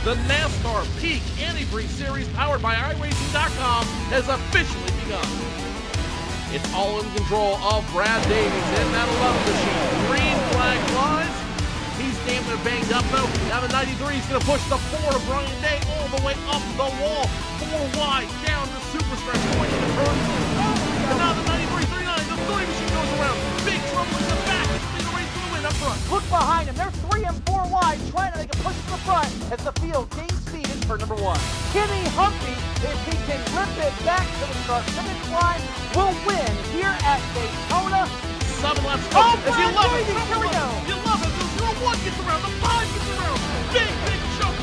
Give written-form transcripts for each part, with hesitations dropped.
The NASCAR Peak Antifreeze Series powered by iRacing.com has officially begun. It's all in control of Brad Davies in that 11 machine. Green flag flies. He's damn near banged up though. Now the 93 is going to push the 4 of Brian Day all the way up the wall. 4 wide down the super stretch point in the turn. And now the 93, 39, the 3 machine goes around. Big trouble in the back. It's been a race to the win up front. Look behind him. They're 3 and 4 wide, trying to make a push to the front as the field gains speed in turn number 1. Kenny Humphrey, if he can rip it back to the start-finish line, will win here at Daytona. 7 laps to go. As you love it. Here we go. You love it. The 0-1 gets around. The 5 gets around. Big jump.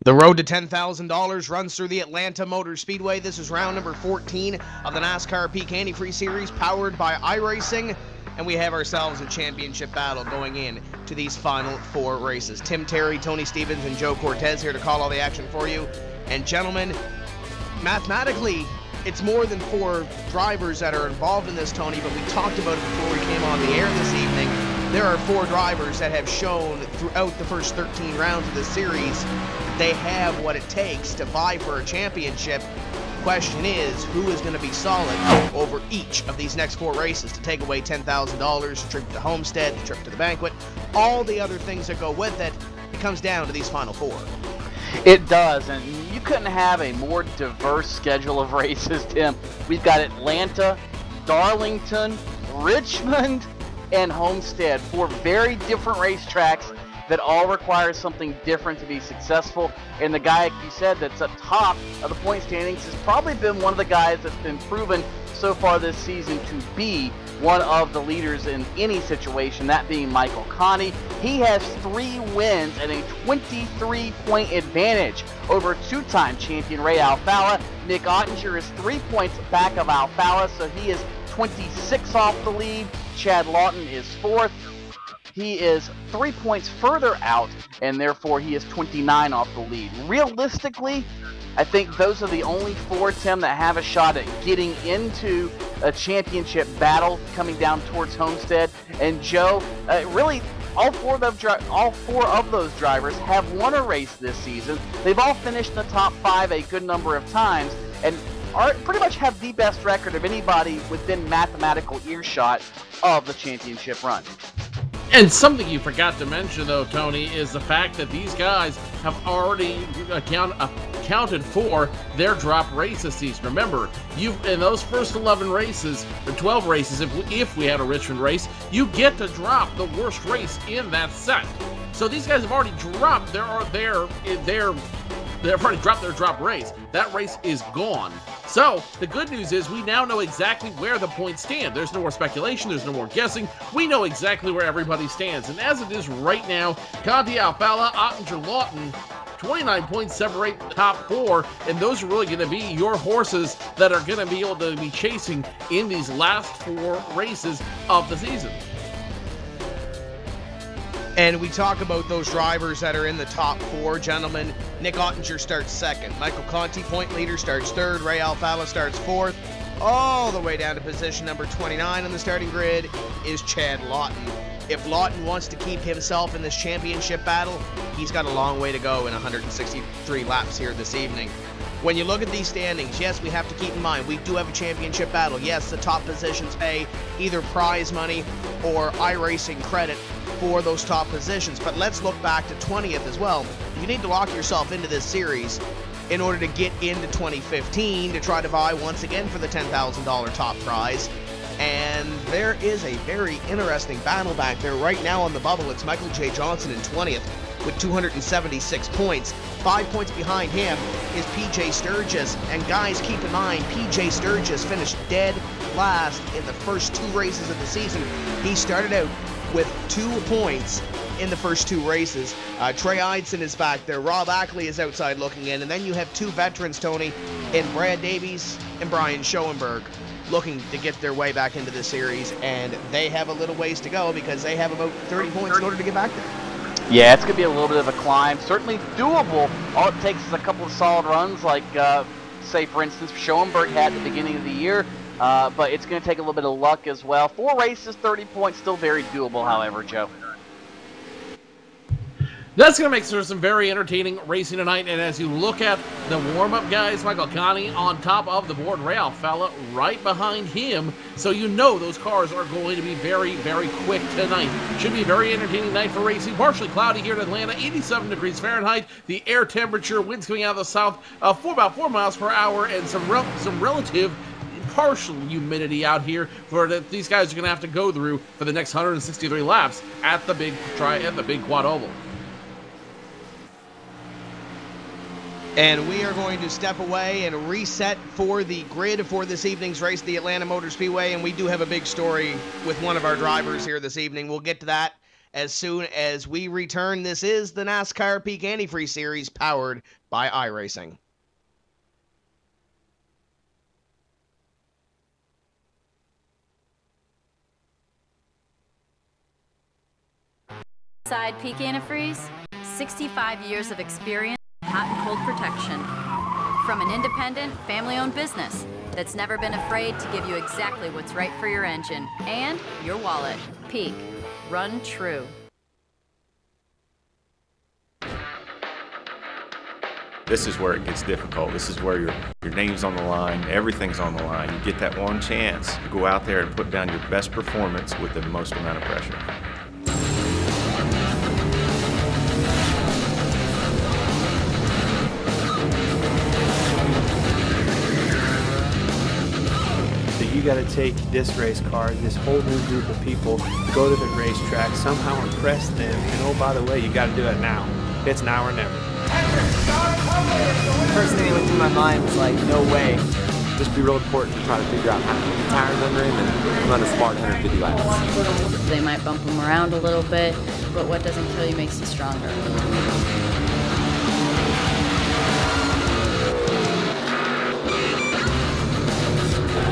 The road to $10,000 runs through the Atlanta Motor Speedway. This is round number 14 of the NASCAR Peak Antifreeze Series powered by iRacing. And we have ourselves a championship battle going in to these final 4 races. Tim Terry, Tony Stevens, and Joe Cortez here to call all the action for you. And gentlemen, mathematically, it's more than 4 drivers that are involved in this, Tony, but we talked about it before we came on the air this evening. There are 4 drivers that have shown throughout the first 13 rounds of this series they have what it takes to vie for a championship. Question is, who is going to be solid over each of these next 4 races to take away $10,000, a trip to Homestead, the trip to the banquet, all the other things that go with it. It comes down to these final 4. It does, and you couldn't have a more diverse schedule of races, Tim. We've got Atlanta, Darlington, Richmond, and Homestead, 4 very different racetracks that all require something different to be successful. And the guy, like you said, that's up top of the point standings has probably been one of the guys that's been proven so far this season to be one of the leaders in any situation, that being Michael Conti. He has 3 wins and a 23-point advantage over 2-time champion Ray Alfalla. Nick Ottinger is 3 points back of Alfalla, so he is 26 off the lead. Chad Lawton is 4th. He is 3 points further out, and therefore he is 29 off the lead. Realistically, I think those are the only 4, Tim, that have a shot at getting into a championship battle coming down towards Homestead. And Joe, really, all four of those drivers have won a race this season. They've all finished in the top 5 a good number of times, and pretty much have the best record of anybody within mathematical earshot of the championship run. And something you forgot to mention, though, Tony, is the fact that these guys have already accounted for their drop race this season. Remember, in those first 11 races, or 12 races, if we had a Richmond race, you get to drop the worst race in that set. So these guys have already dropped they've already dropped their drop race. That race is gone. So the good news is we now know exactly where the points stand. There's no more speculation. There's no more guessing. We know exactly where everybody stands. And as it is right now, Conti, Alfalla, Ottinger, Lawton, 29 points separate the top 4. And those are really going to be your horses that are going to be able to be chasing in these last 4 races of the season. And we talk about those drivers that are in the top 4, gentlemen. Nick Ottinger starts 2nd. Michael Conti, point leader, starts 3rd. Ray Alfalla starts 4th. All the way down to position number 29 on the starting grid is Chad Lawton. If Lawton wants to keep himself in this championship battle, he's got a long way to go in 163 laps here this evening. When you look at these standings, yes, we have to keep in mind, we do have a championship battle. Yes, the top positions pay either prize money or iRacing credit for those top positions, but let's look back to 20th as well. You need to lock yourself into this series in order to get into 2015 to try to vie once again for the $10,000 top prize. And there is a very interesting battle back there right now on the bubble. It's Michael J. Johnson in 20th with 276 points. 5 points behind him is PJ Sturgis. And guys, keep in mind, PJ Sturgis finished dead last in the first 2 races of the season. He started out with 2 points in the first 2 races. Trey Eidson is back there. Rob Ackley is outside looking in. And then you have 2 veterans, Tony, in Brad Davies and Brian Schoenberg, looking to get their way back into this series. And they have a little ways to go because they have about 30 points in order to get back there. Yeah, it's going to be a little bit of a climb. Certainly doable. All it takes is a couple of solid runs like say, for instance, Schoenberg had at the beginning of the year, but it's going to take a little bit of luck as well. 4 races, 30 points, still very doable, however, Joe. That's going to make for some very entertaining racing tonight. And as you look at the warm-up guys, Michael Conti on top of the board, Ray Alfalla right behind him. So you know those cars are going to be very, very quick tonight. Should be a very entertaining night for racing. Partially cloudy here in Atlanta, 87 degrees Fahrenheit. The air temperature, winds coming out of the south for about 4 miles per hour, and some relative partial humidity out here for these guys are going to have to go through for the next 163 laps at the big quad oval. And we are going to step away and reset for the grid for this evening's race at the Atlanta Motor Speedway. And we do have a big story with one of our drivers here this evening. We'll get to that as soon as we return. This is the NASCAR Peak Antifreeze Series powered by iRacing. Side Peak Antifreeze, 65 years of experience. Hot and cold protection from an independent, family-owned business that's never been afraid to give you exactly what's right for your engine and your wallet. Peak. Run true. This is where it gets difficult. This is where your name's on the line, everything's on the line. You get that one chance to go out there and put down your best performance with the most amount of pressure. You got to take this race car, this whole new group of people, go to the racetrack, somehow impress them, and oh, by the way, you got to do it now. It's now or never. First thing that went through my mind was like, no way. Just be real important to try to figure out how to keep tires under him and run a smart 150 laps. They might bump him around a little bit, but what doesn't kill you makes you stronger.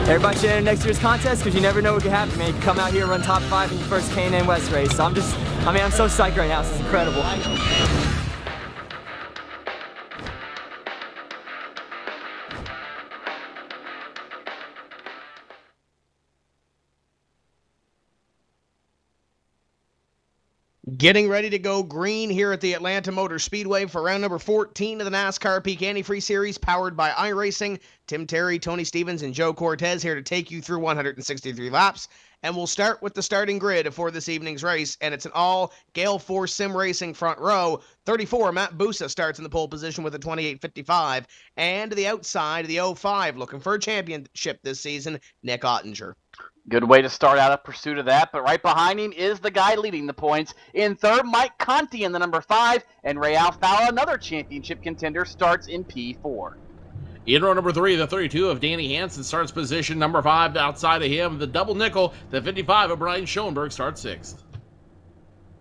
Everybody should enter next year's contest because you never know what could happen, man. You can come out here and run top 5 in your first K&N West race. So I'm so psyched right now. This is incredible. Getting ready to go green here at the Atlanta Motor Speedway for round number 14 of the NASCAR Peak Antifreeze Series powered by iRacing. Tim Terry, Tony Stevens, and Joe Cortez here to take you through 163 laps. And we'll start with the starting grid for this evening's race, and it's an all Gale Force Sim Racing front row. 34, Matt Busa starts in the pole position with a 28.55. And to the outside, the 05, looking for a championship this season, Nick Ottinger. Good way to start out a pursuit of that, but right behind him is the guy leading the points. In third, Mike Conti in the number 5, and Ray Alfalla, another championship contender, starts in P4. In row number 3, the 32 of Danny Hansen starts position number 5. Outside of him, the double nickel, the 55 of Brian Schoenberg starts 6th.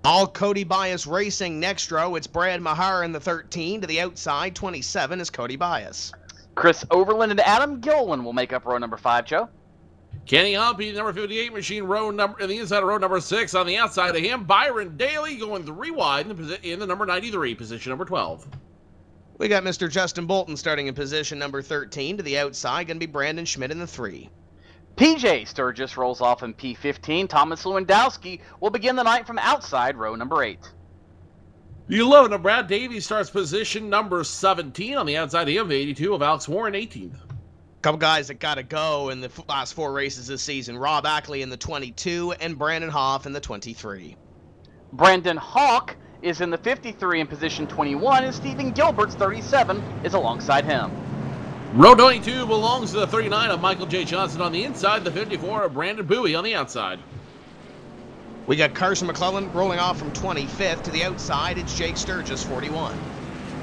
All Cody Bias Racing next row. It's Brad Mahar in the 13. To the outside, 27 is Cody Bias. Chris Overland and Adam Gillen will make up row number 5, Joe. Kenny Humpy, number 58 machine, row number in the inside of row number 6. On the outside of him, Byron Daly going 3 wide in the number 93, position number 12. We got Mr. Justin Bolton starting in position number 13. To the outside, going to be Brandon Schmidt in the 3. PJ Sturgis rolls off in P15. Thomas Lewandowski will begin the night from outside row number 8. The 11 of Brad Davies starts position number 17. On the outside of him, the 82 of Alex Warren, 18th. Couple guys that got to go in the last 4 races this season. Rob Ackley in the 22 and Brandon Hoff in the 23. Brandon Hawk is in the 53 in position 21, and Stephen Gilbert's 37 is alongside him. Row 22 belongs to the 39 of Michael J. Johnson on the inside, the 54 of Brandon Bowie on the outside. We got Carson McClellan rolling off from 25th. To the outside, it's Jake Sturgis, 41.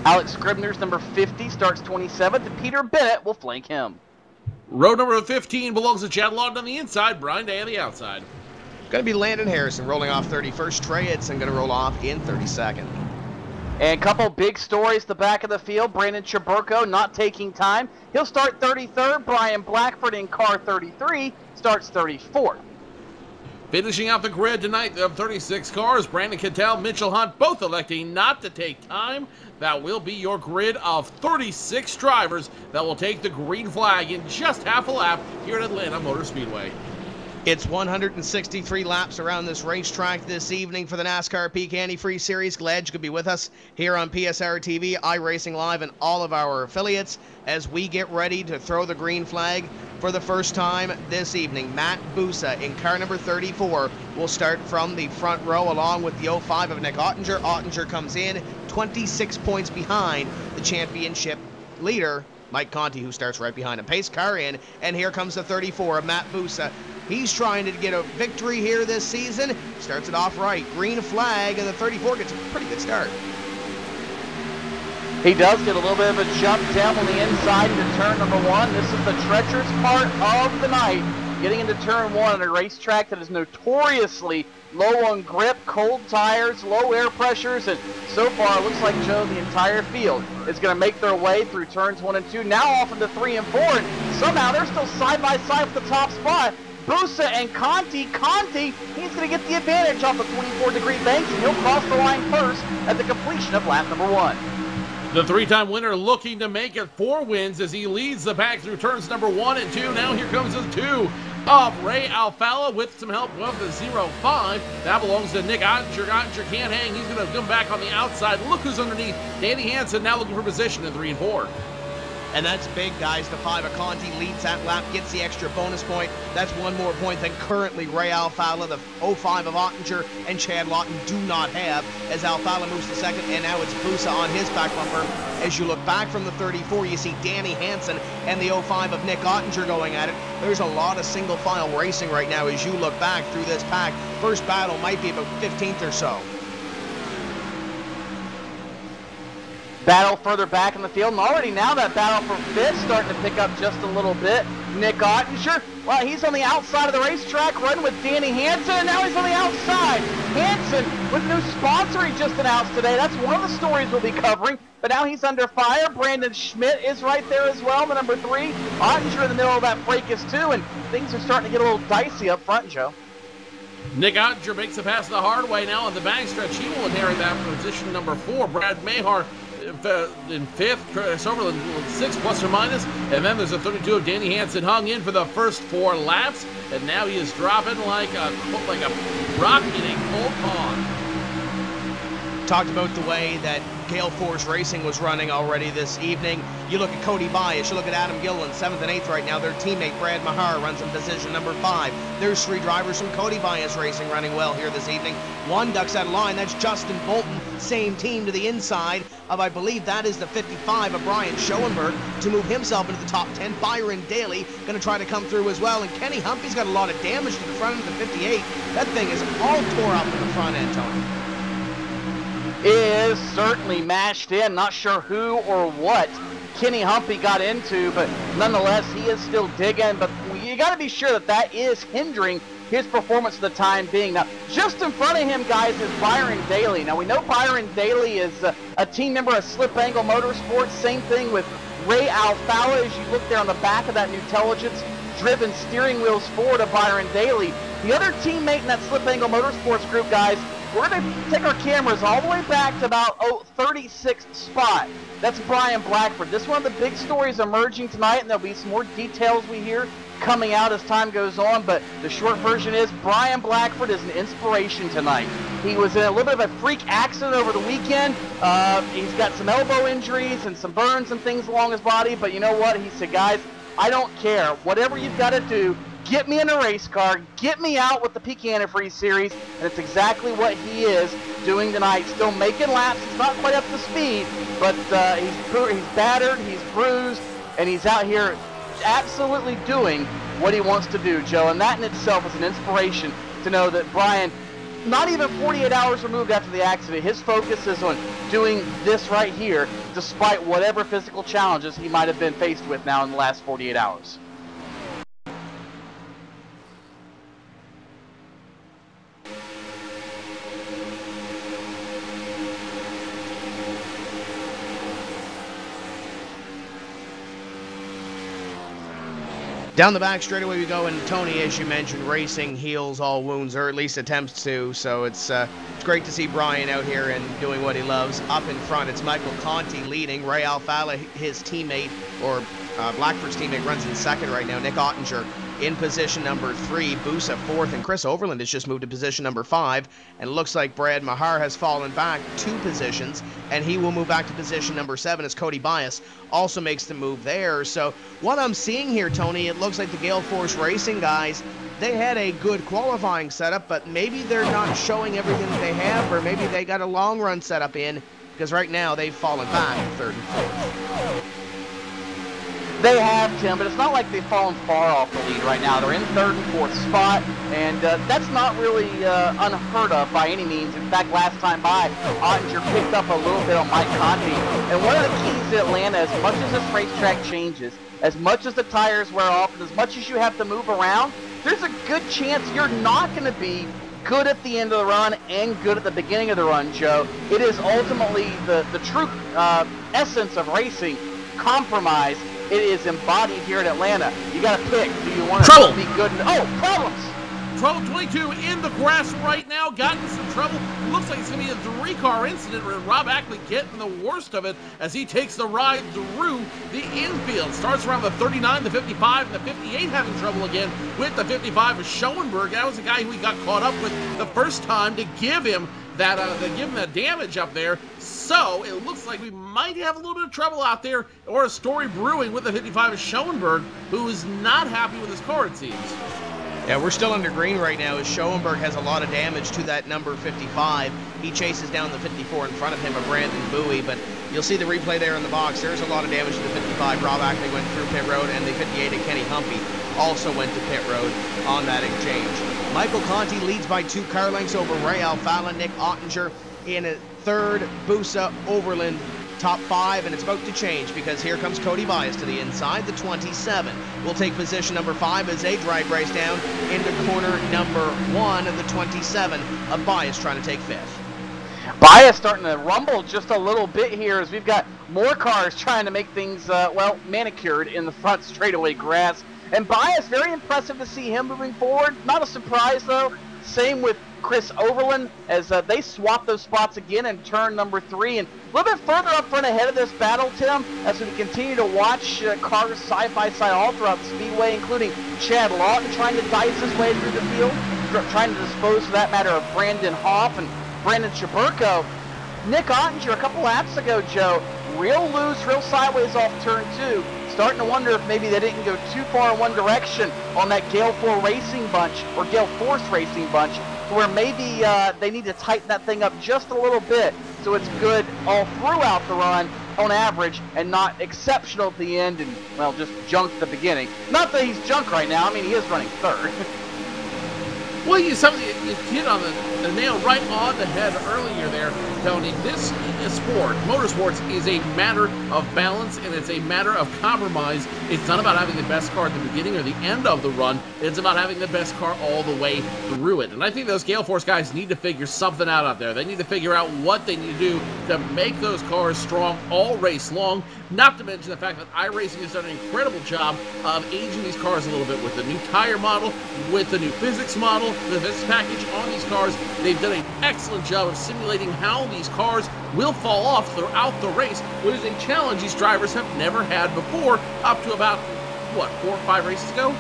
Alex Scribner's number 50 starts 27th, and Peter Bennett will flank him. Row number 15 belongs to Chad Lawton on the inside, Brian Day on the outside. Going to be Landon Harrison rolling off 31st. Trey Edson going to roll off in 32nd. And a couple big stories the back of the field. Brandon Chaburko not taking time. He'll start 33rd. Brian Blackford in car 33 starts 34th. Finishing out the grid tonight of 36 cars, Brandon Cattell, Mitchell Hunt, both electing not to take time. That will be your grid of 36 drivers that will take the green flag in just half a lap here at Atlanta Motor Speedway. It's 163 laps around this racetrack this evening for the NASCAR Peak Antifreeze Series. Glad you could be with us here on PSR TV, iRacing Live, and all of our affiliates as we get ready to throw the green flag for the first time this evening. Matt Busa in car number 34 will start from the front row along with the 05 of Nick Ottinger. Ottinger comes in 26 points behind the championship leader, Mike Conti, who starts right behind him. Pace car in, and here comes the 34 of Matt Busa. He's trying to get a victory here this season. Starts it off right. Green flag, and the 34 gets a pretty good start. He does get a little bit of a jump down on the inside into turn number 1. This is the treacherous part of the night. Getting into turn 1 on a racetrack that is notoriously low on grip, cold tires, low air pressures, and so far it looks like, Joe, the entire field is going to make their way through turns 1 and 2. Now off into 3 and 4, and somehow they're still side by side with the top spot. Busa and Conti, he's going to get the advantage off the 24-degree banks, and he'll cross the line first at the completion of lap number 1. The three-time winner looking to make it 4 wins as he leads the pack through turns number 1 and 2. Now here comes the 2 of Ray Alfalla with some help of the 05. That belongs to Nick Ottinger. Ottinger can't hang. He's going to come back on the outside. Look who's underneath. Danny Hansen now looking for position in 3 and 4. And that's big, guys. The 5 of Conti leads that lap, gets the extra bonus point. That's 1 more point than currently Ray Alfalla, the 05 of Ottinger, and Chad Lawton do not have, as Alfalla moves to second, and now it's Busa on his back bumper. As you look back from the 34, you see Danny Hansen and the 05 of Nick Ottinger going at it. There's a lot of single-file racing right now as you look back through this pack. First battle might be about 15th or so. Battle further back in the field, and already now that battle for 5th starting to pick up just a little bit. Nick Ottinger, well, he's on the outside of the racetrack running with Danny Hansen, and now he's on the outside. Hansen with a new sponsor he just announced today. That's one of the stories we'll be covering, but now he's under fire. Brandon Schmidt is right there as well, the number 3. Ottinger in the middle of that fracas too, and things are starting to get a little dicey up front, Joe. Nick Ottinger makes a pass the hard way now on the backstretch. He will inherit that from position number 4. Brad Mahar in 5th, Chris Overland 6th plus or minus, and then there's a 32 of Danny Hansen hung in for the first 4 laps, and now he is dropping like a rock in a cold pond. Talked about the way that Gale Force Racing was running already this evening. You look at Cody Bias, you look at Adam Gilliland, 7th and 8th right now. Their teammate Brad Mahar runs in position number 5. There's 3 drivers from Cody Bias Racing running well here this evening. 1 ducks out of line, that's Justin Bolton, same team to the inside of, I believe that is the 55 of Brian Schoenberg to move himself into the top 10. Byron Daly going to try to come through as well, and Kenny Humphrey's got a lot of damage to the front end of the 58. That thing is all tore up in the front end, Tony. Is certainly mashed in. Not sure who or what Kenny Humphrey got into, but nonetheless, he is still digging. But you got to be sure that that is hindering his performance for the time being. Now, just in front of him, guys, is Byron Daly. Now, we know Byron Daly is a team member of Slip Angle Motorsports. Same thing with Ray Alfalla. As you look there on the back of that Newtelligence-driven steering wheels forward of Byron Daly. The other teammate in that Slip Angle Motorsports group, guys, we're going to take our cameras all the way back to about 36th spot. That's Brian Blackford. This is one of the big stories emerging tonight, and there'll be some more details we hear coming out as time goes on, but the short version is Brian Blackford is an inspiration tonight. He was in a little bit of a freak accident over the weekend. He's got some elbow injuries and some burns and things along his body, but you know what? He said, guys, I don't care. Whatever you've got to do, get me in a race car, get me out with the Peak Antifreeze Series, and it's exactly what he is doing tonight. Still making laps. He's not quite up to speed, but he's battered, he's bruised, and he's out here absolutely doing what he wants to do, Joe. And that in itself is an inspiration to know that Brian, not even 48 hours removed after the accident, his focus is on doing this right here, despite whatever physical challenges he might have been faced with now in the last 48 hours. Down the back straightaway we go, and Tony, as you mentioned, racing heals all wounds, or at least attempts to, so it's great to see Brian out here and doing what he loves. Up in front, it's Michael Conti leading. Ray Alfala, his teammate, or Blackford's teammate, runs in second right now. Nick Ottinger in position number 3, Busa 4th, and Chris Overland has just moved to position number 5, and it looks like Brad Mahar has fallen back 2 positions, and he will move back to position number 7 as Cody Bias also makes the move there. So what I'm seeing here, Tony, it looks like the Gale Force Racing guys, they had a good qualifying setup, but maybe they're not showing everything that they have, or maybe they got a long run setup in, because right now they've fallen back 3rd and 4th. They have, Tim, but it's not like they've fallen far off the lead right now. They're in 3rd and 4th spot, and that's not really unheard of by any means. In fact, last time by, Ottinger picked up a little bit on Mike Conti. And one of the keys to Atlanta, as much as this racetrack changes, as much as the tires wear off, and as much as you have to move around, there's a good chance you're not going to be good at the end of the run and good at the beginning of the run, Joe. It is ultimately the true essence of racing, compromise. It is embodied here in Atlanta. You got to pick. Do you want to be good? Oh, problems. Trouble 22 in the grass right now. Got into some trouble. Looks like it's going to be a 3-car incident where Rob Ackley getting the worst of it as he takes the ride through the infield. Starts around the 39, the 55, and the 58 having trouble again with the 55 of Schoenberg. That was the guy who he got caught up with the first time to give him that damage up there. So it looks like we might have a little bit of trouble out there, or a story brewing with the 55 of Schoenberg, who is not happy with his car, it seems. Yeah, we're still under green right now as Schoenberg has a lot of damage to that number 55. He chases down the 54 in front of him, a Brandon Bowie, but you'll see the replay there in the box. There's a lot of damage to the 55. Rob Ackley went through pit road, and the 58 of Kenny Humpy also went to pit road on that exchange. Michael Conti leads by 2 car lengths over Ray Alfala. Nick Ottinger in 3rd, Busa, Overland, top 5, and it's about to change because here comes Cody Bias to the inside. The 27 will take position number 5 as they drag race down into corner number 1 of the 27 of Bias trying to take 5th. Bias starting to rumble just a little bit here as we've got more cars trying to make things, well, manicured in the front straightaway grass. And Bias, very impressive to see him moving forward. Not a surprise, though. Same with Chris Overland as they swap those spots again in turn number 3. And a little bit further up front ahead of this battle, Tim, as we continue to watch cars side by side all throughout the speedway, including Chad Lawton trying to dice his way through the field, trying to dispose, for that matter, of Brandon Hoff and Brandon Chaburko. Nick Ottinger a couple laps ago, Joe, real loose, real sideways off turn 2. Starting to wonder if maybe they didn't go too far in one direction on that Gale Force Racing bunch, or Gale Force Racing bunch, where maybe they need to tighten that thing up just a little bit so it's good all throughout the run on average and not exceptional at the end and, well, just junk at the beginning. Not that he's junk right now. I mean, he is running 3rd. Well, you hit on the nail right on the head earlier there, Tony. This sport, motorsports, is a matter of balance, and it's a matter of compromise. It's not about having the best car at the beginning or the end of the run. It's about having the best car all the way through it. And I think those Gale Force guys need to figure something out there. They need to figure out what they need to do to make those cars strong all race long, not to mention the fact that iRacing has done an incredible job of aging these cars a little bit with the new tire model, with the new physics model, the physics package on these cars. They've done an excellent job of simulating how these cars will fall off throughout the race, which is a challenge these drivers have never had before, up to about, what, 4 or 5 races ago?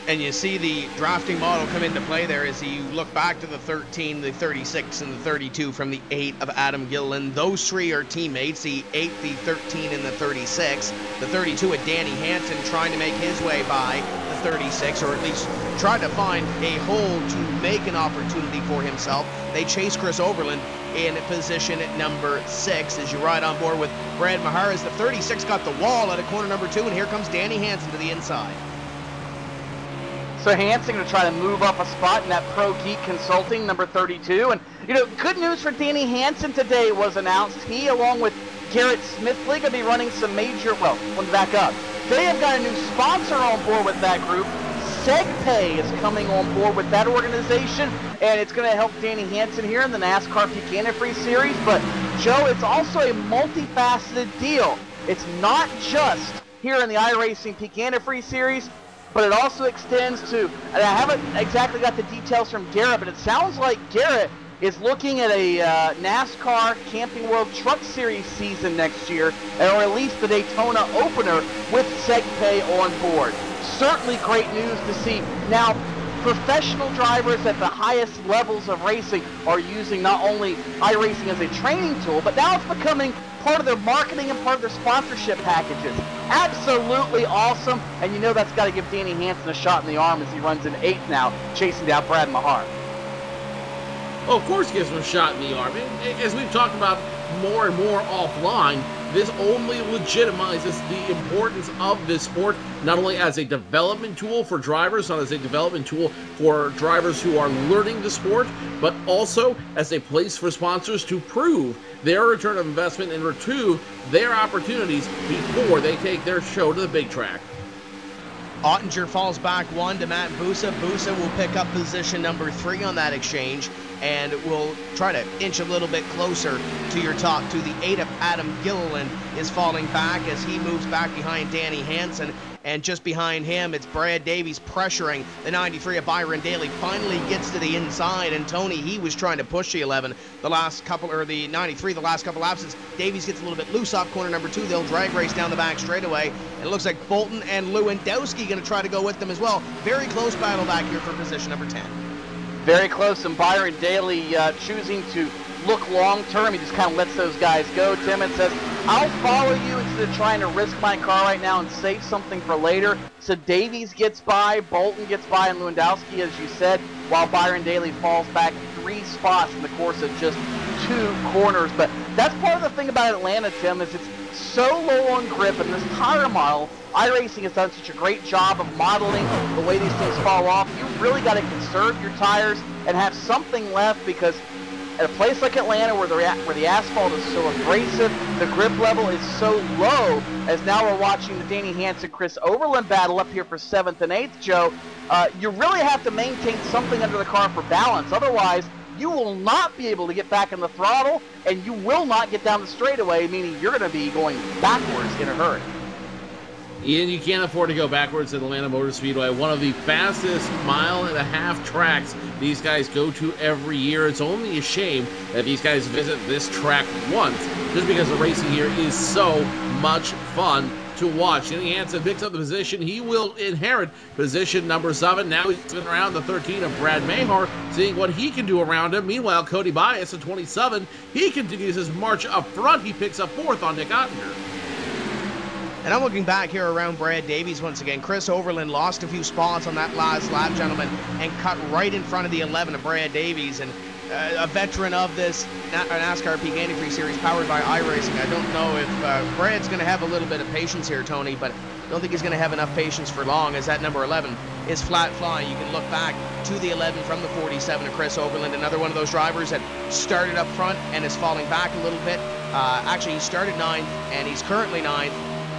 And you see the drafting model come into play there as you look back to the 13, the 36, and the 32 from the 8 of Adam Gilliland. Those 3 are teammates, the 8, the 13, and the 36. The 32 of Danny Hansen trying to make his way by the 36, or at least try to find a hole to make an opportunity for himself. They chase Chris Overland in position at number 6 as you ride on board with Brad Mahar as the 36 got the wall at a corner number 2, and here comes Danny Hansen to the inside. So Hansen going to try to move up a spot in that Pro Geek Consulting, number 32. And, you know, good news for Danny Hansen today was announced. He, along with Garrett Smithley, going to be running some major, well, let me back up. They have got a new sponsor on board with that group. SegPay is coming on board with that organization, and it's going to help Danny Hansen here in the NASCAR Antifreeze series. But, Joe, it's also a multifaceted deal. It's not just here in the iRacing Peak Antifreeze Series, but it also extends to, and I haven't exactly got the details from Garrett, but it sounds like Garrett is looking at a NASCAR Camping World Truck Series season next year, or at least the Daytona opener with SegPay on board. Certainly great news to see. Now, professional drivers at the highest levels of racing are using not only iRacing as a training tool, but now it's becoming part of their marketing and part of their sponsorship packages. Absolutely awesome, and you know that's got to give Danny Hansen a shot in the arm as he runs in 8th now, chasing down Brad Mahar. Oh, of course gives him a shot in the arm. As we've talked about more and more offline, this only legitimizes the importance of this sport, not only as a development tool for drivers, not as a development tool for drivers who are learning the sport, but also as a place for sponsors to prove their return of investment and retrieve their opportunities before they take their show to the big track. Ottinger falls back 1 to Matt Busa. Busa will pick up position number 3 on that exchange and will try to inch a little bit closer to your top 2. The 8 of Adam Gilliland is falling back as he moves back behind Danny Hansen, and just behind him it's Brad Davies pressuring the 93 of Byron Daly. Finally gets to the inside, and Tony, he was trying to push the 11 the last couple, or the 93 the last couple laps. Davies gets a little bit loose off corner number 2. They'll drag race down the back straightaway, and it looks like Bolton and Lewandowski going to try to go with them as well. Very close battle back here for position number 10. Very close, and Byron Daly choosing to look long-term. He just kind of lets those guys go. Timmons says, I'll follow you instead of trying to risk my car right now and save something for later. So Davies gets by, Bolton gets by, and Lewandowski, as you said, while Byron Daly falls back 3 spots in the course of just 2 corners. But that's part of the thing about Atlanta, Tim, is it's so low on grip, and this tire model, iRacing has done such a great job of modeling the way these things fall off. You really got to conserve your tires and have something left, because at a place like Atlanta where the asphalt is so abrasive, the grip level is so low, as now we're watching the Danny Hansen, Chris Overland battle up here for 7th and 8th, Joe, you really have to maintain something under the car for balance. Otherwise, you will not be able to get back in the throttle, and you will not get down the straightaway, meaning you're going to be going backwards in a hurry. And you can't afford to go backwards at Atlanta Motor Speedway, one of the fastest mile-and-a-half tracks these guys go to every year. It's only a shame that these guys visit this track once, just because the racing here is so much fun to watch. Danny Hansen picks up the position. He will inherit position number 7. Now he's been around the 13 of Brad Mahar, seeing what he can do around him. Meanwhile, Cody Bias at 27, he continues his march up front. He picks up 4th on Nick Ottinger. And I'm looking back here around Brad Davies once again. Chris Overland lost a few spots on that last lap, gentlemen, and cut right in front of the 11 of Brad Davies. And a veteran of this NASCAR Peak Antifreeze Series powered by iRacing. I don't know if Brad's going to have a little bit of patience here, Tony, but I don't think he's going to have enough patience for long, as that number 11 is flat flying. You can look back to the 11 from the 47 of Chris Overland, another one of those drivers that started up front and is falling back a little bit. Actually, he started 9th, and he's currently 9th.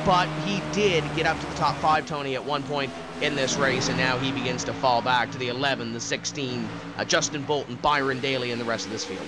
But he did get up to the top 5, Tony, at one point in this race, and now he begins to fall back to the 11, the 16, Justin Bolton, Byron Daly, and the rest of this field.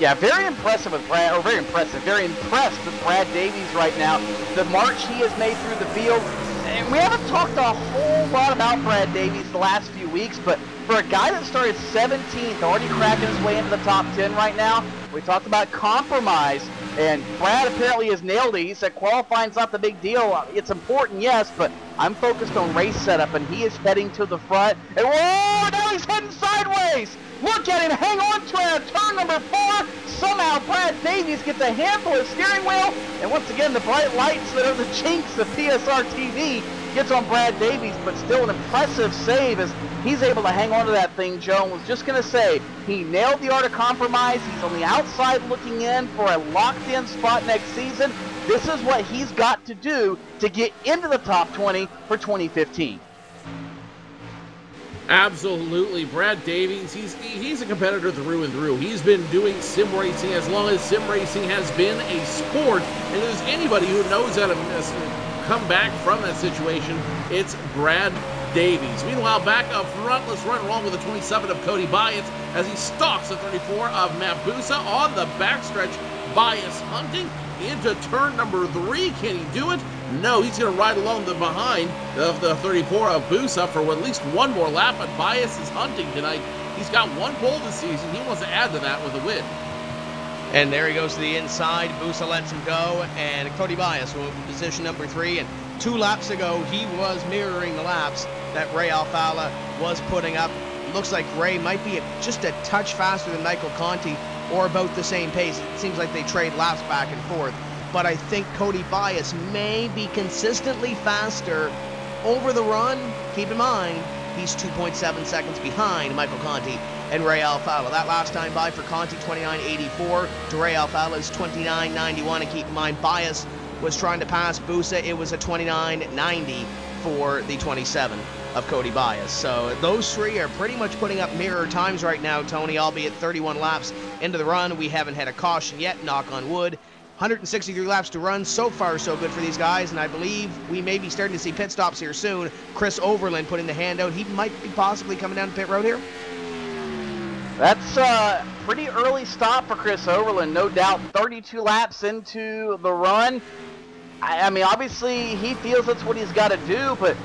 Yeah, very impressive with Brad, or very impressed with Brad Davies right now. The march he has made through the field, and we haven't talked a whole lot about Brad Davies the last few weeks, but for a guy that started 17th, already cracking his way into the top 10 right now, we talked about compromise. And Brad apparently has nailed it. He said qualifying's not the big deal. It's important, yes, but I'm focused on race setup, and he is heading to the front. And whoa, now he's heading sideways. Look at him, hang on to it. Turn number 4. Somehow Brad Davies gets a handful of steering wheel. And once again, the bright lights that are the chinks of PSR TV gets on Brad Davies, but still an impressive save as he's able to hang on to that thing, Joe. Was just going to say, he nailed the art of compromise. He's on the outside looking in for a locked-in spot next season. This is what he's got to do to get into the top 20 for 2015. Absolutely. Brad Davies, he's a competitor through and through. He's been doing sim racing as long as sim racing has been a sport. And if there's anybody who knows how to come back from that situation, it's Brad Davies. Meanwhile, back up front, let's run along with the 27 of Cody Bias as he stalks the 34 of Matt Busa on the backstretch. Bias hunting, into turn number 3. Can he do it? No, he's going to ride along the behind of the 34 of Busa for at least one more lap, but Bias is hunting tonight. He's got 1 pole this season. He wants to add to that with a win. And there he goes to the inside. Busa lets him go, and Cody Bias will move in position number 3. And 2 laps ago, he was mirroring the laps that Ray Alfala was putting up. Looks like Ray might be just a touch faster than Michael Conti, or about the same pace. It seems like they trade laps back and forth. But I think Cody Bias may be consistently faster over the run. Keep in mind, he's 2.7 seconds behind Michael Conti and Ray Alfala. That last time by for Conti, 29.84 to Ray Alfala's 29.91. And keep in mind, Bias was trying to pass Busa. It was a 29.90 for the 27 of Cody Bias. So those 3 are pretty much putting up mirror times right now, Tony, albeit 31 laps into the run. We haven't had a caution yet, knock on wood. 163 laps to run. So far, so good for these guys, and I believe we may be starting to see pit stops here soon. Chris Overland putting the hand out. He might be possibly coming down to pit road here. That's a pretty early stop for Chris Overland, no doubt. 32 laps into the run. I mean, obviously, he feels that's what he's got to do, but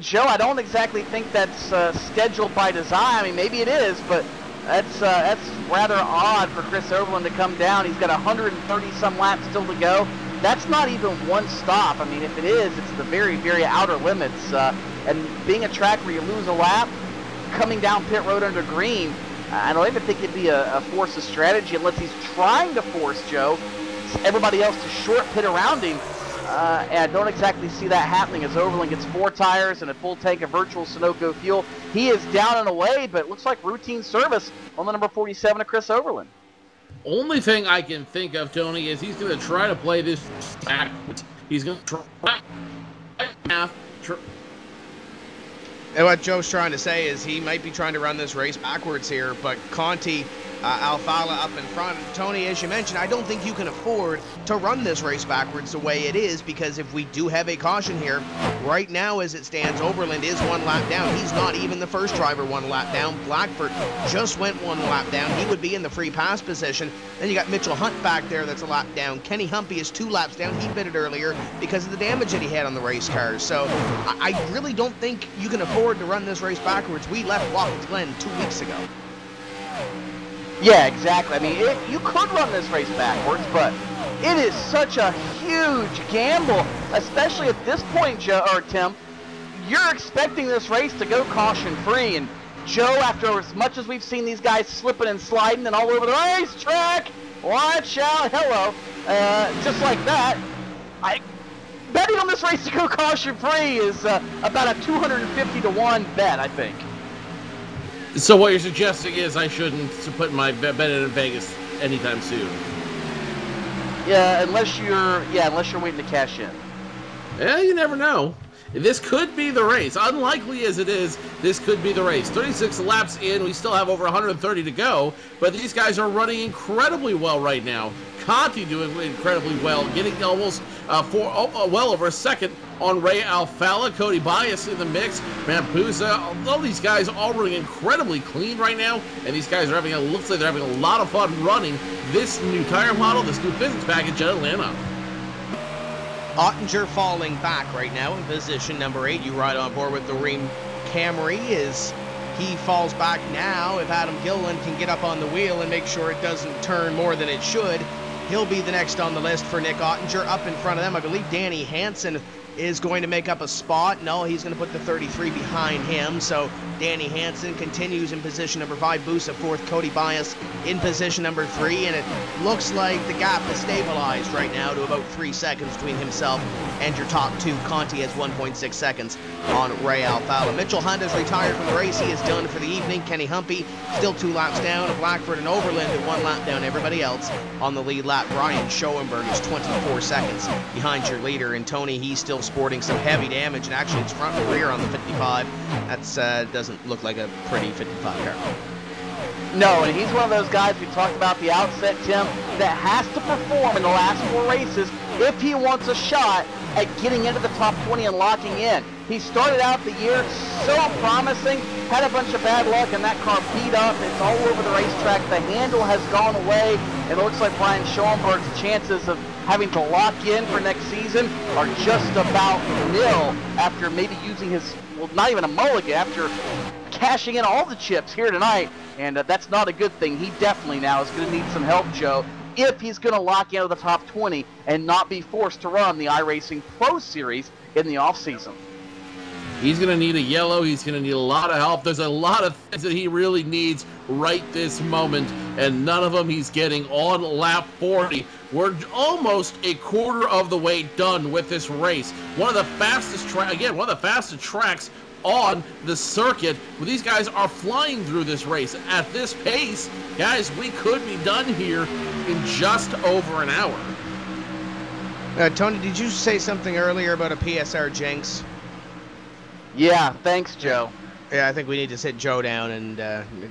Joe, I don't exactly think that's scheduled by design. I mean, maybe it is, but that's rather odd for Chris Overland to come down. He's got 130-some laps still to go. That's not even 1 stop. I mean, if it is, it's the very, very outer limits. And being a track where you lose a lap, coming down pit road under green, I don't even think it'd be a force of strategy unless he's trying to force, Joe, everybody else to short pit around him. And I don't exactly see that happening as Overland gets 4 tires and a full tank of virtual Sunoco fuel. He is down and away, but it looks like routine service on the number 47 of Chris Overland. Only thing I can think of, Tony, is he's going to try to play this back. He's going to try And what Joe's trying to say is he might be trying to run this race backwards here, but Conti, Alfala up in front. Tony, as you mentioned, I don't think you can afford to run this race backwards the way it is, because if we do have a caution here, right now as it stands, Overland is 1 lap down. He's not even the first driver 1 lap down. Blackford just went 1 lap down. He would be in the free pass position. Then you got Mitchell Hunt back there that's a lap down. Kenny Humpy is 2 laps down. He pitted earlier because of the damage that he had on the race cars. So I really don't think you can afford to run this race backwards. We left Watkins Glen 2 weeks ago. Yeah, exactly. I mean, you could run this race backwards, but it is such a huge gamble, especially at this point, Joe or Tim. You're expecting this race to go caution-free, and Joe, after as much as we've seen these guys slipping and sliding and all over the racetrack, watch out, hello, just like that, betting on this race to go caution-free is about a 250-to-1 bet, I think. So what you're suggesting is I shouldn't put my bet in Vegas anytime soon. Yeah, unless you're waiting to cash in. Yeah, you never know. This could be the race. Unlikely as it is, this could be the race. 36 laps in, we still have over 130 to go, but these guys are running incredibly well right now. Conti doing incredibly well, getting almost well over a second on Ray Alfala. Cody Bias in the mix. Busa, all these guys all running incredibly clean right now, and these guys are looks like they're having a lot of fun running this new tire model, this new physics package at Atlanta. Ottinger falling back right now in position number 8. You ride on board with the Ream Camry as he falls back now. If Adam Gilliland can get up on the wheel and make sure it doesn't turn more than it should, he'll be the next on the list for Nick Ottinger. Up in front of them, I believe Danny Hansen is going to make up a spot. No, he's going to put the 33 behind him. So Danny Hansen continues in position number 5. Busa 4th. Cody Bias in position number 3. And it looks like the gap is stabilized right now to about 3 seconds between himself and your top 2. Conti has 1.6 seconds on Ray Alfala. Mitchell Hunt is retired from the race. He is done for the evening. Kenny Humpy still 2 laps down. Blackford and Overland at 1 lap down. Everybody else on the lead lap. Brian Schoenberg is 24 seconds behind your leader. And Tony, he's still sporting some heavy damage, and actually it's front and rear on the 55. That's doesn't look like a pretty 55 car. No, and he's one of those guys we talked about at the outset, Tim, that has to perform in the last 4 races if he wants a shot at getting into the top 20 and locking in. He started out the year so promising, had a bunch of bad luck, and that car beat up. It's all over the racetrack. The handle has gone away, and it looks like Brian Schoenberg's chances of having to lock in for next season are just about nil after maybe using his, well, not even a mulligan, after cashing in all the chips here tonight, and that's not a good thing. He definitely now is going to need some help, Joe, if he's going to lock into the top 20 and not be forced to run the iRacing Pro Series in the offseason. He's going to need a yellow. He's going to need a lot of help. There's a lot of things that he really needs right this moment, and none of them he's getting on lap 40. We're almost a quarter of the way done with this race. One of the fastest tracks on the circuit. Well, these guys are flying through this race. At this pace, guys, we could be done here in just over an hour. Tony, did you say something earlier about a PSR jinx? Yeah, thanks, Joe. Yeah, I think we need to sit Joe down and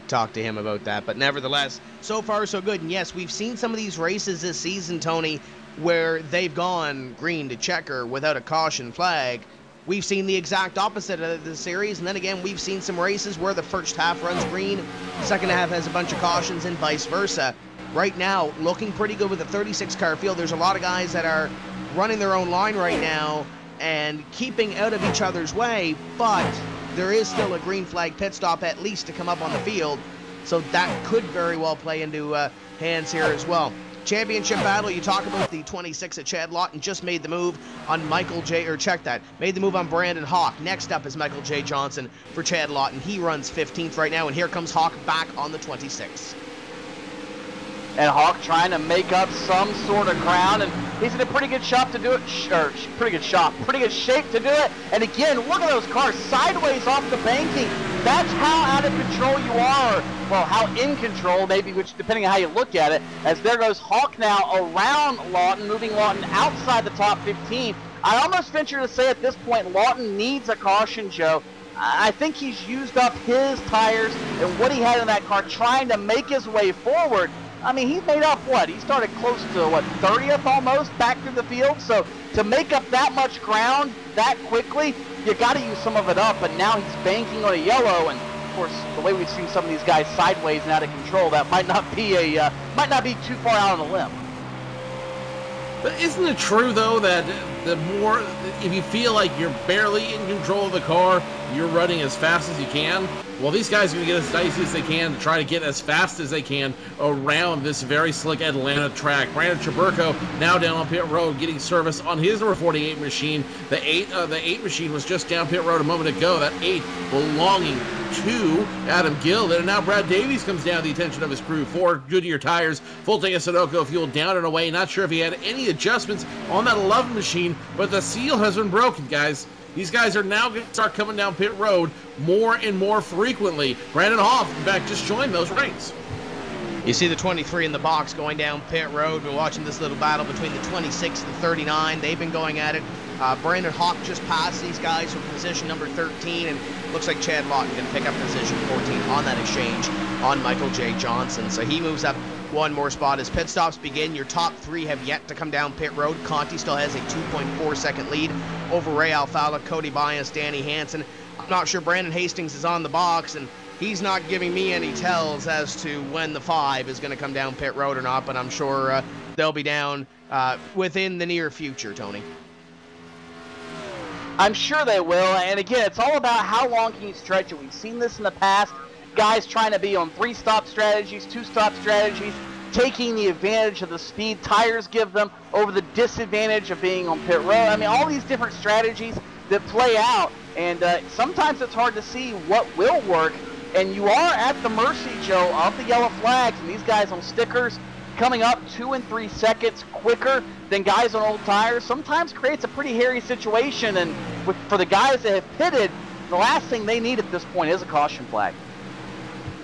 talk to him about that. But nevertheless, so far so good. And yes, we've seen some of these races this season, Tony, where they've gone green to checker without a caution flag. We've seen the exact opposite of the series, and then again, we've seen some races where the first half runs green, second half has a bunch of cautions, and vice versa. Right now, looking pretty good with the 36-car field. There's a lot of guys that are running their own line right now and keeping out of each other's way, but there is still a green flag pit stop at least to come up on the field, so that could very well play into hands here as well. Championship battle, you talk about the 26 at Chad Lawton, just made the move on made the move on Brandon Hawk. Next up is Michael J. Johnson for Chad Lawton. He runs 15th right now, and here comes Hawk back on the 26. And Hawk trying to make up some sort of ground, and he's in a pretty good shape to do it. Pretty good shape to do it. And again, look at those cars sideways off the banking. That's how out of control you are. Well, how in control, maybe, which depending on how you look at it. As there goes Hawk now around Lawton, moving Lawton outside the top 15. I almost venture to say at this point, Lawton needs a caution, Joe. I think he's used up his tires and what he had in that car trying to make his way forward. I mean, he's made up what? He started close to, what, 30th almost back through the field? So to make up that much ground that quickly, you got to use some of it up. But now he's banking on a yellow, and of course, the way we've seen some of these guys sideways and out of control, that might not be too far out on a limb. But isn't it true, though, that the more, if you feel like you're barely in control of the car, you're running as fast as you can? Well, these guys are going to get as dicey as they can to try to get as fast as they can around this very slick Atlanta track. Brandon Traburco now down on pit road getting service on his number 48 machine. The 8 machine was just down pit road a moment ago. That 8 belonging to Adam Gill. And now Brad Davies comes down to the attention of his crew. 4 Goodyear tires, full tank of Sunoco fuel down and away. Not sure if he had any adjustments on that 11 machine, but the seal has been broken, guys. These guys are now going to start coming down pit road more and more frequently. Brandon Hoff, in fact, just joined those ranks. You see the 23 in the box going down pit road. We're watching this little battle between the 26 and the 39. They've been going at it. Brandon Hawk just passed these guys from position number 13, and looks like Chad Lawton going to pick up position 14 on that exchange on Michael J. Johnson. So he moves up one more spot as pit stops begin. Your top 3 have yet to come down pit road. Conti still has a 2.4 second lead over Ray Alfala, Cody Bias, Danny Hansen. I'm not sure Brandon Hastings is on the box, and he's not giving me any tells as to when the 5 is going to come down pit road or not, but I'm sure they'll be down within the near future, Tony. I'm sure they will, and again, it's all about how long can you stretch it. We've seen this in the past. Guys trying to be on 3-stop strategies, 2-stop strategies, taking the advantage of the speed tires give them over the disadvantage of being on pit road. I mean, all these different strategies that play out, and sometimes it's hard to see what will work, and you are at the mercy, Joe, of the yellow flags, and these guys on stickers coming up 2 and 3 seconds quicker than guys on old tires sometimes creates a pretty hairy situation, and for the guys that have pitted, the last thing they need at this point is a caution flag.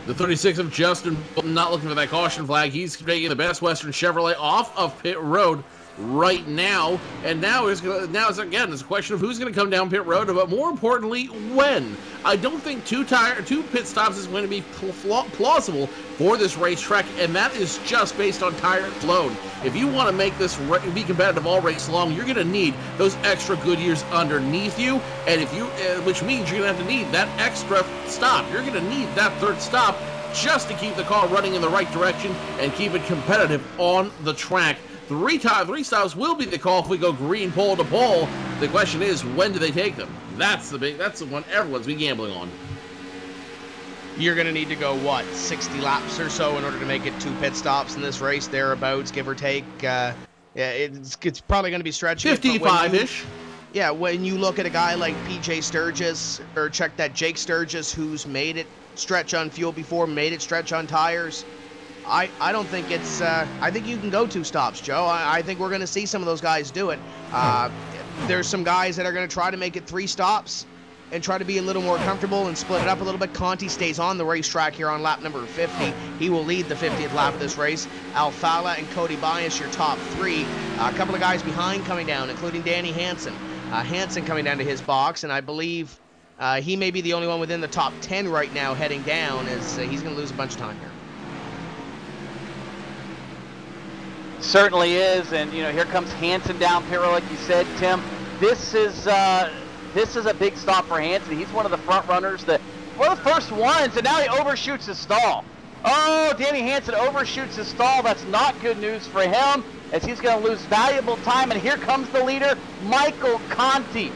The 36 of Justin not looking for that caution flag. He's taking the Best Western Chevrolet off of pit road right now, and now it's a question of who's going to come down pit road, but more importantly, when. I don't think two pit stops is going to be plausible for this racetrack, and that is just based on tire load. If you want to make this be competitive all race long, you're going to need those extra Goodyears underneath you, and which means you're going to have to need that extra stop. You're going to need that 3rd stop just to keep the car running in the right direction and keep it competitive on the track. Three stops will be the call if we go green pole to pole. The question is, when do they take them? That's the one everyone's been gambling on. You're going to need to go, what, 60 laps or so in order to make it 2 pit stops in this race, thereabouts, give or take. Yeah, it's probably going to be stretching. 55-ish. Yeah, when you look at a guy like PJ Sturgis, or check that Jake Sturgis, who's made it stretch on fuel before, made it stretch on tires, I don't think it's, I think you can go 2 stops, Joe. I think we're going to see some of those guys do it. There's some guys that are going to try to make it 3 stops and try to be a little more comfortable and split it up a little bit. Conti stays on the racetrack here on lap number 50. He will lead the 50th lap of this race. Alfala and Cody Bias, your top 3. A couple of guys behind coming down, including Danny Hansen. Hansen coming down to his box, and I believe he may be the only one within the top 10 right now heading down, as he's going to lose a bunch of time here. Certainly is, and you know, here comes Hansen down pit road, like you said, Tim. This is a big stop for Hansen. He's one of the front runners, one of the first ones, and now he overshoots his stall. Oh, Danny Hansen overshoots his stall. That's not good news for him, as he's going to lose valuable time. And here comes the leader, Michael Conti,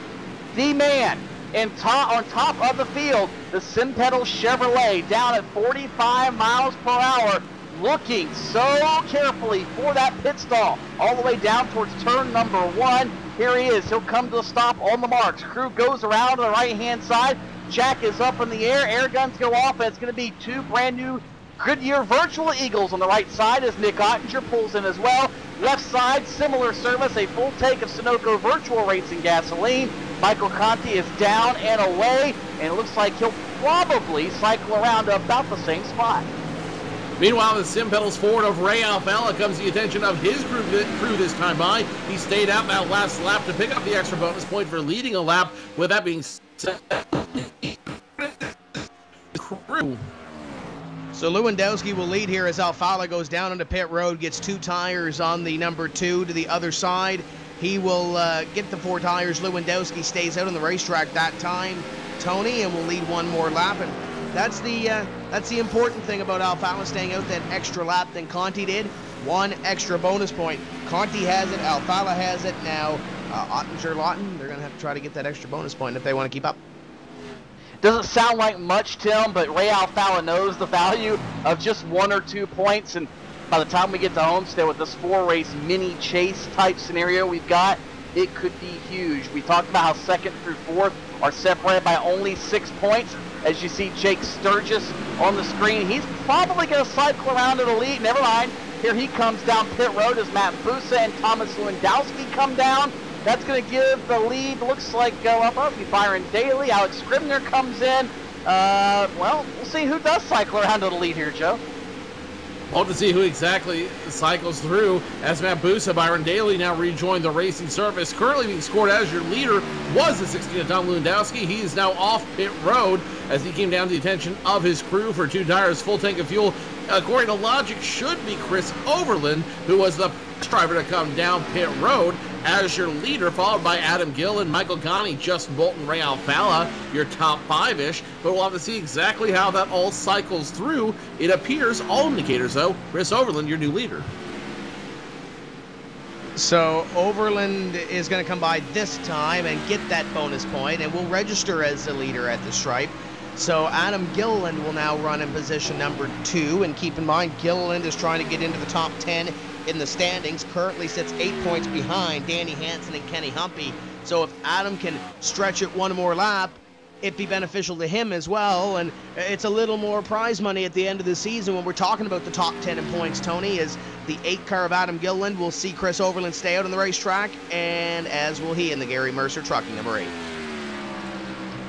the man. And on top of the field, the Simpedal Chevrolet down at 45 miles per hour, looking so carefully for that pit stall all the way down towards turn number 1. Here he is. He'll come to a stop on the marks. Crew goes around to the right-hand side. Jack is up in the air. Air guns go off, and it's going to be 2 brand new Goodyear Virtual Eagles on the right side as Nick Ottinger pulls in as well. Left side, similar service, a full tank of Sunoco Virtual Racing gasoline. Michael Conti is down and away, and it looks like he'll probably cycle around to about the same spot. Meanwhile, the Simpedal's forward of Ray Alfala comes to the attention of his crew this time by. He stayed out that last lap to pick up the extra bonus point for leading a lap. With that being said, crew. So Lewandowski will lead here as Alfala goes down into pit road, gets 2 tires on the number 2 to the other side. He will get the 4 tires. Lewandowski stays out on the racetrack that time, Tony, and will lead 1 more lap. And that's the important thing about Alfala staying out that extra lap than Conti did. 1 extra bonus point. Conti has it, Alfala has it. Now, Ottinger, Lawton, they're going to have to try to get that extra bonus point if they want to keep up. Doesn't sound like much, Tim, but Ray Alfala knows the value of just 1 or 2 points. And by the time we get to Homestead with this 4-race mini chase type scenario we've got, it could be huge. We talked about how 2nd through 4th are separated by only 6 points. As you see Jake Sturgis on the screen, he's probably going to cycle around to the lead. Never mind. Here he comes down pit road as Matt Busa and Thomas Lewandowski come down. That's going to give the lead, looks like, up be Byron Daly. Alex Scribner comes in. Well, we'll see who does cycle around to the lead here, Joe. Hope to see who exactly cycles through as Matt Busa. Byron Daly now rejoined the racing service. Currently being scored as your leader was the 16 Tom Lewandowski. He is now off pit road as he came down to the attention of his crew for 2 tires, full tank of fuel. According to logic, should be Chris Overland, who was the driver to come down pit road as your leader, followed by Adam Gill and Michael Conti, Justin Bolton, Ray Alfala, your top 5-ish. But we'll have to see exactly how that all cycles through. It appears, all indicators though, Chris Overland, your new leader. So Overland is going to come by this time and get that bonus point and will register as the leader at the stripe. So Adam Gilliland will now run in position number 2, and keep in mind Gilliland is trying to get into the top 10 in the standings. Currently sits 8 points behind Danny Hansen and Kenny Humpy. So if Adam can stretch it 1 more lap, it'd be beneficial to him as well, and it's a little more prize money at the end of the season when we're talking about the top 10 in points, Tony, is the 8 car of Adam Gilliland will see Chris Overland stay out on the racetrack, and as will he in the Gary Mercer Trucking number 8.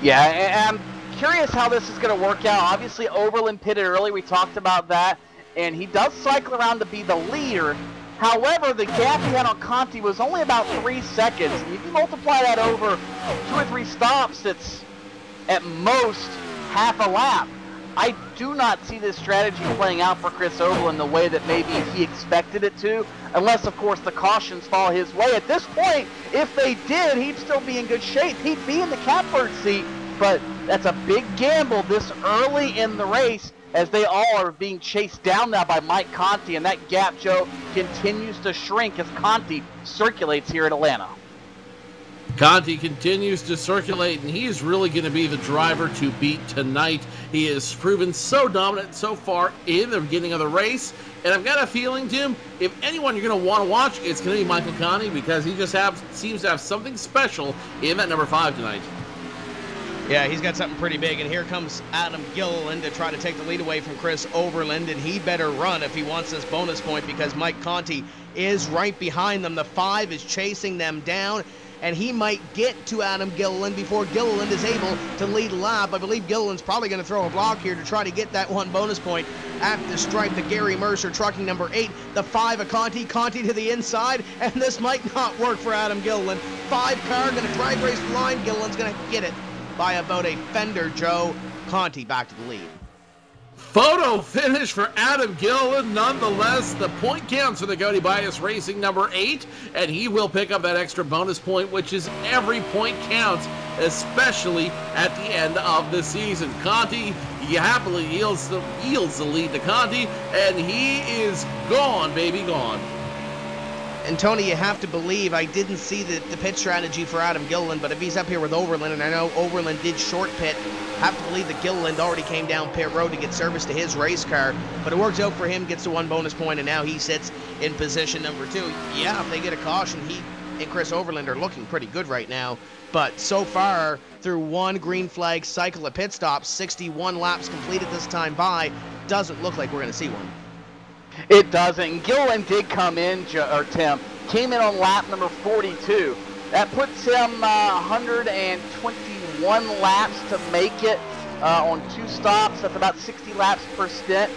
Yeah, and I'm curious how this is going to work out. Obviously, Overland pitted early. We talked about that, and he does cycle around to be the leader. However, the gap he had on Conti was only about 3 seconds, and you can multiply that over 2 or 3 stops. It's at most half a lap. I do not see this strategy playing out for Chris Overland the way that maybe he expected it to, unless, of course, the cautions fall his way. At this point, if they did, he'd still be in good shape. He'd be in the catbird seat, but that's a big gamble this early in the race. as they all are being chased down now by Mike Conti, and that gap, Joe, continues to shrink as Conti circulates here at Atlanta. Conti continues to circulate, and he is really going to be the driver to beat tonight. He has proven so dominant so far in the beginning of the race, and I've got a feeling, Tim, if anyone you're going to want to watch, it's going to be Michael Conti, because he just seems to have something special in that number 5 tonight. Yeah, he's got something pretty big, and here comes Adam Gilliland to try to take the lead away from Chris Overland, and he better run if he wants this bonus point, because Mike Conti is right behind them. The 5 is chasing them down, and he might get to Adam Gilliland before Gilliland is able to lead a lap. I believe Gilliland's probably going to throw a block here to try to get that 1 bonus point at the stripe. The Gary Mercer trucking number 8, the 5 of Conti to the inside, and this might not work for Adam Gilliland. 5 car going to drag race the line. Gilliland's going to get it by about a fender, Joe. Conti back to the lead. Photo finish for Adam Gilliland. Nonetheless, the point counts for the Gaudy Bias Racing number 8, and he will pick up that extra bonus point, which is every point counts, especially at the end of the season. Conti, he happily yields the lead to Conti, and he is gone, baby, gone. And Tony, you have to believe, I didn't see the pit strategy for Adam Gilliland, but if he's up here with Overland, and I know Overland did short pit, have to believe that Gilliland already came down pit road to get service to his race car, but it works out for him, gets the 1 bonus point, and now he sits in position number 2. Yeah, if they get a caution, he and Chris Overland are looking pretty good right now, but so far, through 1 green flag cycle of pit stops, 61 laps completed this time by, doesn't look like we're going to see one. It doesn't. Gilliland did come in, Tim, came in on lap number 42. That puts him 121 laps to make it on 2 stops. That's about 60 laps per stint.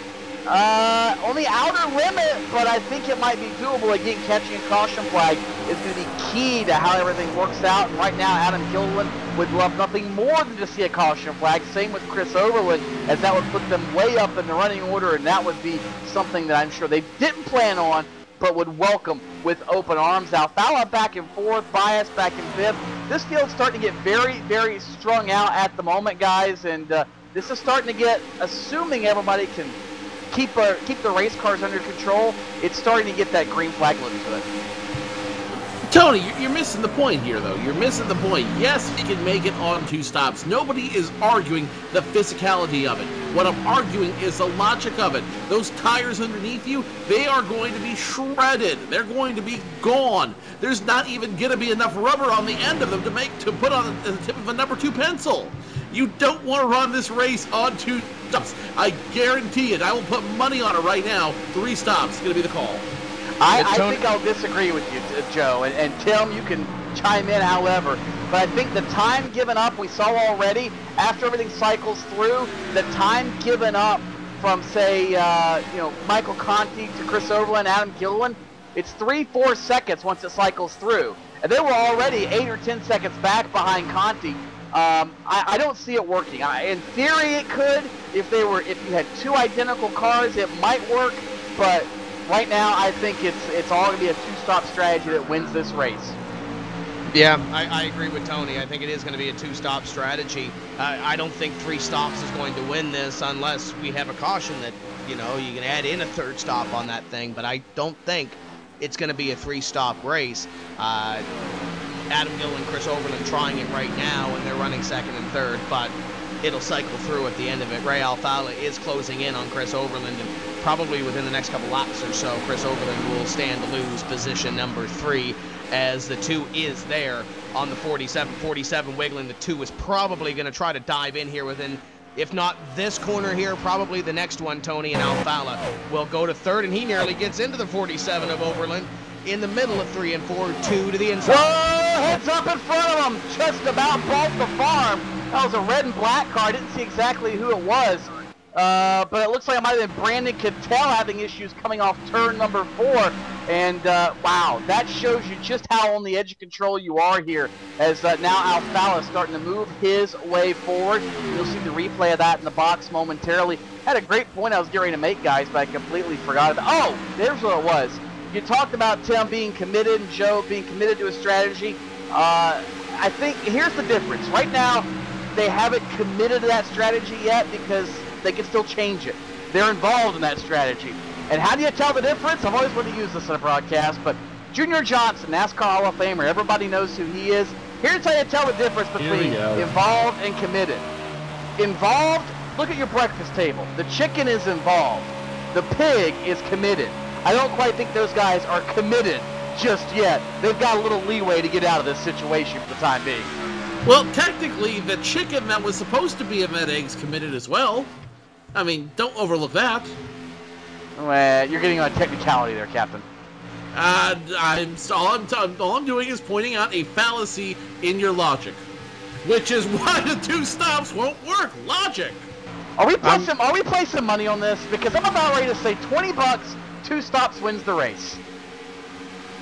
On the outer limit, but I think it might be doable. Again, catching a caution flag is going to be key to how everything works out. And right now, Adam Gilliland would love nothing more than to see a caution flag. Same with Chris Overland, as that would put them way up in the running order, and that would be something that I'm sure they didn't plan on, but would welcome with open arms. Alfala back and forth, Bias back in 5th. This field's starting to get very, very strung out at the moment, guys, and this is starting to get, assuming everybody can keep the race cars under control, it's starting to get that green flag look to it. Tony, you're missing the point here, though. You're missing the point. Yes, he can make it on 2 stops. Nobody is arguing the physicality of it. What I'm arguing is the logic of it. Those tires underneath you, they are going to be shredded. They're going to be gone. There's not even going to be enough rubber on the end of them to put on the tip of a number 2 pencil. You don't want to run this race on 2 stops. I guarantee it. I will put money on it right now. 3 stops is going to be the call. I think I'll disagree with you, Joe, and Tim, you can chime in however, but I think the time given up, we saw already, after everything cycles through, the time given up from, say, Michael Conti to Chris Overland, Adam Gilliland, it's 3-4 seconds once it cycles through. And they were already 8 or 10 seconds back behind Conti. I don't see it working. In theory, it could. If you had 2 identical cars, it might work, but right now, I think it's all going to be a 2-stop strategy that wins this race. Yeah, I agree with Tony. I think it is going to be a 2-stop strategy. I don't think 3 stops is going to win this unless we have a caution that, you can add in a 3rd stop on that thing, but I don't think it's going to be a 3-stop race. Adam Gill and Chris Overland trying it right now, and they're running 2nd and 3rd, but it'll cycle through at the end of it. Ray Alfala is closing in on Chris Overland, and probably within the next couple laps or so, Chris Overland will stand to lose position number 3, as the 2 is there on the 47. 47 wiggling. The 2 is probably going to try to dive in here within, if not this corner here, probably the next one. Tony and Alfala will go to 3rd, and he nearly gets into the 47 of Overland. In the middle of 3 and 4, 2 to the inside. Whoa! Heads up in front of him, just about bought the farm. That was a red and black car. I didn't see exactly who it was, but it looks like it might have been Brandon Cattell having issues coming off turn number 4. And wow, that shows you just how on the edge of control you are here, as now Alfala is starting to move his way forward. You'll see the replay of that in the box momentarily. Had a great point I was getting ready to make, guys, but I completely forgot about. Oh, there's what it was. You talked about Tim being committed and Joe being committed to a strategy. I think here's the difference. Right now, they haven't committed to that strategy yet because they can still change it. They're involved in that strategy. And how do you tell the difference? I've always wanted to use this in a broadcast, but Junior Johnson, NASCAR Hall of Famer, everybody knows who he is. Here's how you tell the difference between involved and committed. Involved, look at your breakfast table. The chicken is involved. The pig is committed. I don't quite think those guys are committed just yet. They've got a little leeway to get out of this situation for the time being. Well, technically, the chicken that was supposed to be in that egg's committed as well. I mean, don't overlook that. Well, you're getting on a technicality there, Captain. All I'm doing is pointing out a fallacy in your logic, which is why the 2 stops won't work. Logic. Are we placing money on this? Because I'm about ready to say $20, 2 stops wins the race.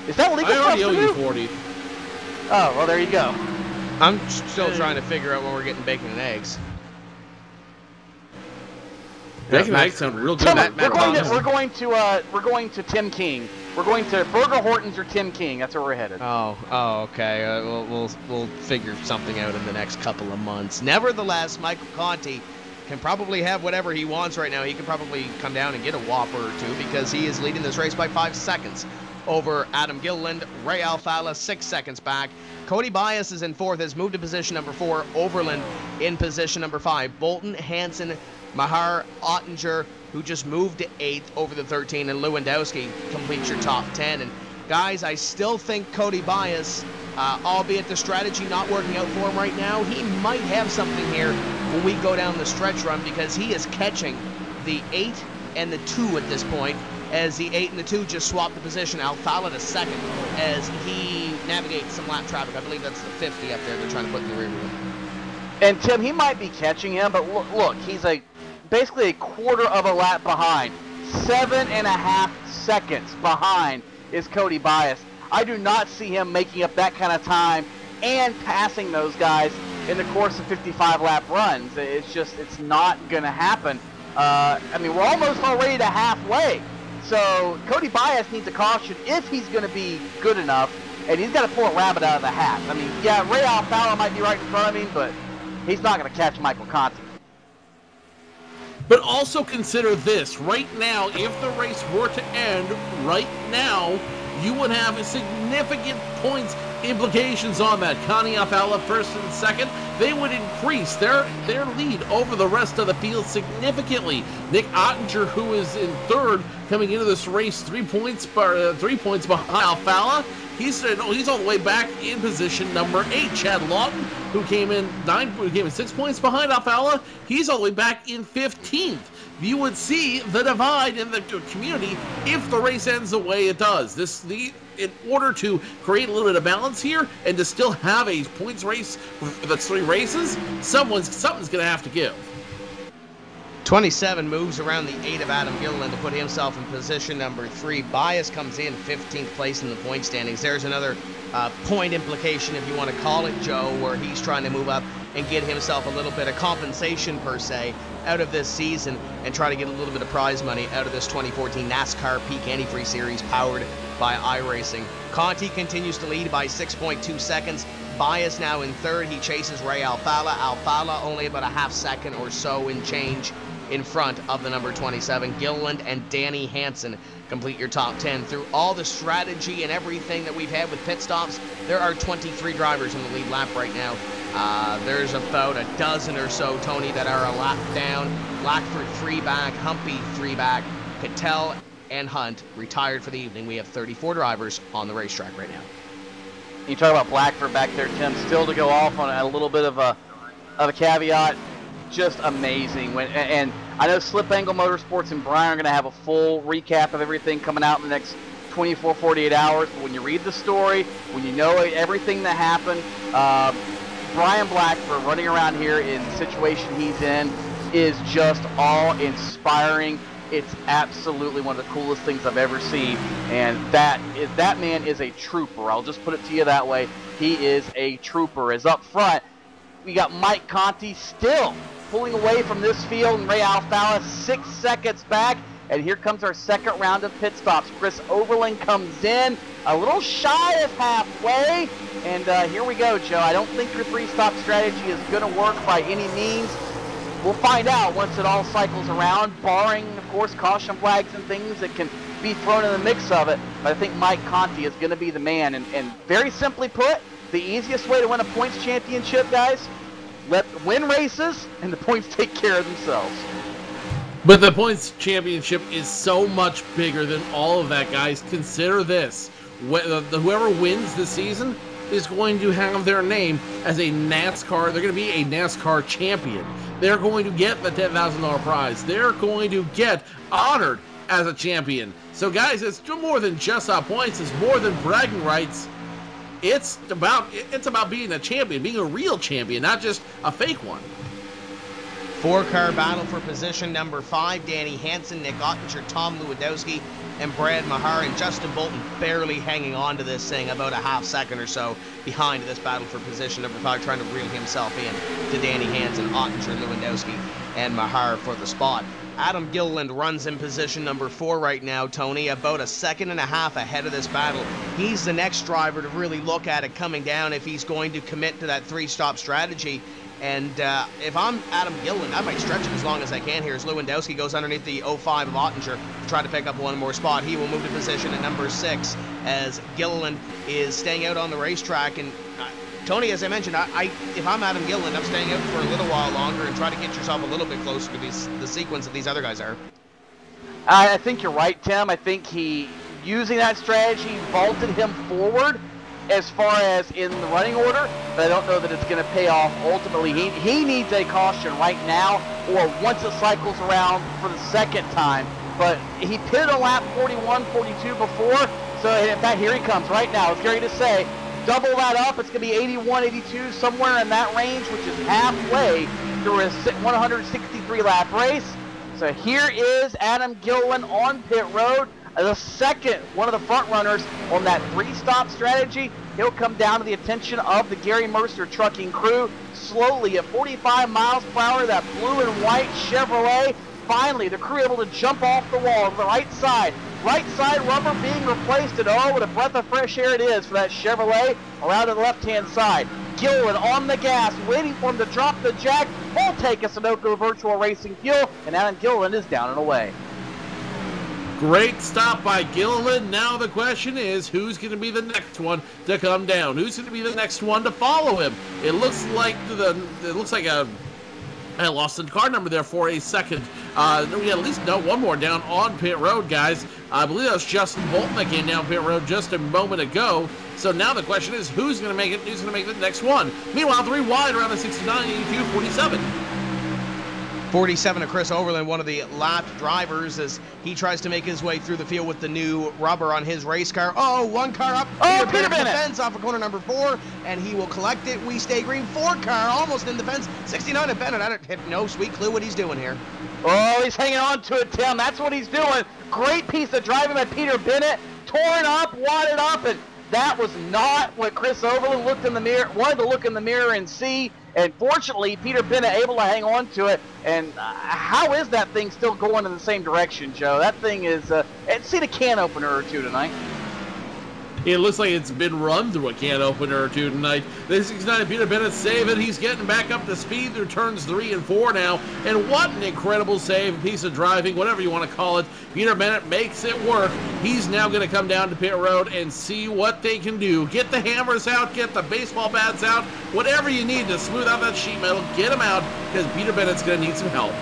Is that legal? I already owe you 40. Oh, well, there you go. I'm still trying to figure out when we're getting bacon and eggs. Bacon and eggs sound real good. We're going to Tim King. We're going to Burger Hortons or Tim King. That's where we're headed. Oh, okay. We'll figure something out in the next couple of months. Nevertheless, Michael Conti can probably have whatever he wants right now. He can probably come down and get a Whopper or 2 because he is leading this race by 5 seconds over Adam Gilliland. Ray Alfalla 6 seconds back. Cody Bias is in 4th, has moved to position number 4. Overland in position number 5. Bolton, Hansen, Mahar, Ottinger, who just moved to 8th over the 13, and Lewandowski completes your top 10. And guys, I still think Cody Bias, albeit the strategy not working out for him right now, he might have something here when we go down the stretch run, because he is catching the 8 and the 2 at this point, as the 8 and the 2 just swap the position. Alfalla to 2nd as he navigates some lap traffic. I believe that's the 50 up there they're trying to put in the rear wheel. And Tim, he might be catching him, but look, he's basically a quarter of a lap behind. 7.5 seconds behind is Cody Bias. I do not see him making up that kind of time and passing those guys in the course of 55 lap runs. It's not going to happen. I mean, we're almost already to halfway. So Cody Bias needs a caution if he's going to be good enough, and he's got to pull a rabbit out of the hat. I mean, yeah, Ray Alfalla might be right in front of him, but he's not going to catch Michael Conti. But also consider this. Right now, if the race were to end right now, you would have significant points implications on that. Conti, Alfalla, 1st and 2nd. They would increase their lead over the rest of the field significantly. Nick Ottinger, who is in 3rd, coming into this race 3 points behind Alfalla. He's all the way back in position number 8. Chad Lawton, who came in 6 points behind Alfalla, he's all the way back in 15th. You would see the divide in the community if the race ends the way it does. In order to create a little bit of balance here and to still have a points race that's 3 races, something's going to have to give. 27 moves around the 8 of Adam Gilliland to put himself in position number 3. Bias comes in 15th place in the point standings. There's another point implication, if you want to call it, Joe, where he's trying to move up and get himself a little bit of compensation, per se, out of this season and try to get a little bit of prize money out of this 2014 NASCAR Peak Antifreeze Series powered by iRacing. Conti continues to lead by 6.2 seconds. Bias now in 3rd. He chases Ray Alfalla. Alfalla only about a half second or so in change in front of the number 27. Gilliland and Danny Hansen complete your top 10. Through all the strategy and everything that we've had with pit stops, there are 23 drivers in the lead lap right now. There's about a dozen or so, Tony, that are a lap down. Blackford 3 back, Humpy 3 back, Cattell and Hunt retired for the evening. We have 34 drivers on the racetrack right now. You talk about Blackford back there, Tim. Still to go off on a little bit of a caveat. Just amazing. And I know Slip Angle Motorsports and Brian are going to have a full recap of everything coming out in the next 24, 48 hours. But when you read the story, when you know everything that happened, Brian Blackford running around here in the situation he's in is just awe-inspiring. It's absolutely one of the coolest things I've ever seen. And that man is a trooper. I'll just put it to you that way. He is a trooper. As up front, we got Mike Conti still pulling away from this field, and Ray Alfalla 6 seconds back. And here comes our 2nd round of pit stops. Chris Overland comes in a little shy of halfway. And here we go, Joe. I don't think your 3-stop strategy is going to work by any means. we'll find out once it all cycles around, barring, of course, caution flags and things that can be thrown in the mix of it. But I think Mike Conti is going to be the man. And very simply put, the easiest way to win a points championship, guys, win races, and the points take care of themselves. But the points championship is so much bigger than all of that, guys. Consider this. Whoever wins this season is going to have their name as a NASCAR. They're going to be a NASCAR champion. They're going to get the $10,000 prize. They're going to get honored as a champion. So, guys, it's more than just points. It's more than bragging rights. It's about being a champion, being a real champion, not just a fake one. 4-car battle for position number 5. Danny Hansen, Nick Ottinger, Tom Lewandowski, and Brad Mahar, and Justin Bolton barely hanging on to this thing, about a half second or so behind this battle for position number 5, trying to reel himself in to Danny Hansen, Ottinger, Lewandowski, and Mahar for the spot. Adam Gilliland runs in position number 4 right now, Tony, about a second and a half ahead of this battle. He's the next driver to really look at it coming down if he's going to commit to that 3-stop strategy. And if I'm Adam Gilliland, I might stretch it as long as I can here as Lewandowski goes underneath the 05 of Ottinger to try to pick up one more spot. He will move to position at number 6 as Gilliland is staying out on the racetrack. And Tony, as I mentioned, if I'm Adam Gilliland, I'm staying out for a little while longer and try to get yourself a little bit closer to the sequence that these other guys are. I think you're right, Tim. I think he, using that strategy, vaulted him forward as far as in the running order, but I don't know that it's going to pay off ultimately. He needs a caution right now, or once it cycles around for the second time. But he pitted on lap 41, 42 before, so in fact, here he comes right now. It's scary to say, double that up, it's going to be 81, 82, somewhere in that range, which is halfway through a 163 lap race. So here is Adam Gilliland on pit road. The second, one of the front runners on that 3-stop strategy. He'll come down to the attention of the Gary Mercer trucking crew. Slowly at 45 miles per hour, that blue and white Chevrolet. Finally, the crew able to jump off the wall to the right side. Right side rubber being replaced, and oh, what a breath of fresh air it is for that Chevrolet around to the left-hand side. Gilliland on the gas, waiting for him to drop the jack. We'll take a Sunoco Virtual Racing Fuel, and Adam Gilliland is down and away. Great stop by Gilliland. Now the question is, who's going to be the next one to come down? Who's going to be the next one to follow him? It looks like I lost the car number there for a second. We at least know one more down on pit road, guys. I believe that was Justin Bolton that came down pit road just a moment ago. So now the question is, who's going to make it? Who's going to make the next one? Meanwhile, 3 wide around the 69, 82, 47. 47 of Chris Overland, one of the lapped drivers, as he tries to make his way through the field with the new rubber on his race car. Oh, one car up. Oh, Peter Bennett. The fence off of corner number 4, and he will collect it. We stay green. 4 car almost in the fence. 69 of Bennett. I have no sweet clue what he's doing here. Oh, he's hanging on to it, Tim. That's what he's doing. Great piece of driving by Peter Bennett. Torn up, wadded up, and that was not what Chris Overland wanted to look in the mirror and see. And fortunately, Peter Bennett able to hang on to it. And how is that thing still going in the same direction, Joe? That thing is, it's seen a can opener or two tonight. It looks like it's been run through a can opener or two tonight. The 69 Peter Bennett saving. He's getting back up to speed through turns 3 and 4 now. And what an incredible save, piece of driving, whatever you want to call it. Peter Bennett makes it work. He's now going to come down to pit road and see what they can do. Get the hammers out, get the baseball bats out, whatever you need to smooth out that sheet metal, get them out, because Peter Bennett's going to need some help.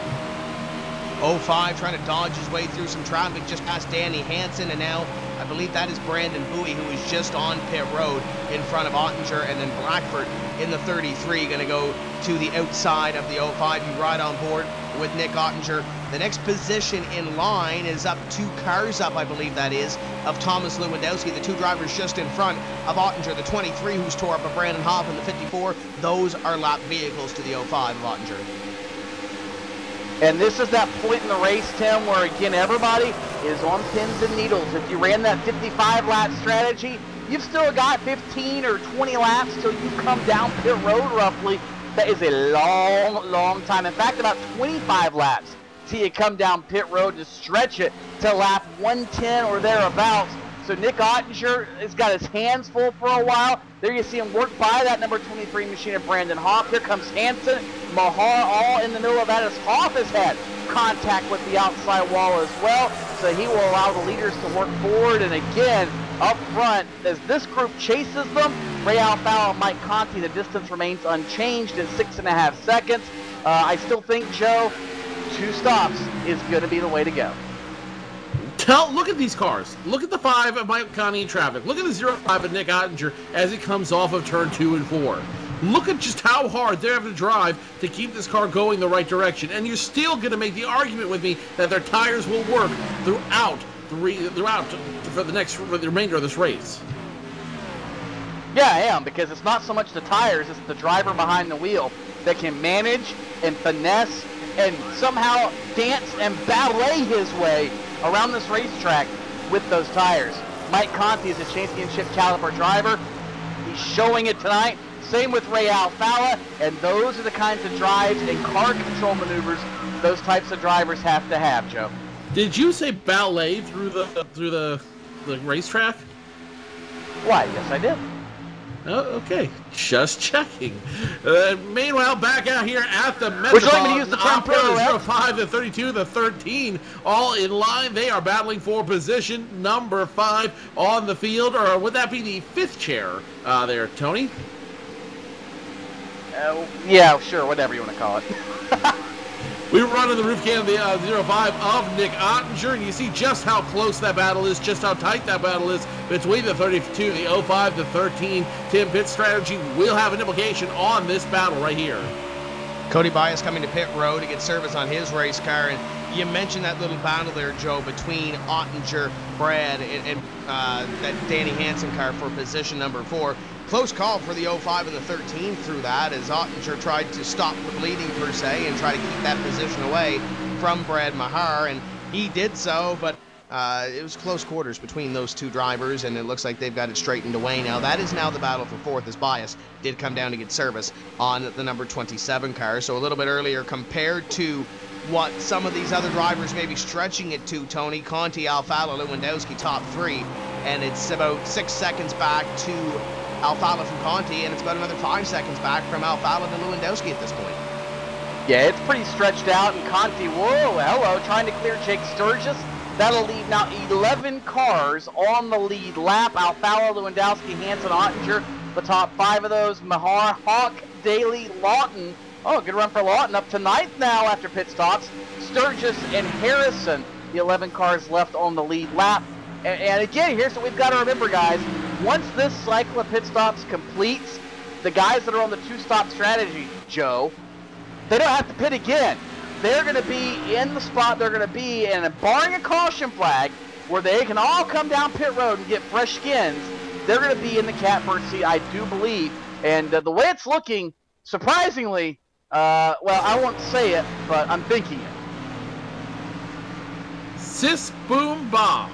05 trying to dodge his way through some traffic just past Danny Hansen, and now I believe that is Brandon Bowie, who is just on pit road in front of Ottinger, and then Blackford in the 33 going to go to the outside of the 05. You ride on board with Nick Ottinger. The next position in line is up 2 cars up, I believe that is, of Thomas Lewandowski, the 2 drivers just in front of Ottinger. The 23 who's tore up of Brandon Hoff, and the 54, those are lap vehicles to the 05 of Ottinger. And this is that point in the race, Tim, where again everybody is on pins and needles. If you ran that 55-lap strategy, you've still got 15 or 20 laps till you come down pit road roughly. That is a long, long time. In fact, about 25 laps till you come down pit road to stretch it to lap 110 or thereabouts. So Nick Ottinger has got his hands full for a while. There you see him work by that number 23 machine of Brandon Hoff. Here comes Hansen, Mahar, all in the middle of that as Hoff has had contact with the outside wall as well. So he will allow the leaders to work forward. And again, up front, as this group chases them, Ray Alfaro and Mike Conti, the distance remains unchanged at 6.5 seconds. I still think, Joe, 2 stops is going to be the way to go. Look at these cars. Look at the 5 of Mike Conti in traffic. Look at the 0-5 of Nick Ottinger as he comes off of turn 2 and 4. Look at just how hard they have to drive to keep this car going the right direction. And you're still going to make the argument with me that their tires will work throughout for the remainder of this race. Yeah, I am, because it's not so much the tires, it's the driver behind the wheel that can manage and finesse and somehow dance and ballet his way around this racetrack with those tires. Mike Conti is a championship caliber driver. He's showing it tonight. Same with Ray Alfaro, and those are the kinds of drives and car control maneuvers those types of drivers have to have, Joe. Did you say ballet through the racetrack? Why? Yes, I did. Oh, okay. Just checking. Meanwhile, back out here at the Would you like me to Metropolitan use the term Opera, pirouette? 05, the 32, the 13, all in line. They are battling for position number 5 on the field, or would that be the 5th chair there, Tony? Yeah, sure, whatever you want to call it. We were running the roof can of the 05 of Nick Ottinger, and you see just how close that battle is, just how tight that battle is between the 32, the 05, the 13. Tim, pit strategy will have an implication on this battle right here. Cody Bias coming to pit road to get service on his race car, and you mentioned that little battle there, Joe, between Ottinger, Brad, and that Danny Hansen car for position number 4. Close call for the 05 and the 13 through that, as Ottinger tried to stop the bleeding per se and try to keep that position away from Brad Mahar, and he did so, but it was close quarters between those 2 drivers, and it looks like they've got it straightened away now. That is now the battle for 4th, as Bias did come down to get service on the number 27 car. So a little bit earlier, compared to what some of these other drivers may be stretching it to, Tony, Conti, Alfaro, Lewandowski, top 3, and it's about 6 seconds back to Alfaro from Conti, and it's about another 5 seconds back from Alfaro to Lewandowski at this point. Yeah, it's pretty stretched out, and Conti, whoa, hello, trying to clear Jake Sturgis. That'll leave now 11 cars on the lead lap. Alfaro, Lewandowski, Hansen, Ottinger, the top 5 of those. Mahar, Hawk, Daly, Lawton. Oh, good run for Lawton, up to 9th now after pit stops. Sturgis and Harrison, the 11 cars left on the lead lap. And again, here's what we've got to remember, guys. Once this cycle of pit stops completes, the guys that are on the 2-stop strategy, Joe, they don't have to pit again. They're going to be in the spot they're going to be, and barring a caution flag, where they can all come down pit road and get fresh skins, they're going to be in the catbird seat, I do believe. And the way it's looking, surprisingly, well, I won't say it, but I'm thinking it. Sis boom ba.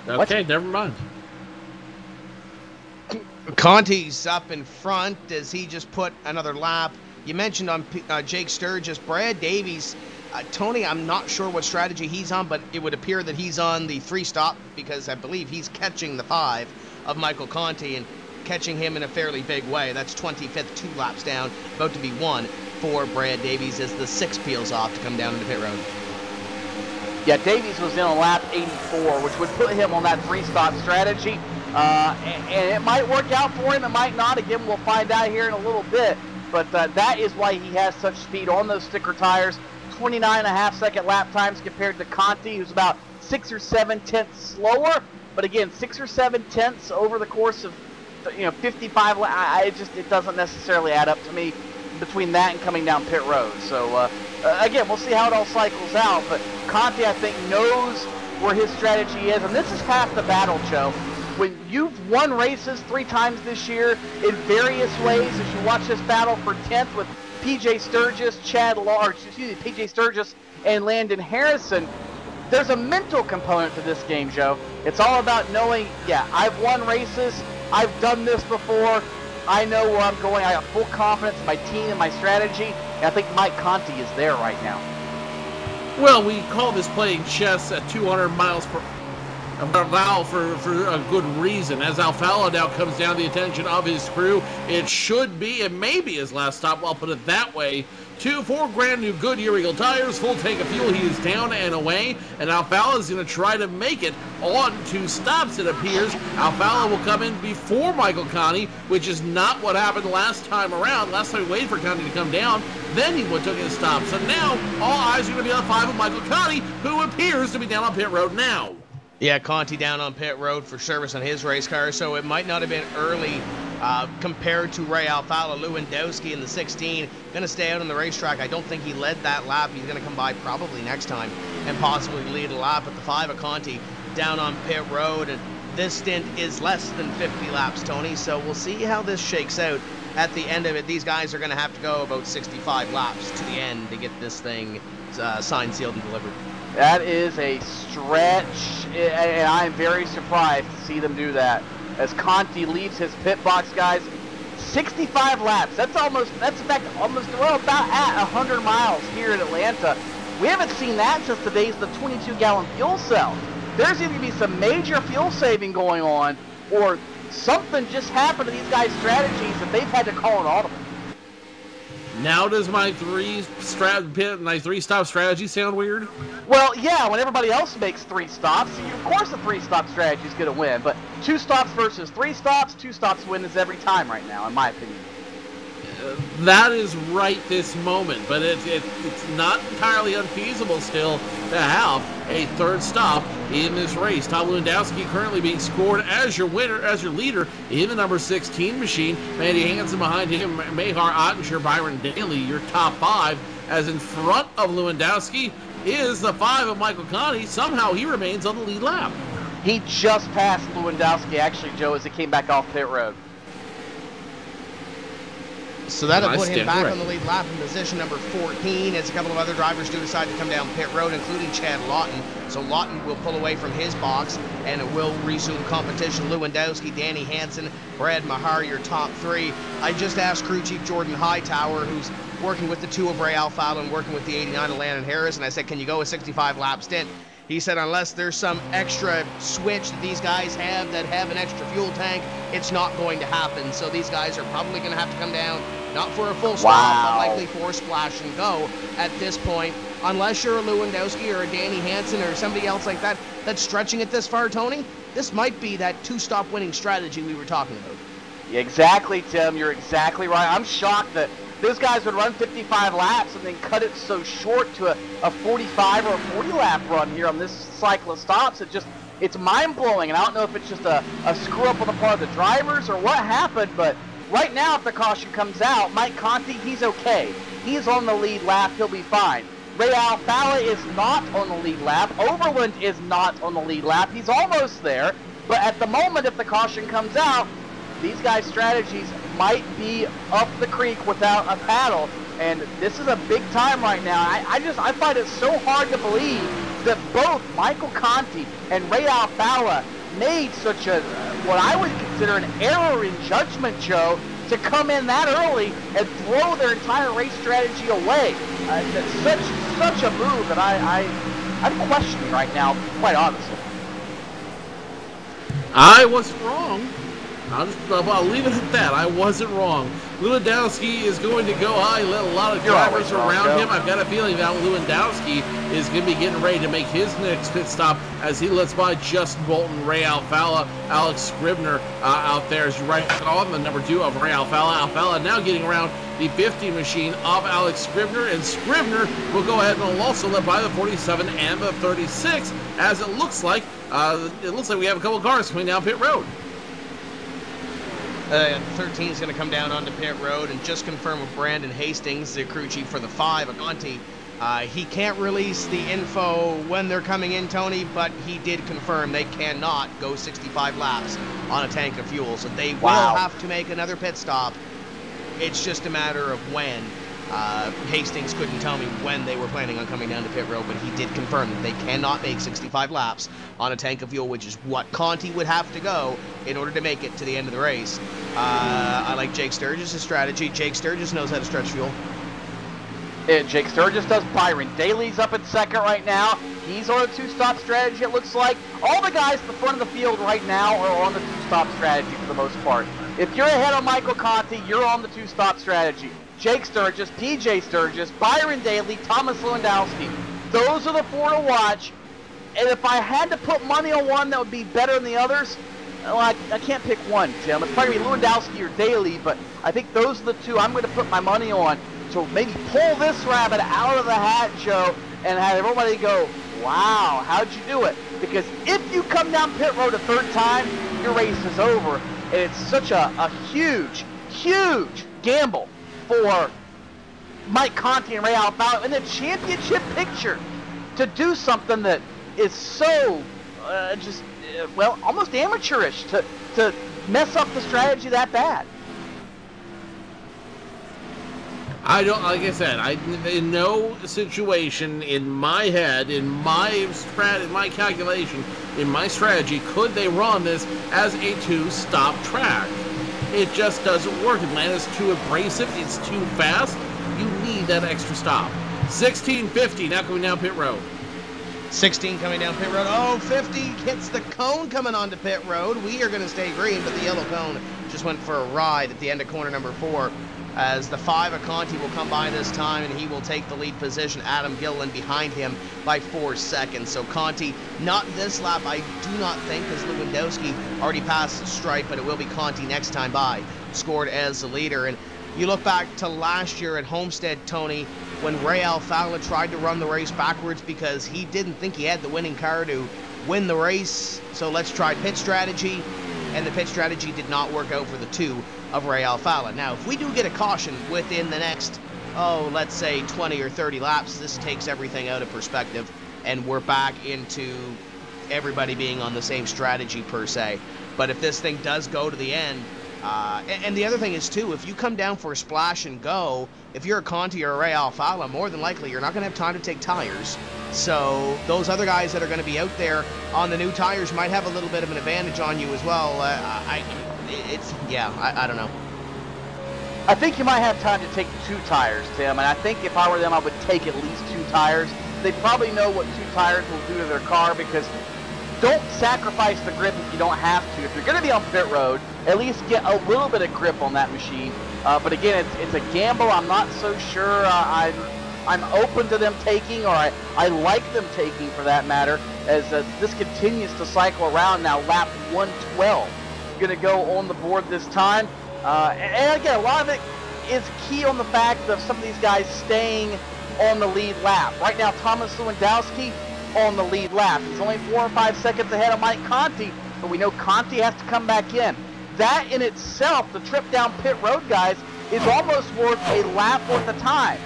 Okay, What? never mind. Conti's up in front as he just put another lap. You mentioned on Jake Sturgis, Brad Davies. Tony, I'm not sure what strategy he's on, but it would appear that he's on the 3-stop, because I believe he's catching the 5 of Michael Conti and catching him in a fairly big way. That's 25th, 2 laps down, about to be 1 for Brad Davies as the 6 peels off to come down into pit road. Yeah, Davies was in on lap 84, which would put him on that 3-stop strategy. And it might work out for him, it might not. Again, we'll find out here in a little bit. But that is why he has such speed on those sticker tires. 29.5-second lap times compared to Conti, who's about 6 or 7 tenths slower. But again, 6 or 7 tenths over the course of 55 laps. It doesn't necessarily add up to me between that and coming down pit road. So again, we'll see how it all cycles out. But Conti, I think, knows where his strategy is, and this is half the battle, Joe. When you've won races 3 times this year in various ways, as you watch this battle for 10th with PJ Sturgis, PJ Sturgis and Landon Harrison, there's a mental component to this game, Joe. It's all about knowing, yeah, I've won races, I've done this before, I know where I'm going, I have full confidence in my team and my strategy, and I think Mike Conti is there right now. Well, we call this playing chess at 200 miles per hour for a good reason. As Alfala now comes down the attention of his crew, it should be, and maybe his last stop, I'll put it that way. 4 brand new Goodyear Eagle tires, full tank of fuel. He is down and away, and Alfala is going to try to make it on 2 stops, it appears. Alfala will come in before Michael Conti, which is not what happened last time around. Last time we waited for Conti to come down, then he took his stop. So now all eyes are going to be on 5 of Michael Conti, who appears to be down on pit road now. Yeah, Conti down on pit road for service on his race car, so it might not have been early compared to Ray Alfala. Lewandowski in the 16, going to stay out on the racetrack. I don't think he led that lap. He's going to come by probably next time and possibly lead a lap. But the 5 of Conti down on pit road, and this stint is less than 50 laps, Tony, so we'll see how this shakes out at the end of it. These guys are going to have to go about 65 laps to the end to get this thing signed, sealed, and delivered. That is a stretch, and I'm very surprised to see them do that. As Conti leaves his pit box, guys, 65 laps. That's in fact, almost, we're about at 100 miles here in Atlanta. We haven't seen that since the days of the 22-gallon fuel cell. There's either going to be some major fuel saving going on, or something just happened to these guys' strategies that they've had to call an audible. Now does my 3-stop strategy sound weird? Well, yeah, when everybody else makes 3 stops, of course the 3-stop strategy is going to win. But 2 stops versus 3 stops, 2 stops wins every time right now, in my opinion. That is right this moment, but it's not entirely unfeasible still to have a 3rd stop in this race. Tom Lewandowski currently being scored as your winner, as your leader in the number 16 machine. Mandy Hansen behind him, Mahar Ottinger, Byron Daly, your top 5. As in front of Lewandowski is the 5 of Michael Conti. Somehow he remains on the lead lap. He just passed Lewandowski, actually, Joe, as he came back off pit road. So that'll put him back on the lead lap in position number 14 as a couple of other drivers do decide to come down pit road, including Chad Lawton. So Lawton will pull away from his box, and it will resume competition. Lewandowski, Danny Hansen, Brad Mahar, your top 3. I just asked crew chief Jordan Hightower, who's working with the 2 of Ray Alfala and working with the 89 of Landon Harris, and I said, can you go a 65-lap stint? He said, unless there's some extra switch that these guys have that have an extra fuel tank, it's not going to happen. So these guys are probably going to have to come down, not for a full stop, but likely for a splash and go at this point. Unless you're a Lewandowski or a Danny Hansen or somebody else like that that's stretching it this far, Tony, this might be that 2-stop winning strategy we were talking about. Exactly, Tim. You're exactly right. I'm shocked that those guys would run 55 laps and then cut it so short to a 45 or a 40 lap run here on this cycle of stops. It's mind-blowing, and I don't know if it's just a screw-up on the part of the drivers or what happened, but right now, if the caution comes out, Mike Conti, he's okay. He's on the lead lap. He'll be fine. Ray Alfala is not on the lead lap. Overland is not on the lead lap. He's almost there, but at the moment, if the caution comes out, these guys' strategies might be up the creek without a paddle, and this is a big time right now. I find it so hard to believe that both Michael Conti and Ray Alfala made such a, what I would consider an error in judgment, Joe, to come in that early and throw their entire race strategy away. Such a move that I'm questioning right now, quite honestly. I was wrong. I'll leave it at that. I wasn't wrong. Lewandowski is going to go high, let a lot of drivers around him. I've got a feeling that Lewandowski is going to be getting ready to make his next pit stop as he lets by Justin Bolton, Ray Alfala, Alex Scribner out there as right on the number 2 of Ray Alfala. Alfala now getting around the 50 machine of Alex Scribner, and Scribner will go ahead and will also let by the 47 and the 36 as it looks like we have a couple of cars coming down pit road. 13 is going to come down onto pit road and just confirm with Brandon Hastings, the crew chief for the 5 of Conti. He can't release the info when they're coming in, Tony, but he did confirm they cannot go 65 laps on a tank of fuel, so they will have to make another pit stop. It's just a matter of when. Hastings couldn't tell me when they were planning on coming down to pit road, but he did confirm that they cannot make 65 laps on a tank of fuel, which is what Conti would have to go in order to make it to the end of the race. I like Jake Sturgis' strategy. Jake Sturgis knows how to stretch fuel. Jake Sturgis does. Byron Daly's up at second right now. He's on a two-stop strategy, it looks like. All the guys at the front of the field right now are on the two-stop strategy for the most part. If you're ahead of Michael Conti, you're on the two-stop strategy. Jake Sturgis, PJ Sturgis, Byron Daly, Thomas Lewandowski. Those are the 4 to watch. And if I had to put money on one that would be better than the others, well, I can't pick one, Tim. It's probably going to be Lewandowski or Daly, but I think those are the 2 I'm going to put my money on to maybe pull this rabbit out of the hat, Joe, and have everybody go, wow, how'd you do it? Because if you come down pit road a 3rd time, your race is over. And it's such a huge, huge gamble for Mike Conti and Ray Alfaro in the championship picture to do something that is so well, almost amateurish to mess up the strategy that bad. I don't, like I said, in no situation in my head, in my calculation, in my strategy, could they run this as a 2-stop track. It just doesn't work. Atlanta's too abrasive. It's too fast. You need that extra stop. 16:50 now coming down pit road. 16 coming down pit road. Oh, 50 hits the cone coming onto pit road. We are going to stay green, but the yellow cone just went for a ride at the end of corner number 4. As the 5 of Conti will come by this time, and he will take the lead position. Adam Gilliland behind him by 4 seconds. So Conti, not this lap, I do not think, because Lewandowski already passed the stripe, but it will be Conti next time by, scored as the leader. And you look back to last year at Homestead, Tony, when Ray Alfaro tried to run the race backwards because he didn't think he had the winning car to win the race. So let's try pit strategy, and the pit strategy did not work out for the 2 of Ray Alfaro. Now, if we do get a caution within the next, let's say 20 or 30 laps, this takes everything out of perspective, and we're back into everybody being on the same strategy per se. But if this thing does go to the end, and the other thing is too, if you come down for a splash and go, if you're a Conti or a Ray Alfaro, more than likely you're not going to have time to take tires. So those other guys that are going to be out there on the new tires might have a little bit of an advantage on you as well. I don't know. I think you might have time to take 2 tires, Tim, and I think if I were them, I would take at least 2 tires. They probably know what 2 tires will do to their car, because don't sacrifice the grip if you don't have to. If you're going to be on pit road, at least get a little bit of grip on that machine. But again, it's a gamble. I'm not so sure I'm open to them taking, or I like them taking for that matter, as this continues to cycle around now. Lap 112 going to go on the board this time. And again, a lot of it is key on the fact of some of these guys staying on the lead lap. Right now, Thomas Lewandowski on the lead lap. He's only 4 or 5 seconds ahead of Mike Conti, but we know Conti has to come back in. That in itself, the trip down pit road, guys, is almost worth a lap worth of time.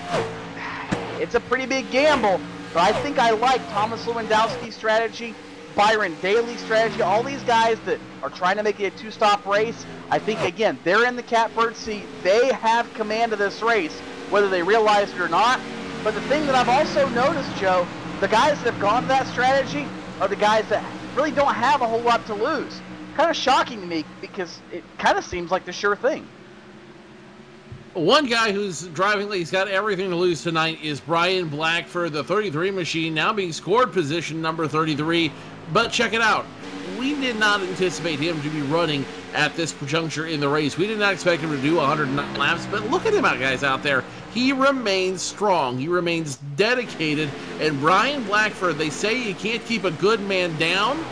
It's a pretty big gamble, but I think I like Thomas Lewandowski's strategy, Byron Daly's strategy, all these guys that are trying to make it a 2-stop race. I think, again, they're in the catbird seat. They have command of this race, whether they realize it or not. But the thing that I've also noticed, Joe, the guys that have gone to that strategy are the guys that really don't have a whole lot to lose. Kind of shocking to me, because it kind of seems like the sure thing. One guy who's driving, he's got everything to lose tonight, is Brian Blackford, the 33 machine, now being scored position number 33. But check it out. We did not anticipate him to be running at this juncture in the race. We did not expect him to do 109 laps, but look at him out, guys, out there. He remains strong. He remains dedicated. And Brian Blackford, they say you can't keep a good man down.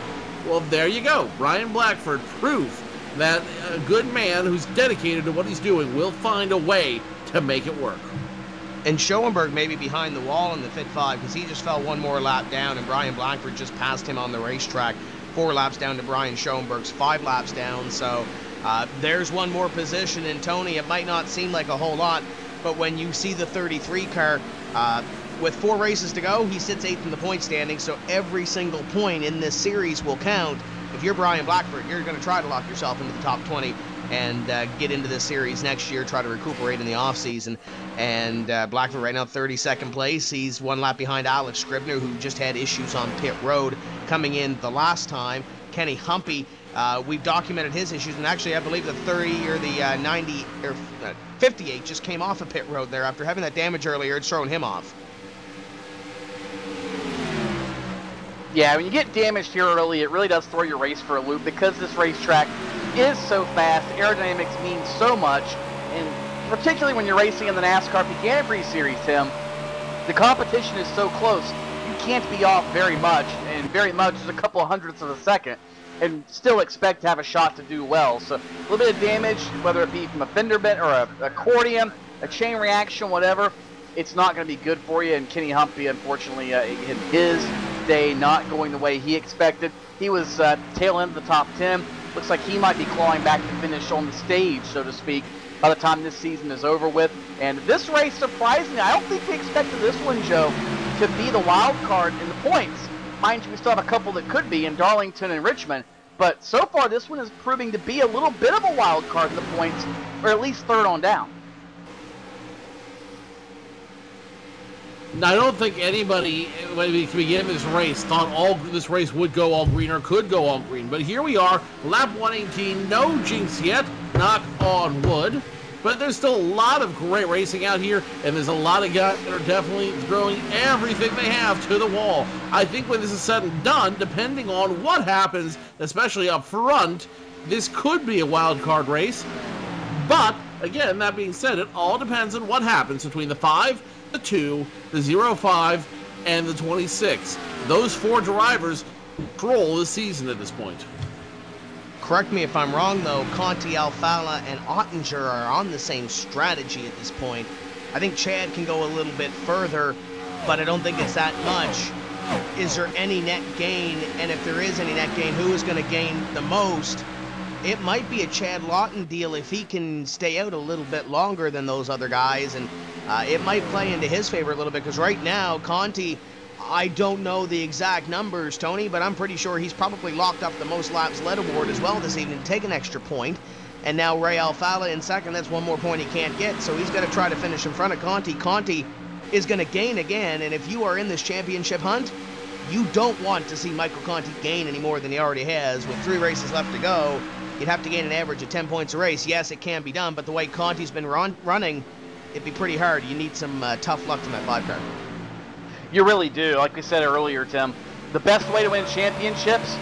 Well, there you go. Brian Blackford, proof that a good man who's dedicated to what he's doing will find a way to make it work. And Schoenberg may be behind the wall in the Fit 5 because he just fell 1 more lap down, and Brian Blackford just passed him on the racetrack. 4 laps down to Brian Schoenberg's 5 laps down. So there's 1 more position. And Tony, it might not seem like a whole lot, but when you see the 33 car, with 4 races to go, he sits 8th in the point standing. So every single point in this series will count. If you're Brian Blackford, you're going to try to lock yourself into the top 20 and get into this series next year, try to recuperate in the offseason. And Blackford right now 32nd place. He's 1 lap behind Alex Scribner, who just had issues on pit road coming in the last time. Kenny Humpy We've documented his issues, and actually I believe the 30 or the 90 or 58 just came off a pit road there after having that damage earlier. It's thrown him off. Yeah, when you get damaged here early, it really does throw your race for a loop because this racetrack is so fast. Aerodynamics means so much, and particularly when you're racing in the NASCAR Peak Antifreeze Series, Tim, the competition is so close, you can't be off very much, and very much is a couple of hundredths of a second, and still expect to have a shot to do well. So a little bit of damage, whether it be from a fender bend or a accordion, a chain reaction, whatever, it's not going to be good for you. And Kenny Humphrey, unfortunately, in his day, not going the way he expected. He was tail end of the top 10. Looks like he might be clawing back to finish on the stage, so to speak, by the time this season is over with. And this race, surprisingly, I don't think we expected this one, Joe, to be the wild card in the points. Mind you, we still have a couple that could be in Darlington and Richmond, but so far this one is proving to be a little bit of a wild card in the points, or at least third on down. Now, I don't think anybody, when we began this race, thought this race would go all green or could go all green. But here we are, lap 118, no jinx yet, knock on wood. But there's still a lot of great racing out here, and there's a lot of guys that are definitely throwing everything they have to the wall. I think when this is said and done, depending on what happens, especially up front, this could be a wild card race. But, again, that being said, it all depends on what happens between the 5, the 2, the 05, and the 26. Those 4 drivers control the season at this point. Correct me if I'm wrong, though. Conti, Alfala, and Ottinger are on the same strategy at this point. I think Chad can go a little bit further, but I don't think it's that much. Is there any net gain? And if there is any net gain, who is going to gain the most? It might be a Chad Lawton deal if he can stay out a little bit longer than those other guys, and it might play into his favor a little bit, because right now, Conti, I don't know the exact numbers, Tony, but I'm pretty sure he's probably locked up the most laps led award as well this evening to take an extra point. And now Ray Alfala in second, that's one more point he can't get, so he's got to try to finish in front of Conti. Conti is going to gain again, and if you are in this championship hunt, you don't want to see Michael Conti gain any more than he already has. With 3 races left to go, you'd have to gain an average of 10 points a race. Yes, it can be done, but the way Conti's been running, it'd be pretty hard. You need some tough luck in that 5-car. You really do. Like we said earlier, Tim, the best way to win championships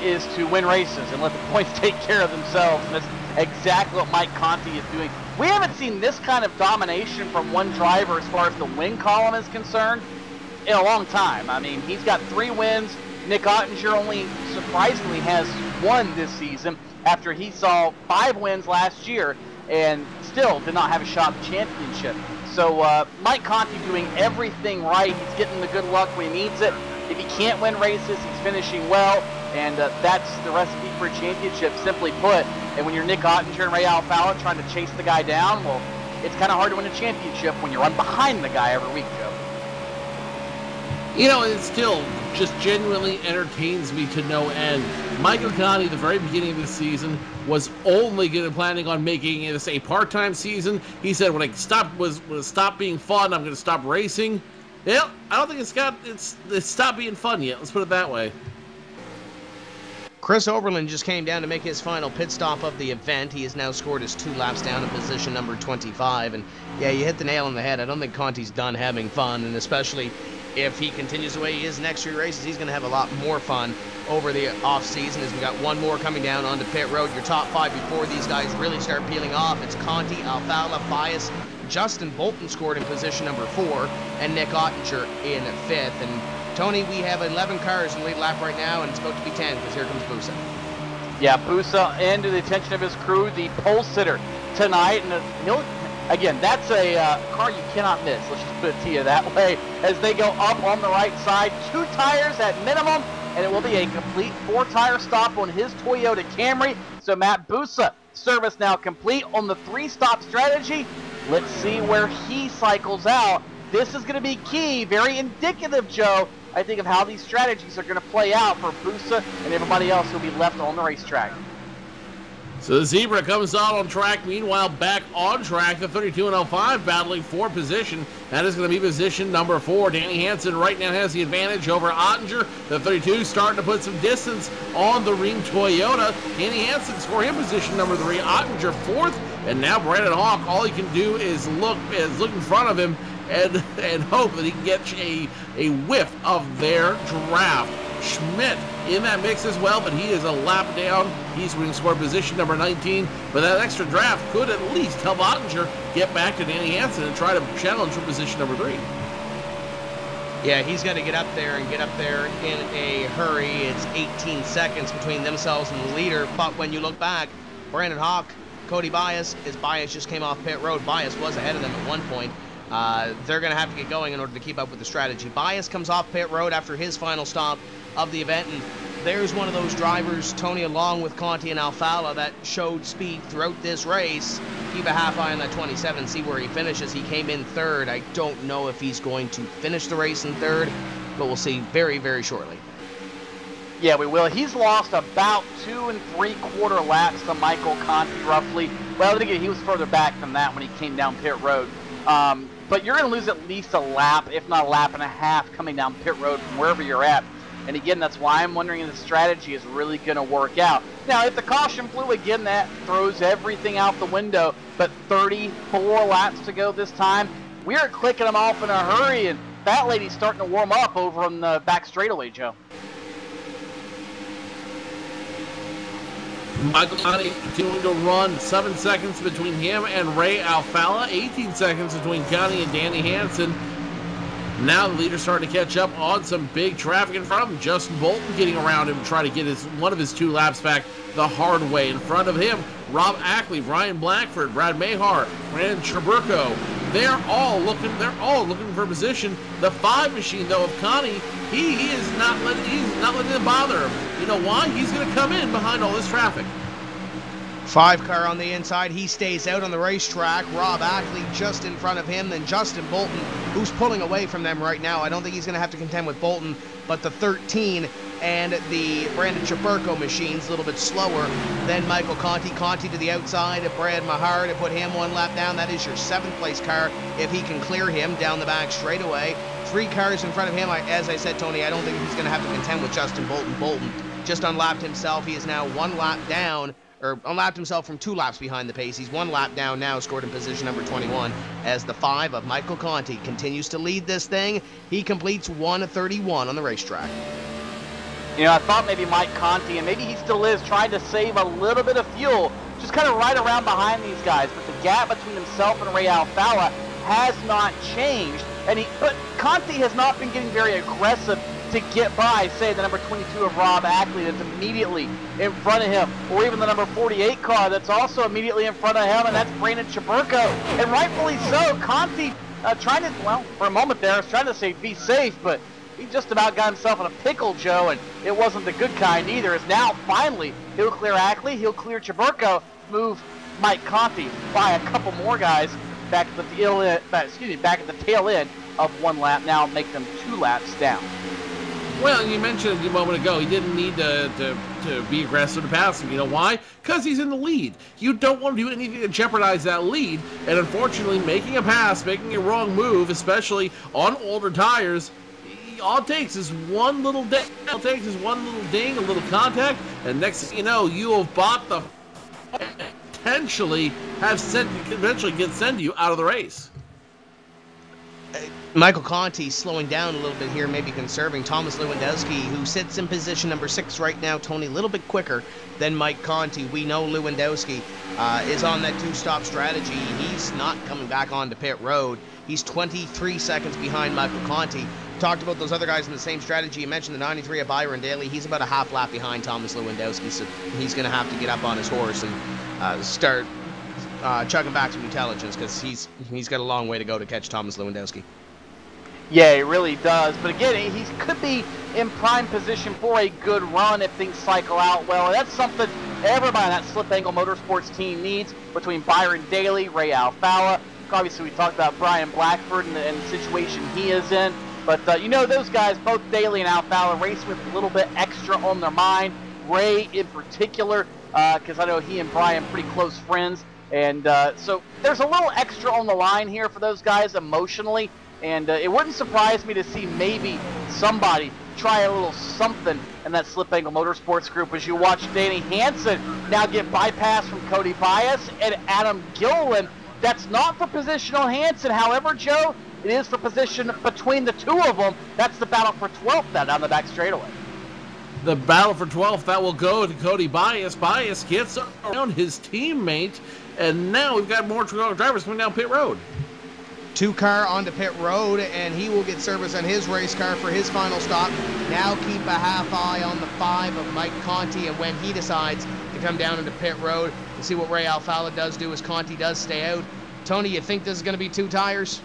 is to win races and let the points take care of themselves, and that's exactly what Mike Conti is doing. We haven't seen this kind of domination from one driver as far as the win column is concerned in a long time. I mean, he's got 3 wins. Nick Ottinger only surprisingly has 1 this season after he saw 5 wins last year and still did not have a shot at the championship. So Mike Conti doing everything right. He's getting the good luck when he needs it. If he can't win races, he's finishing well, and that's the recipe for a championship, simply put. And when you're Nick Ottinger and Ray Alfala trying to chase the guy down, well, it's kind of hard to win a championship when you run behind the guy every week, Joe. You know, it still just genuinely entertains me to no end. Michael Conti, at the very beginning of this season, was only planning on making this a part-time season. He said, when it stopped being fun, I'm going to stop racing. Well, I don't think it's stopped being fun yet. Let's put it that way. Chris Oberlin just came down to make his final pit stop of the event. He has now scored his 2 laps down in position number 25. And yeah, you hit the nail on the head. I don't think Conti's done having fun, and especially if he continues the way he is next 3 races, he's going to have a lot more fun over the off-season, as we got 1 more coming down onto pit road. Your top 5 before these guys really start peeling off. It's Conti, Alfala, Bias, Justin Bolton scored in position number 4, and Nick Ottinger in 5th. And Tony, we have 11 cars in the lead lap right now, and it's about to be 10, because here comes Busa. Yeah, Busa, and to the attention of his crew, the pole sitter tonight, and he'll... Again, that's a car you cannot miss. Let's just put it to you that way. As they go up on the right side, 2 tires at minimum, and it will be a complete 4-tire stop on his Toyota Camry. So Matt Busa, service now complete on the 3-stop strategy. Let's see where he cycles out. This is going to be key, very indicative, Joe, I think, of how these strategies are going to play out for Busa and everybody else who will be left on the racetrack. So the Zebra comes out on track. Meanwhile, back on track, the 32 and 05 battling for position. That is going to be position number 4. Danny Hansen right now has the advantage over Ottinger. The 32 starting to put some distance on the Ring Toyota. Danny Hansen's for him position number 3. Ottinger 4th. And now Brandon Hawk, all he can do is look in front of him and hope that he can get a whiff of their draft. Schmidt in that mix as well, but he is a lap down. He's going to score position number 19, but that extra draft could at least help Ottinger get back to Danny Hansen and try to challenge for position number 3. Yeah, he's got to get up there and get up there in a hurry. It's 18 seconds between themselves and the leader, but when you look back, Brandon Hawk, Cody Bias just came off pit road. Bias was ahead of them at one point. They're going to have to get going in order to keep up with the strategy. Bias comes off pit road after his final stop of the event, and there's one of those drivers, Tony, along with Conti and Alfala, that showed speed throughout this race. Keep a half eye on that 27, see where he finishes. He came in 3rd. I don't know if he's going to finish the race in 3rd, but we'll see very, very shortly. Yeah, we will. He's lost about 2 3/4 laps to Michael Conti, roughly. Well, then again, he was further back than that when he came down pit road. But you're going to lose at least a lap, if not a lap and a half, coming down pit road from wherever you're at. And again, that's why I'm wondering if the strategy is really going to work out. Now, if the caution flew again, that throws everything out the window. But 34 laps to go this time. We're clicking them off in a hurry, and that lady's starting to warm up over on the back straightaway, Joe. Michael Conti continuing to run. 7 seconds between him and Ray Alfala. 18 seconds between Conti and Danny Hansen. Now the leader's starting to catch up on some big traffic in front of him. Justin Bolton getting around him to try to get one of his 2 laps back the hard way. In front of him, Rob Ackley, Ryan Blackford, Brad Mahar, Brandon Chaburko. They're all looking for position. The 5 machine though of Conti, he's not letting it bother him. You know why? He's going to come in behind all this traffic. 5 car on the inside. He stays out on the racetrack. Rob Ackley just in front of him. Then Justin Bolton, who's pulling away from them right now. I don't think he's going to have to contend with Bolton, but the 13 and the Brandon Chaburko machines a little bit slower than Michael Conti. Conti to the outside of Brad Mahar to put him 1 lap down. That is your 7th place car if he can clear him down the back straightaway. 3 cars in front of him. As I said, Tony, I don't think he's going to have to contend with Justin Bolton. Bolton just unlapped himself. He is now 1 lap down, or unlapped himself from 2 laps behind the pace. He's 1 lap down now, scored in position number 21, as the 5 of Michael Conti continues to lead this thing. He completes 1:31 on the racetrack. You know, I thought maybe Mike Conti, and maybe he still is, trying to save a little bit of fuel, just kind of right around behind these guys. But the gap between himself and Ray Alfala has not changed. But Conti has not been getting very aggressive to get by, say, the number 22 of Rob Ackley that's immediately in front of him, or even the number 48 car that's also immediately in front of him, and that's Brandon Chaburko. And rightfully so, Conti trying to, well, for a moment there, I was trying to say be safe, but he just about got himself in a pickle, Joe, and it wasn't the good kind either. As now, finally, he'll clear Ackley, he'll clear Chaburko, move Mike Conti by a couple more guys back at the tail end of 1 lap, now make them 2 laps down. Well, you mentioned a moment ago, he didn't need to be aggressive to pass him. You know why? Because he's in the lead. You don't want to do anything to jeopardize that lead, and unfortunately, making a pass, making a wrong move, especially on older tires, all it takes is one little ding. All it takes is one little ding, a little contact, and next thing you know, you have bought the potentially send you out of the race. Michael Conti slowing down a little bit here, maybe conserving. Thomas Lewandowski, who sits in position number 6 right now, Tony, a little bit quicker than Mike Conti. We know Lewandowski is on that 2-stop strategy. He's not coming back onto pit road. He's 23 seconds behind Michael Conti. Talked about those other guys in the same strategy. You mentioned the 93 of Byron Daly. He's about a half lap behind Thomas Lewandowski, so he's going to have to get up on his horse and start chugging back some intelligence, because he's got a long way to go to catch Thomas Lewandowski. Yeah, he really does. But again, he could be in prime position for a good run if things cycle out well. And that's something everybody on that Slip Angle Motorsports team needs, between Byron Daly, Ray Alfala. Obviously, we talked about Brian Blackford and the situation he is in. But, you know, those guys, both Daly and Alfala, race with a little bit extra on their mind. Ray, in particular, because I know he and Brian pretty close friends. And so there's a little extra on the line here for those guys emotionally. And it wouldn't surprise me to see maybe somebody try a little something in that Slip Angle Motorsports group as you watch Danny Hansen now get bypassed from Cody Bias and Adam Gilliland. That's not for position on Hansen. However, Joe, it is for position between the two of them. That's the battle for 12th down the back straightaway. The battle for 12th, that will go to Cody Bias. Bias gets around his teammate, and now we've got more drivers coming down pit road. 2-car onto pit road, and he will get service on his race car for his final stop. Now keep a half eye on the 5 of Mike Conti, and when he decides to come down into pit road and see what Ray Alfalla does do as Conti does stay out. Tony, you think this is going to be 2 tires?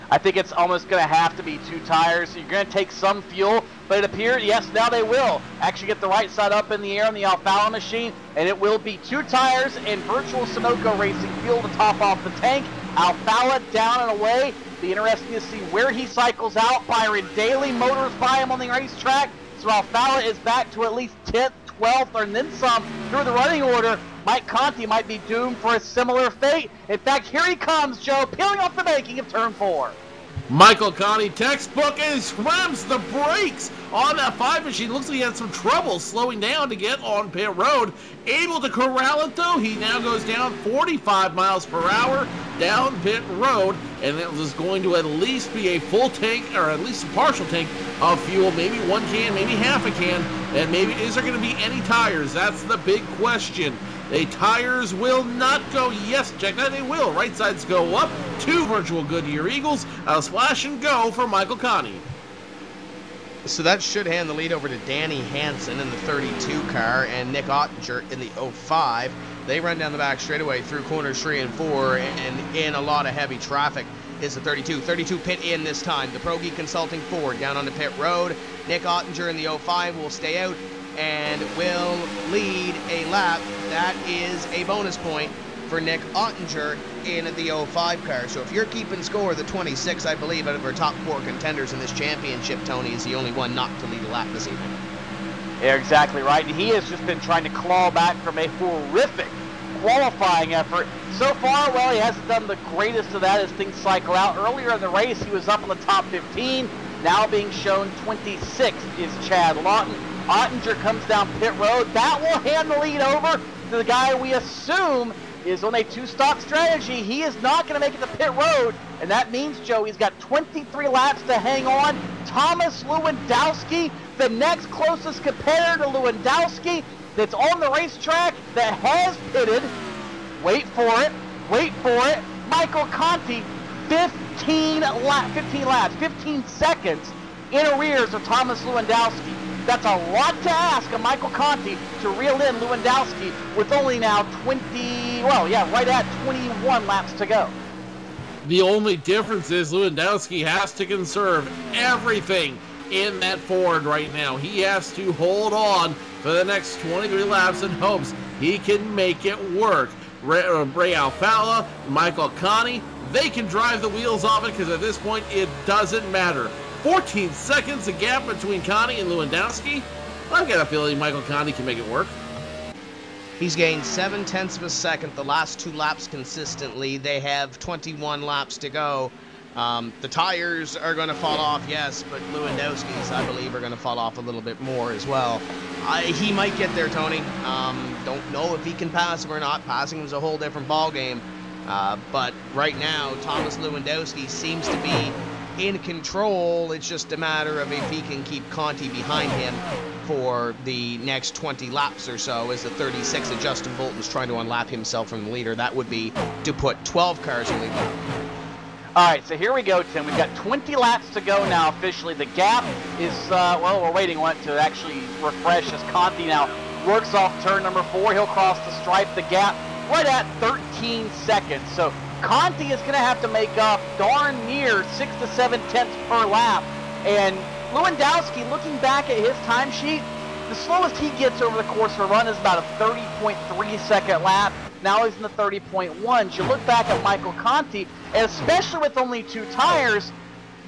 I think it's almost going to have to be 2 tires. You're going to take some fuel, but it appears, yes, now they will actually get the right side up in the air on the Alfalla machine, and it will be 2 tires and virtual Sunoco Racing fuel to top off the tank. Alfalla down and away. Be interesting to see where he cycles out. Byron Daly motors by him on the racetrack, so Alfalla is back to at least 10th, 12th, and then some through the running order. Mike Conti might be doomed for a similar fate. In fact, here he comes, Joe, peeling off the banking of turn 4. Michael Conti, textbook, and slams the brakes on that 5 machine. Looks like he had some trouble slowing down to get on pit road. Able to corral it, though. He now goes down 45 miles per hour down pit road, and it was going to at least be a full tank, or at least a partial tank of fuel, maybe 1 can, maybe half a can, and maybe is there going to be any tires? That's the big question. The tires will not go. Yes, check that. They will. Right sides go up. 2 virtual Goodyear Eagles. A splash and go for Michael Conti. So that should hand the lead over to Danny Hansen in the 32 car and Nick Ottinger in the 05. They run down the back straightaway through corners 3 and 4 and in a lot of heavy traffic is the 32. 32 pit in this time. The Pro Geek Consulting Ford down on the pit road. Nick Ottinger in the 05 will stay out and will lead a lap. That is a bonus point for Nick Ottinger in the 05 car. So if you're keeping score, the 26, I believe, out of our top 4 contenders in this championship, Tony, is the only one not to lead a lap this evening. You're exactly right. He has just been trying to claw back from a horrific qualifying effort. So far, well, he hasn't done the greatest of that as things cycle out. Earlier in the race, he was up in the top 15. Now being shown 26th is Chad Lawton. Ottinger comes down pit road. That will hand the lead over to the guy we assume is on a 2-stop strategy. He is not going to make it to pit road, and that means, Joe, he's got 23 laps to hang on. Thomas Lewandowski, the next closest competitor to Lewandowski that's on the racetrack that has pitted. Wait for it. Michael Conti, 15 seconds in arrears of Thomas Lewandowski. That's a lot to ask of Michael Conti to reel in Lewandowski with only now right at 21 laps to go. The only difference is Lewandowski has to conserve everything in that Ford right now. He has to hold on for the next 23 laps in hopes he can make it work. Ray Alfalla, Michael Conti, they can drive the wheels off it because at this point it doesn't matter. 14 seconds, a gap between Conti and Lewandowski. I've got a feeling Michael Conti can make it work. He's gained 0.7 of a second the last 2 laps consistently. They have 21 laps to go. The tires are going to fall off, yes, but Lewandowski's, I believe, are going to fall off a little bit more as well. He might get there, Tony. Don't know if he can pass him or not. Passing him is a whole different ballgame. But right now, Thomas Lewandowski seems to be in control. It's just a matter of if he can keep Conti behind him for the next 20 laps or so, as the 36 of Justin Bolton's trying to unlap himself from the leader. That would be to put 12 cars in lead. All right, so here we go, Tim. We've got 20 laps to go now officially. The gap is, we're waiting on it to actually refresh as Conti now works off turn number 4. He'll cross the stripe. The gap right at 13 seconds. So Conti is going to have to make up darn near 6 to 7 tenths per lap. And Lewandowski, looking back at his timesheet, the slowest he gets over the course of a run is about a 30.3 second lap. Now he's in the 30.1s. You look back at Michael Conti, and especially with only 2 tires,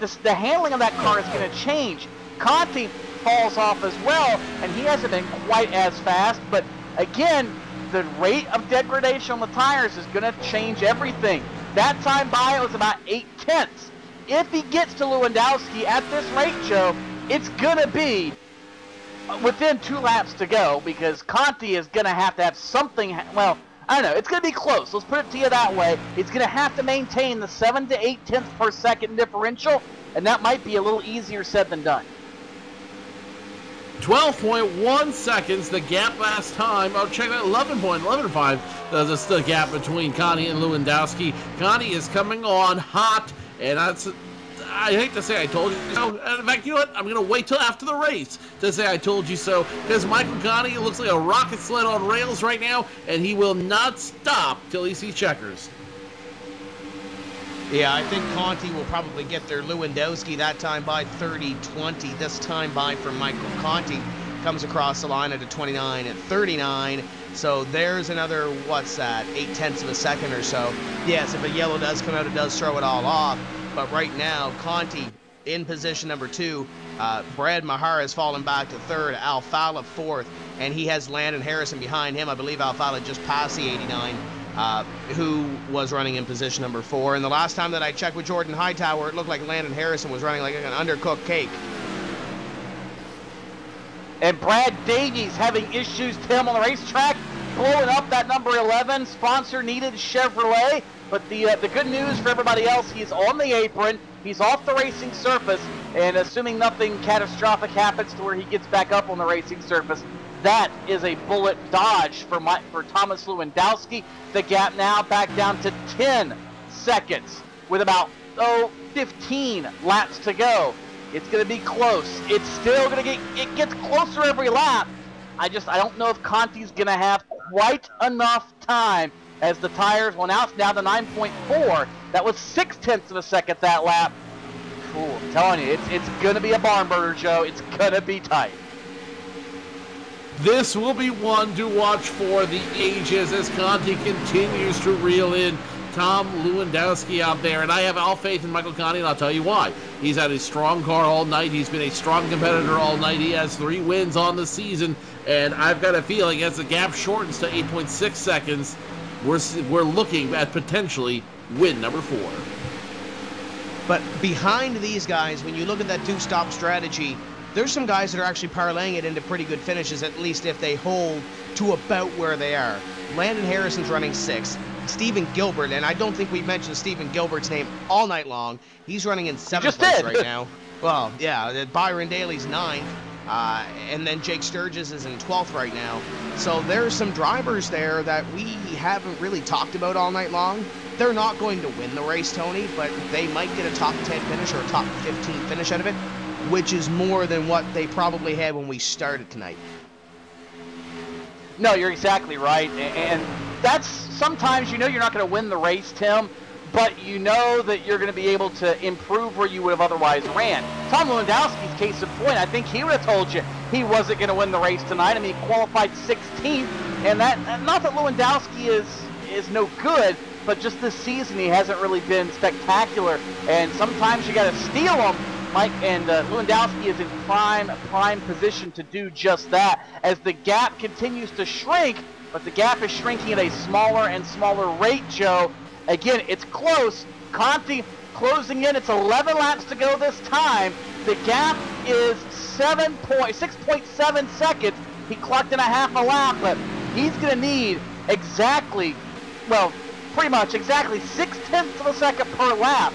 the handling of that car is going to change. Conti falls off as well, and he hasn't been quite as fast, but Again, the rate of degradation on the tires is going to change everything. That time by, it was about 8/10. If he gets to Lewandowski at this rate, Joe, it's going to be within 2 laps to go, because Conti is going to have something, well, I don't know, it's going to be close. Let's put it to you that way. It's going to have to maintain the 7 to 8 tenths per second differential, and that might be a little easier said than done. 12.1 seconds, the gap last time. Oh, check that, 11.115. That's the gap between Conti and Lewandowski. Conti is coming on hot, and I hate to say I told you so. In fact, you know what? I'm going to wait till after the race to say I told you so, because Michael Conti looks like a rocket sled on rails right now, and he will not stop till he sees checkers. Yeah, I think Conti will probably get their Lewandowski that time by 30-20. This time by for Michael Conti comes across the line at a 29 at 39. So there's another, what's that, 8/10 of a second or so. Yes, if a yellow does come out, it does throw it all off. But right now, Conti in position number 2. Brad Mahar has fallen back to 3rd. Alfala 4th. And he has Landon Harrison behind him. I believe Alfala just passed the 89. Who was running in position number 4. And the last time that I checked with Jordan Hightower, it looked like Landon Harrison was running like an undercooked cake. And Brad Davies having issues, Tim, on the racetrack, blowing up that number 11 sponsor needed Chevrolet. But the good news for everybody else, he's on the apron, he's off the racing surface, and assuming nothing catastrophic happens to where he gets back up on the racing surface, that is a bullet dodge for Thomas Lewandowski. The gap now back down to 10 seconds with about 15 laps to go. It's going to be close. It's still going to it gets closer every lap. I don't know if Conti's going to have quite enough time as the tires, well, now it's down to 9.4. That was 6/10 of a second that lap. Ooh, I'm telling you, it's going to be a barn burner, Joe. It's going to be tight. This will be one to watch for the ages as Conti continues to reel in Tom Lewandowski out there. And I have all faith in Michael Conti, and I'll tell you why. He's had a strong car all night. He's been a strong competitor all night. He has 3 wins on the season. And I've got a feeling as the gap shortens to 8.6 seconds, we're looking at potentially win number 4. But behind these guys, when you look at that 2-stop strategy, there's some guys that are actually parlaying it into pretty good finishes, at least if they hold to about where they are. Landon Harrison's running 6th. Stephen Gilbert, and I don't think we've mentioned Stephen Gilbert's name all night long. He's running in 7th place right now. Well, yeah, Byron Daly's 9th. And then Jake Sturgis is in 12th right now. So there's some drivers there that we haven't really talked about all night long. They're not going to win the race, Tony, but they might get a top 10 finish or a top 15 finish out of it, which is more than what they probably had when we started tonight. No, you're exactly right. And that's sometimes you're not going to win the race, Tim, but you know that you're going to be able to improve where you would have otherwise ran. Tom Lewandowski's case in point, I think he would have told you he wasn't going to win the race tonight. I mean, he qualified 16th, and not that Lewandowski is no good, but just this season he hasn't really been spectacular, and sometimes you got to steal him, Mike, and Lewandowski is in prime position to do just that as the gap continues to shrink, but the gap is shrinking at a smaller and smaller rate, Joe. Again, it's close. Conti closing in. It's 11 laps to go this time. The gap is 6.7 seconds. He clocked in a half a lap, but he's going to need pretty much exactly 6/10 of a second per lap.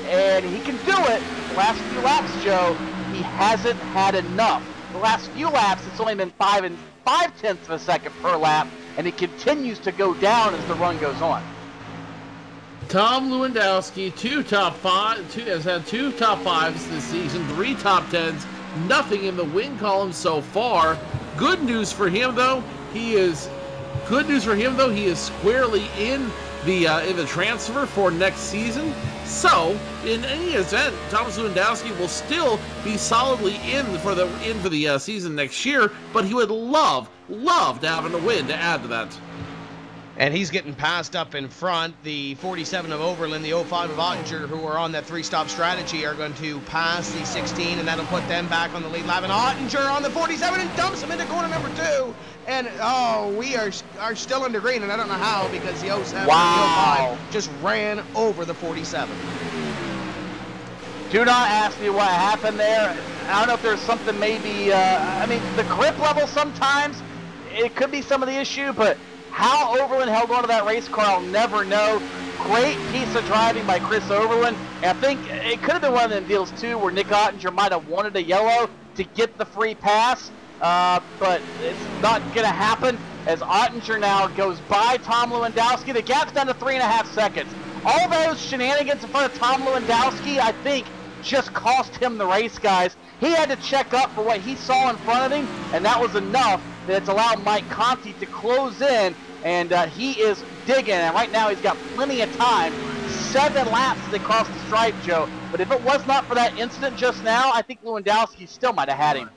And he can do it. The last few laps, Joe, he hasn't had enough. The last few laps, it's only been 5/10 of a second per lap, and it continues to go down as the run goes on. Tom Lewandowski, has had 2 top 5s this season, 3 top 10s, nothing in the win column so far. Good news for him though, he is squarely in the transfer for next season. So, in any event, Thomas Lewandowski will still be solidly in for the season next year, but he would love to have a win to add to that. And he's getting passed up in front. The 47 of Overland, the 05 of Ottinger, who are on that three-stop strategy, are going to pass the 16, and that'll put them back on the lead lap. And Ottinger on the 47 and dumps him into corner number 2. And, we are still under green, and I don't know how, because the 07 and the 05 just ran over the 47. Do not ask me what happened there. I don't know if there's something maybe, I mean, the grip level sometimes, it could be some of the issue, but how Overland held on to that race car, I'll never know. Great piece of driving by Chris Overland. And I think it could have been one of them deals, too, where Nick Ottinger might have wanted a yellow to get the free pass. But it's not going to happen as Ottinger now goes by Tom Lewandowski. The gap's down to 3.5 seconds. All those shenanigans in front of Tom Lewandowski, I think, just cost him the race, guys. He had to check up for what he saw in front of him, and that was enough that it's allowed Mike Conti to close in, and he is digging, and right now he's got plenty of time. 7 laps as they cross the stripe, Joe. But if it was not for that incident just now, I think Lewandowski still might have had him.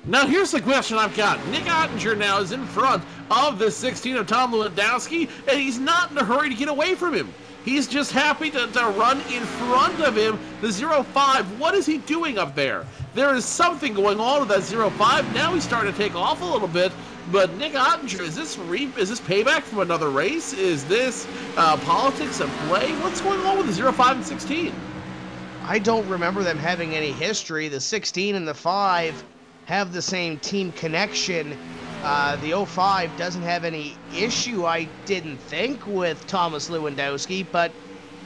Now here's the question I've got. Nick Ottinger now is in front of the 16 of Tom Lewandowski, and he's not in a hurry to get away from him. He's just happy to run in front of him, the 05. What is he doing up there? There is something going on with that 05. Now he's starting to take off a little bit. But Nick Ottinger, is this payback from another race? Is this politics at play? What's going on with the 05 and 16? I don't remember them having any history. The 16 and the 5 have the same team connection. The 05 doesn't have any issue, I didn't think, with Thomas Lewandowski, but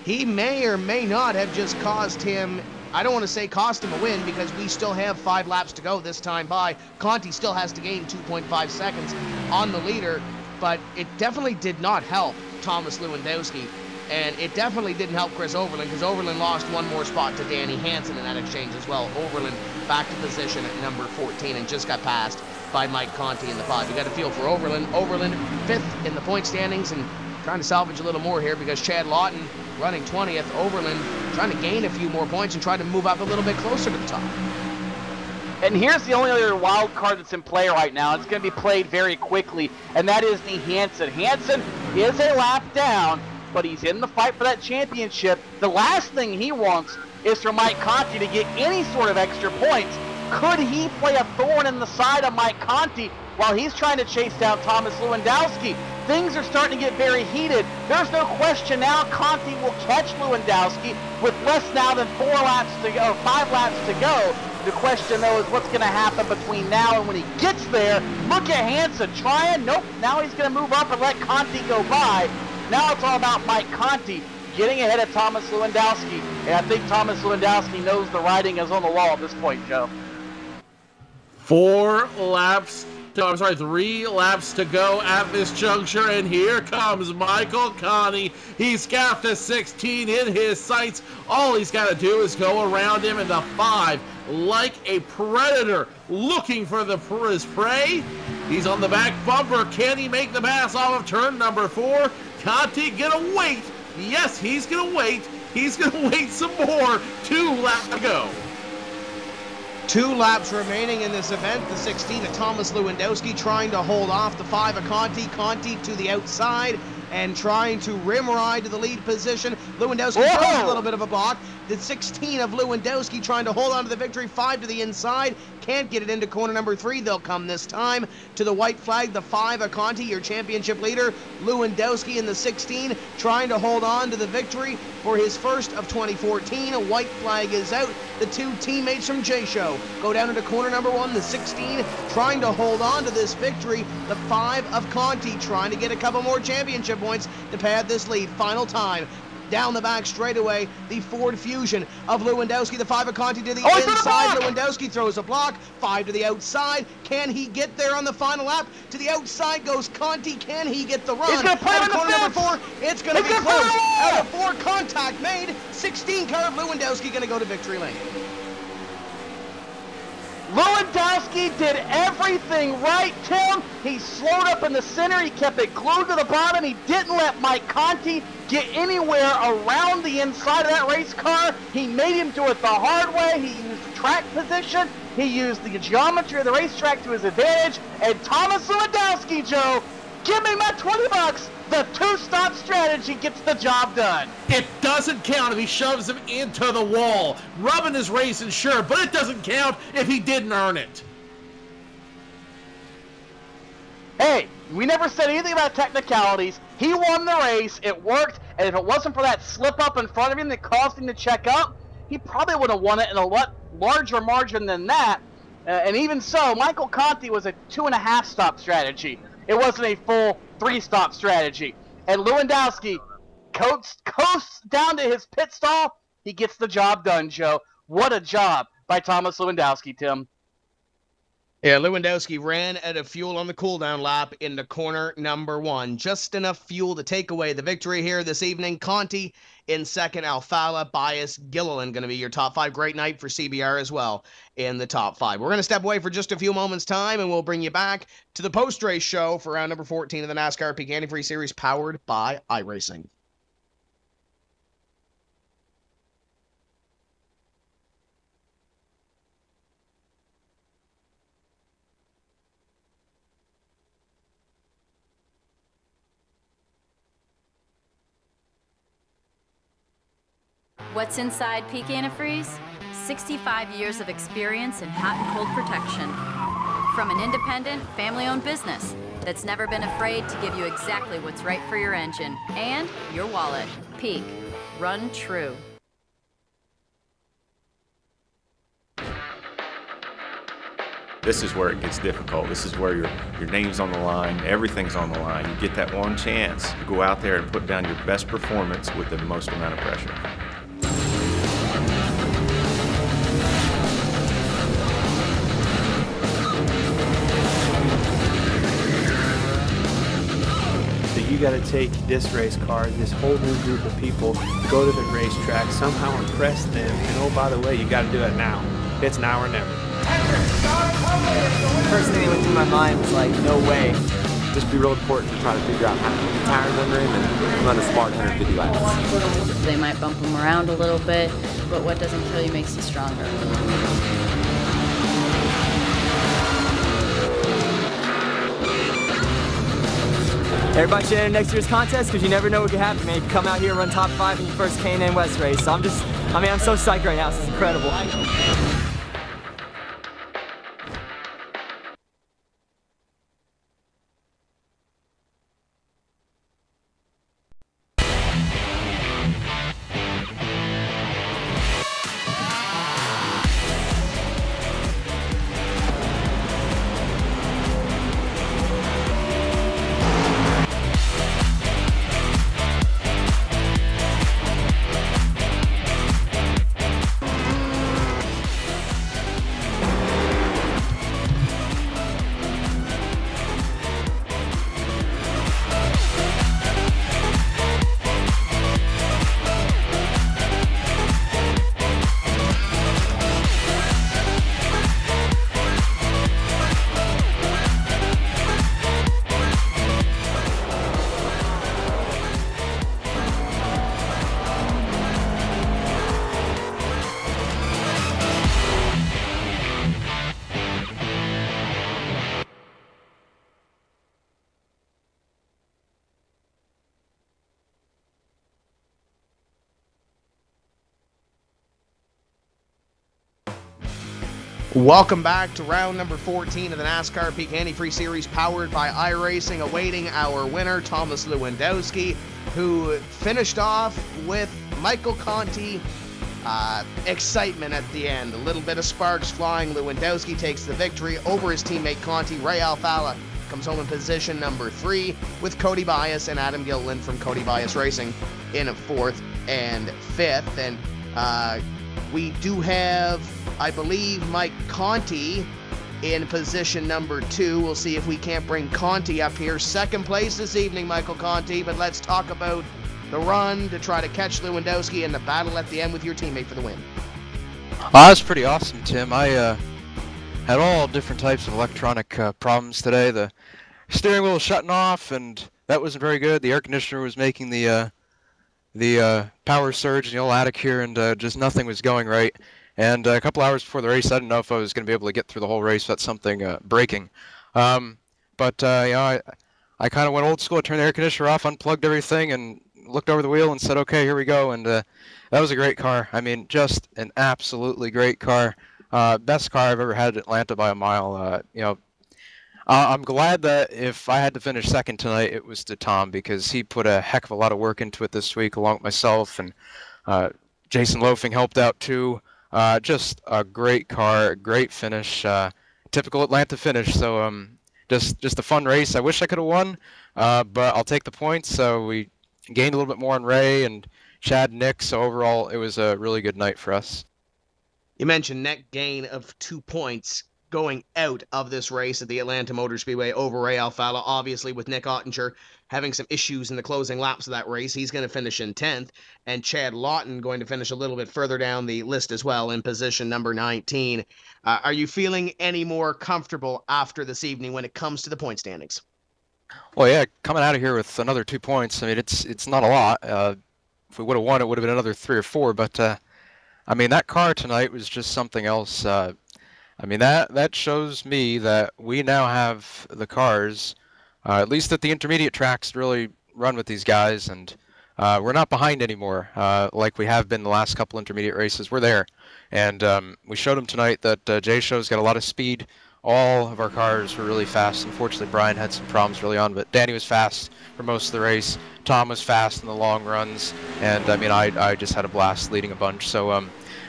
he may or may not have just caused him, I don't want to say cost him a win, because we still have 5 laps to go this time by. Conti still has to gain 2.5 seconds on the leader, but it definitely did not help Thomas Lewandowski, and it definitely didn't help Chris Overland, because Overland lost 1 more spot to Danny Hansen in that exchange as well. Overland back to position at number 14 and just got passed by Mike Conti in the pod. You got to feel for Overland. Overland 5th in the point standings and trying to salvage a little more here because Chad Lawton running 20th. Overland trying to gain a few more points and try to move up a little bit closer to the top. And here's the only other wild card that's in play right now. It's going to be played very quickly, and that is the Hansen. Hansen is a lap down, but he's in the fight for that championship. The last thing he wants is for Mike Conti to get any sort of extra points. Could he play a thorn in the side of Mike Conti while he's trying to chase down Thomas Lewandowski? Things are starting to get very heated. There's no question now Conti will catch Lewandowski with less now than 4 laps to go, 5 laps to go. The question, though, is what's going to happen between now and when he gets there. Look at Hansen trying. Nope, now he's going to move up and let Conti go by. Now it's all about Mike Conti getting ahead of Thomas Lewandowski. And I think Thomas Lewandowski knows the writing is on the wall at this point, Joe. 3 laps to go at this juncture, and here comes Michael Conti. He's got the 16 in his sights. All he's got to do is go around him in the 5 like a predator looking for his prey. He's on the back bumper. Can he make the pass off of turn number 4? Conti gonna wait. Yes, he's gonna wait. He's gonna wait some more. 2 laps to go. 2 laps remaining in this event. The 16 of Thomas Lewandowski trying to hold off the 5 of Conti. Conti to the outside and trying to rim ride to the lead position. Lewandowski throws a little bit of a block. The 16 of Lewandowski trying to hold on to the victory. 5 to the inside. Can't get it into corner number 3. They'll come this time to the white flag. The 5 of Conti, your championship leader. Lewandowski in the 16 trying to hold on to the victory for his first of 2014. A white flag is out. The 2 teammates from J-Show go down into corner number 1. The 16 trying to hold on to this victory. The 5 of Conti trying to get a couple more championship points to pad this lead. Final time. Down the back straightaway, the Ford Fusion of Lewandowski. The 5 of Conti to the inside. Lewandowski throws a block. 5 to the outside. Can he get there on the final lap? To the outside goes Conti. Can he get the run? He's going to put him in the corner number 4. It's going to be close. Out of 4, contact made. 16 car of Lewandowski going to go to victory lane. Lewandowski did everything right, Tim. He slowed up in the center. He kept it glued to the bottom. He didn't let Mike Conti get anywhere around the inside of that race car. He made him do it the hard way. He used track position. He used the geometry of the racetrack to his advantage. And Thomas Lewandowski, Joe, Give me my 20 bucks. The two-stop strategy gets the job done. It doesn't count if he shoves him into the wall. Rubbing his racing, sure, but it doesn't count if he didn't earn it. Hey, we never said anything about technicalities. He won the race, it worked, and if it wasn't for that slip up in front of him that caused him to check up, he probably would have won it in a lot larger margin than that. And even so, Michael Conti was a 2.5 stop strategy. It wasn't a full 3-stop strategy. And Lewandowski coasts down to his pit stall. He gets the job done, Joe. What a job by Thomas Lewandowski, Tim. Yeah, Lewandowski ran out of fuel on the cooldown lap into corner number 1. Just enough fuel to take away the victory here this evening. Conti in second, Alfala, Bias, Gilliland going to be your top 5. Great night for CBR as well in the top 5. We're going to step away for just a few moments' time, and we'll bring you back to the post-race show for round number 14 of the NASCAR Peak Antifreeze Series powered by iRacing. What's inside Peak Antifreeze? 65 years of experience in hot and cold protection. From an independent, family-owned business that's never been afraid to give you exactly what's right for your engine and your wallet. Peak. Run true. This is where it gets difficult. This is where your name's on the line, everything's on the line. You get that one chance to go out there and put down your best performance with the most amount of pressure. You got to take this race car, this whole new group of people, go to the racetrack, somehow impress them, and oh, by the way, you got to do it now. It's now or never. First thing that went through my mind was like, no way. Just be real important to try to figure out how to keep the tires under him and run a smart 150 laps. They might bump him around a little bit, but what doesn't kill you makes you stronger. Everybody should enter next year's contest because you never know what could happen, man. You can come out here and run top 5 in your first K&N West race. So I'm so psyched right now. This is incredible. Welcome back to round number 14 of the NASCAR Peak Antifreeze Series powered by iRacing, awaiting our winner, Thomas Lewandowski, who finished off with Michael Conti. Excitement at the end, a little bit of sparks flying. Lewandowski takes the victory over his teammate Conti. Ray Alfala comes home in position number 3 with Cody Bias and Adam Gilliland from Cody Bias Racing in 4th and 5th. And we do have, I believe, Mike Conti in position number 2. We'll see if we can't bring Conti up here. Second place this evening, Michael Conti, but let's talk about the run to try to catch Lewandowski and the battle at the end with your teammate for the win. That was pretty awesome, Tim. I had all different types of electronic problems today. The steering wheel was shutting off, and that wasn't very good. The air conditioner was making the power surge in the old attic here, and just nothing was going right. And a couple hours before the race, I didn't know if I was going to be able to get through the whole race without something breaking. But you know, I kind of went old school, turned the air conditioner off, unplugged everything, and looked over the wheel and said, okay, here we go. And that was a great car. I mean, just an absolutely great car. Best car I've ever had at Atlanta by a mile. I'm glad that if I had to finish second tonight, it was to Tom, because he put a heck of a lot of work into it this week, along with myself, and Jason Loafing helped out too. Just a great car, great finish, typical Atlanta finish. So just a fun race. I wish I could have won, but I'll take the points. So we gained a little bit more on Ray and Chad, Nick. So overall, it was a really good night for us. You mentioned net gain of 2 points going out of this race at the Atlanta Motor Speedway over Ray Alfalla. Obviously, with Nick Ottinger having some issues in the closing laps of that race, he's going to finish in 10th, and Chad Lawton going to finish a little bit further down the list as well in position number 19. Are you feeling any more comfortable after this evening when it comes to the point standings? Well, yeah, coming out of here with another 2 points, I mean, it's not a lot. If we would have won, it would have been another 3 or 4, but I mean, that car tonight was just something else. I mean, that shows me that we now have the cars, at least at the intermediate tracks, to really run with these guys, and we're not behind anymore like we have been the last couple intermediate races. We're there, and we showed them tonight that J-Show's got a lot of speed. All of our cars were really fast. Unfortunately, Brian had some problems early on, but Danny was fast for most of the race. Tom was fast in the long runs, and I mean, I just had a blast leading a bunch. So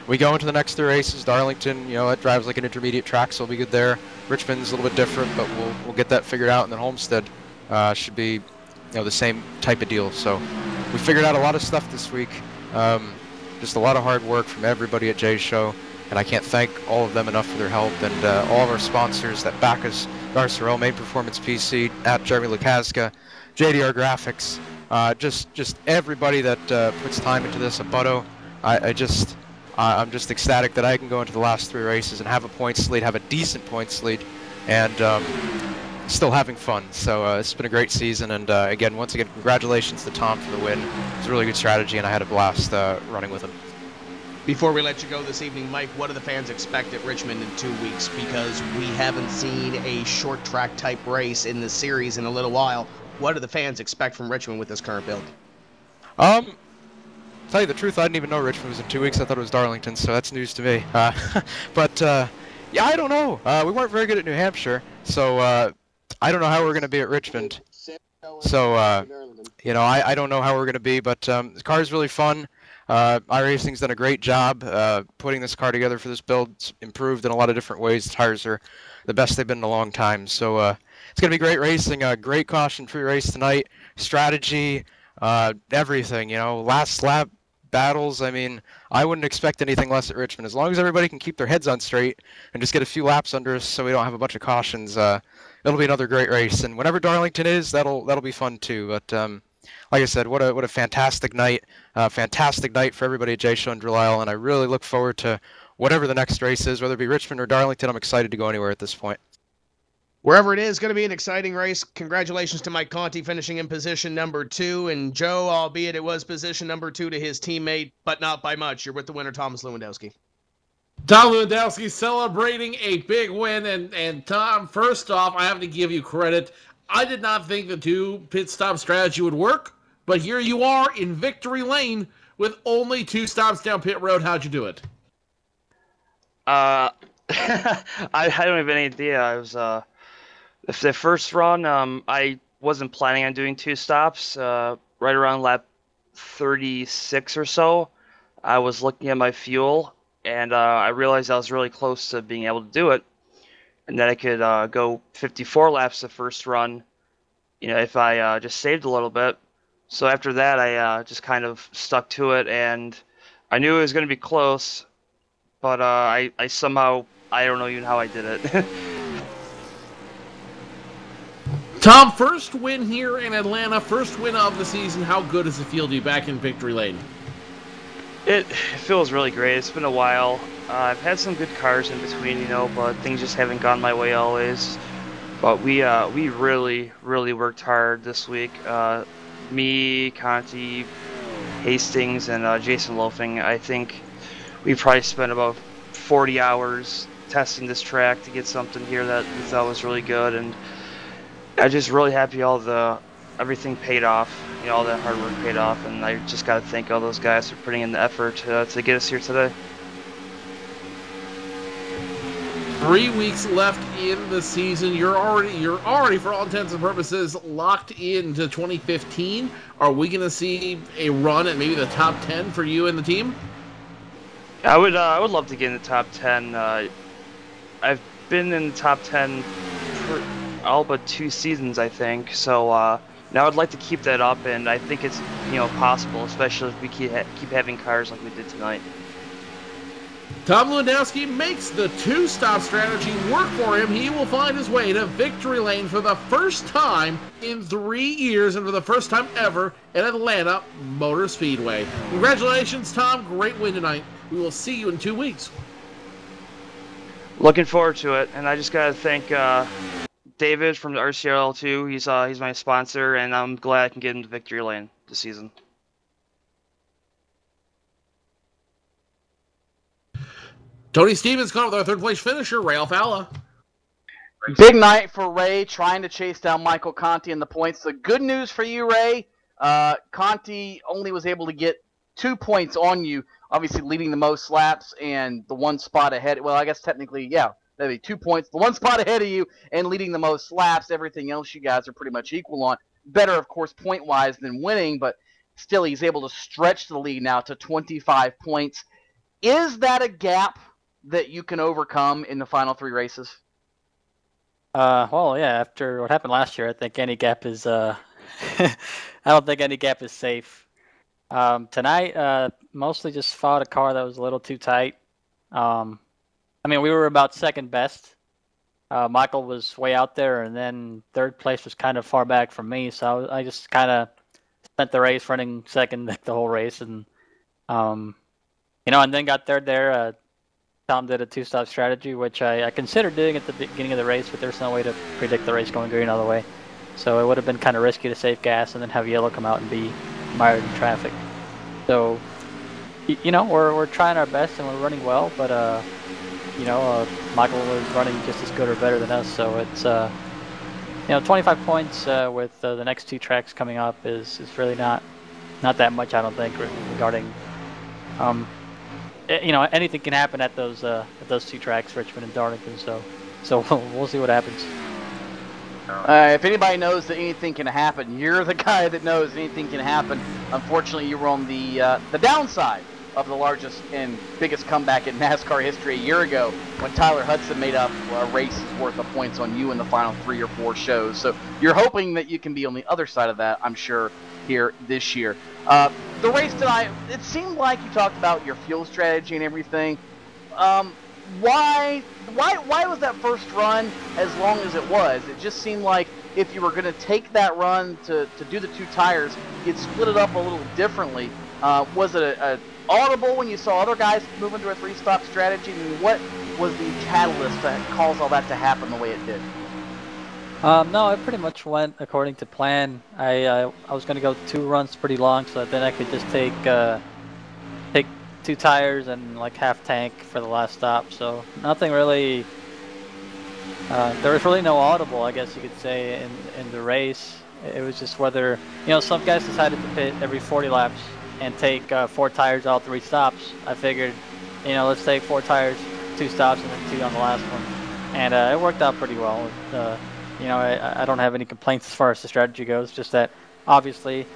we go into the next 3 races. Darlington, it drives like an intermediate track, so we'll be good there. Richmond's a little bit different, but we'll get that figured out. And then Homestead should be, the same type of deal. So we figured out a lot of stuff this week. Just a lot of hard work from everybody at J-Show, and I can't thank all of them enough for their help, and all of our sponsors that back us: Garcerel, Main Performance PC, at Jeremy Lukaszka, JDR Graphics, just everybody that puts time into this. Abuto, I'm just ecstatic that I can go into the last 3 races and have a points lead, have a decent points lead, and still having fun. So it's been a great season, and once again, congratulations to Tom for the win. It was a really good strategy, and I had a blast running with him. Before we let you go this evening, Mike, what do the fans expect at Richmond in 2 weeks? Because we haven't seen a short track type race in the series in a little while. What do the fans expect from Richmond with this current build? Tell you the truth, I didn't even know Richmond was in 2 weeks. I thought it was Darlington, so that's news to me. But yeah, I don't know. We weren't very good at New Hampshire, so I don't know how we're going to be at Richmond. So I don't know how we're going to be, but the car is really fun. iRacing's done a great job putting this car together for this build. It's improved in a lot of different ways. The tires are the best they've been in a long time. So it's going to be great racing. Great caution-free race tonight. Strategy, everything. Last lap battles. I mean, I wouldn't expect anything less at Richmond. As long as everybody can keep their heads on straight and just get a few laps under us, so we don't have a bunch of cautions, it'll be another great race. And whenever Darlington is, that'll be fun too. But like I said, what a fantastic night. Fantastic night for everybody at J-Show and Drill Isle, and I really look forward to whatever the next race is, whether it be Richmond or Darlington. I'm excited to go anywhere at this point. Wherever it is, going to be an exciting race. Congratulations to Mike Conti finishing in position number 2. And Joe, albeit it was position number 2 to his teammate, but not by much. You're with the winner, Thomas Lewandowski. Tom Lewandowski celebrating a big win. And Tom, first off, I have to give you credit. I did not think the 2 pit stop strategy would work, but here you are in victory lane with only 2 stops down pit road. How'd you do it? I don't have any idea. I was the first run, I wasn't planning on doing 2 stops. Right around lap 36 or so, I was looking at my fuel, and I realized I was really close to being able to do it, and that I could go 54 laps the first run, if I just saved a little bit. So after that, I just kind of stuck to it, and I knew it was going to be close, but I somehow, I don't know even how I did it. Tom, first win here in Atlanta, first win of the season. How good does it feel to be back in victory lane? It feels really great. It's been a while. I've had some good cars in between, but things just haven't gone my way always. But we really, really worked hard this week. Me, Conti, Hastings, and Jason Loafing. I think we probably spent about 40 hours testing this track to get something here that we thought was really good. And I'm just really happy everything paid off. You know, all that hard work paid off, and I just got to thank all those guys for putting in the effort to get us here today. 3 weeks left in the season. You're already, for all intents and purposes, locked into 2015. Are we going to see a run at maybe the top 10 for you and the team? I would love to get in the top 10. I've been in the top 10 for all but 2 seasons, I think. So now I'd like to keep that up, and I think it's possible, especially if we keep having cars like we did tonight. Tom Lewandowski makes the 2-stop strategy work for him. He will find his way to victory lane for the first time in 3 years and for the first time ever at Atlanta Motor Speedway. Congratulations, Tom. Great win tonight. We will see you in 2 weeks. Looking forward to it, and I just got to thank David from the RCL2. He's my sponsor, and I'm glad I can get into victory lane this season. Tony Stevens caught with our third-place finisher, Ray Alfalla. Big night for Ray, trying to chase down Michael Conti in the points. The good news for you, Ray, Conti only was able to get 2 points on you, obviously leading the most laps and the 1 spot ahead. Well, I guess technically, yeah, that'd be 2 points. The 1 spot ahead of you and leading the most laps. Everything else you guys are pretty much equal on. Better, of course, point-wise than winning, but still he's able to stretch the lead now to 25 points. Is that a gap that you can overcome in the final 3 races? Well, yeah, after what happened last year, I think any gap is, I don't think any gap is safe. Tonight, mostly just fought a car that was a little too tight. I mean, we were about second best. Michael was way out there, and then third place was kind of far back from me, so I just kind of spent the race running second the whole race, and, and then got third there. Tom did a 2-stop strategy, which I considered doing at the beginning of the race, but there's no way to predict the race going green all the way. So it would have been kind of risky to save gas and then have yellow come out and be mired in traffic. So, we're trying our best and we're running well, but, Michael was running just as good or better than us. So it's, 25 points with the next 2 tracks coming up is really not that much, I don't think, regarding... anything can happen at those 2 tracks, Richmond and Darlington. So we'll see what happens. If anybody knows that anything can happen, you're the guy that knows anything can happen. Unfortunately, you were on the downside of the largest and biggest comeback in NASCAR history a year ago when Tyler Hudson made up a race's worth of points on you in the final 3 or 4 shows. So you're hoping that you can be on the other side of that, I'm sure, here this year. The race tonight, it seemed like you talked about your fuel strategy and everything. Why was that first run as long as it was? It just seemed like if you were going to take that run to do the 2 tires, you'd split it up a little differently. Was it a audible when you saw other guys move into a 3-stop strategy? I mean, what was the catalyst that caused all that to happen the way it did? No, it pretty much went according to plan. I was going to go 2 runs pretty long, so then I could just take 2 tires and like half tank for the last stop. So nothing really. There was really no audible, I guess you could say, in the race. It was just whether some guys decided to pit every 40 laps and take 4 tires all 3 stops. I figured, let's take 4 tires, 2 stops, and then 2 on the last one, and it worked out pretty well. I don't have any complaints as far as the strategy goes, just that obviously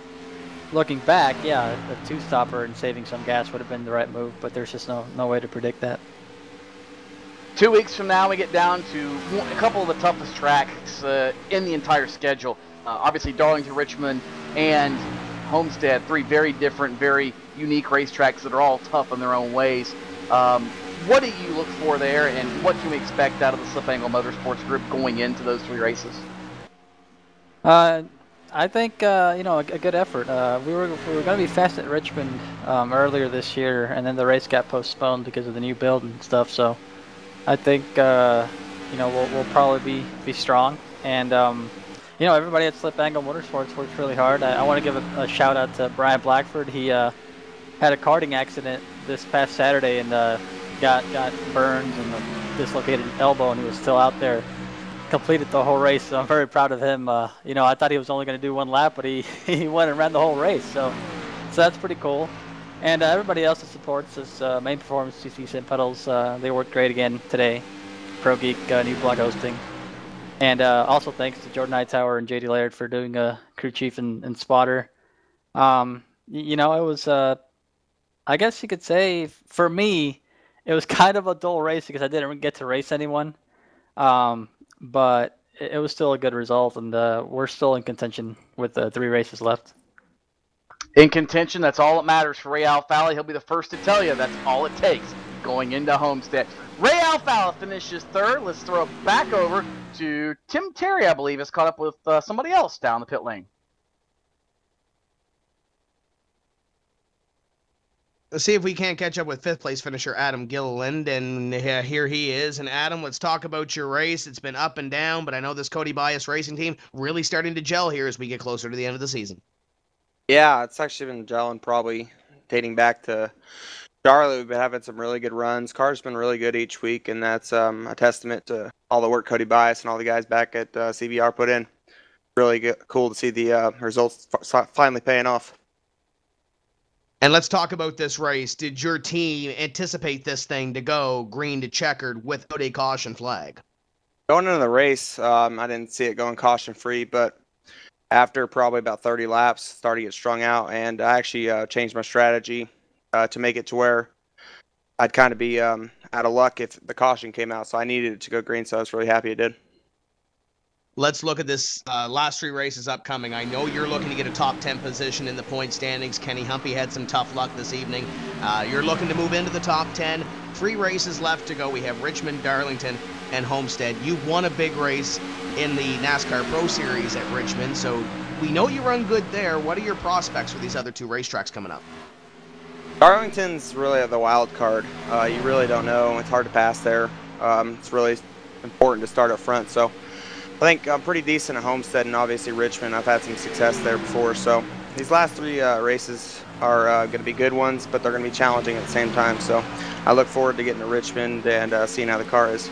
looking back, yeah, the 2-stopper and saving some gas would have been the right move, but there's just no way to predict that. 2 weeks from now, we get down to a couple of the toughest tracks in the entire schedule. Obviously, Darlington, Richmond, and Homestead, 3 very different, very unique racetracks that are all tough in their own ways. What do you look for there, and what can we expect out of the Slip Angle Motorsports group going into those 3 races? I think a good effort. We were going to be fast at Richmond earlier this year, and then the race got postponed because of the new build and stuff. So I think we'll probably be strong, and everybody at Slip Angle Motorsports works really hard. I want to give a shout out to Brian Blackford. He had a karting accident this past Saturday and got burns and a dislocated elbow, and he was still out there completed the whole race, so I'm very proud of him. You know, I thought he was only going to do one lap, but he went and ran the whole race, so that's pretty cool. And everybody else that supports us, Main Performance, CC St. Pedals, they worked great again today. Pro Geek, New Blog Hosting. And also thanks to Jordan Hightower and JD Laird for doing crew chief and spotter. You know, it was, I guess you could say, for me, it was kind of a dull race because I didn't get to race anyone. But it was still a good result, and we're still in contention with 3 races left. In contention, that's all that matters for Ray Alfalla. He'll be the first to tell you that's all it takes going into Homestead. Ray Alfalla finishes 3rd. Let's throw it back over to Tim Terry, I believe, is caught up with somebody else down the pit lane. Let's see if we can't catch up with 5th place finisher Adam Gilliland, and here he is. And Adam, let's talk about your race. It's been up and down, but I know this Cody Bias racing team really starting to gel here as we get closer to the end of the season. Yeah, it's actually been gelling probably dating back to Charlotte. We've been having some really good runs. Car's been really good each week, and that's a testament to all the work Cody Bias and all the guys back at CBR put in. Really cool to see the results finally paying off. And let's talk about this race. Did your team anticipate this thing to go green to checkered without a caution flag? Going into the race, I didn't see it going caution-free, but after probably about 30 laps, started to get strung out, and I actually changed my strategy to make it to where I'd kind of be out of luck if the caution came out, so I needed it to go green, so I was really happy it did. Let's look at this last 3 races upcoming. I know you're looking to get a top 10 position in the point standings. Kenny Humpy had some tough luck this evening. You're looking to move into the top 10. 3 races left to go. We have Richmond, Darlington, and Homestead. You won a big race in the NASCAR Pro Series at Richmond, so we know you run good there. What are your prospects for these other 2 racetracks coming up? Darlington's really the wild card. You really don't know. It's hard to pass there. It's really important to start up front, so I think I'm pretty decent at Homestead and obviously Richmond. I've had some success there before. So these last 3 races are going to be good ones, but they're going to be challenging at the same time. So I look forward to getting to Richmond and seeing how the car is.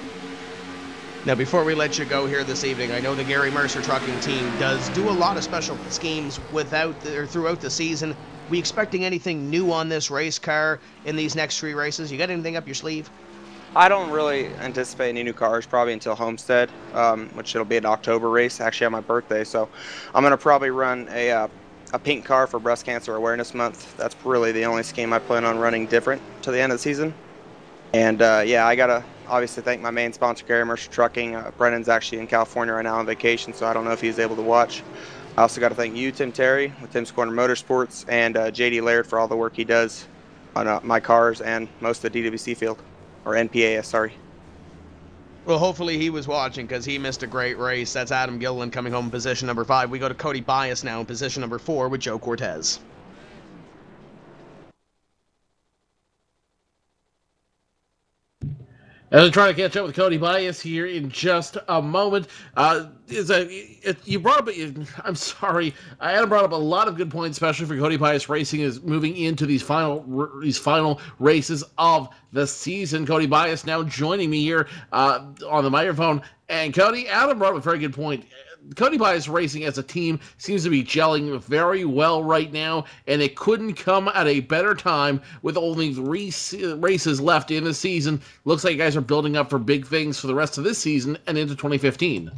Now, before we let you go here this evening, I know the Gary Mercer trucking team does do a lot of special schemes throughout the season. We expecting anything new on this race car in these next 3 races? You got anything up your sleeve? I don't really anticipate any new cars probably until Homestead, which it'll be an October race, actually on my birthday. So I'm going to probably run a pink car for Breast Cancer Awareness Month. That's really the only scheme I plan on running different to the end of the season. And yeah, I got to obviously thank my main sponsor, Gary Mercer Trucking. Brennan's actually in California right now on vacation, so I don't know if he's able to watch. I also got to thank you, Tim Terry, with Tim's Corner Motorsports, and JD Laird for all the work he does on my cars and most of the DWC field. Or NPAS, sorry. Well, hopefully he was watching because he missed a great race. That's Adam Gilliland coming home in position number 5. We go to Cody Bias now in position number 4 with Joe Cortez. As I try to catch up with Cody Bias here in just a moment, you brought up. I'm sorry, Adam brought up a lot of good points, especially for Cody Bias Racing is moving into these final races of the season. Cody Bias now joining me here on the microphone, and Cody, Adam brought up a very good point. Cody Bias Racing as a team seems to be gelling very well right now, and it couldn't come at a better time with only 3 races left in the season. Looks like you guys are building up for big things for the rest of this season and into 2015.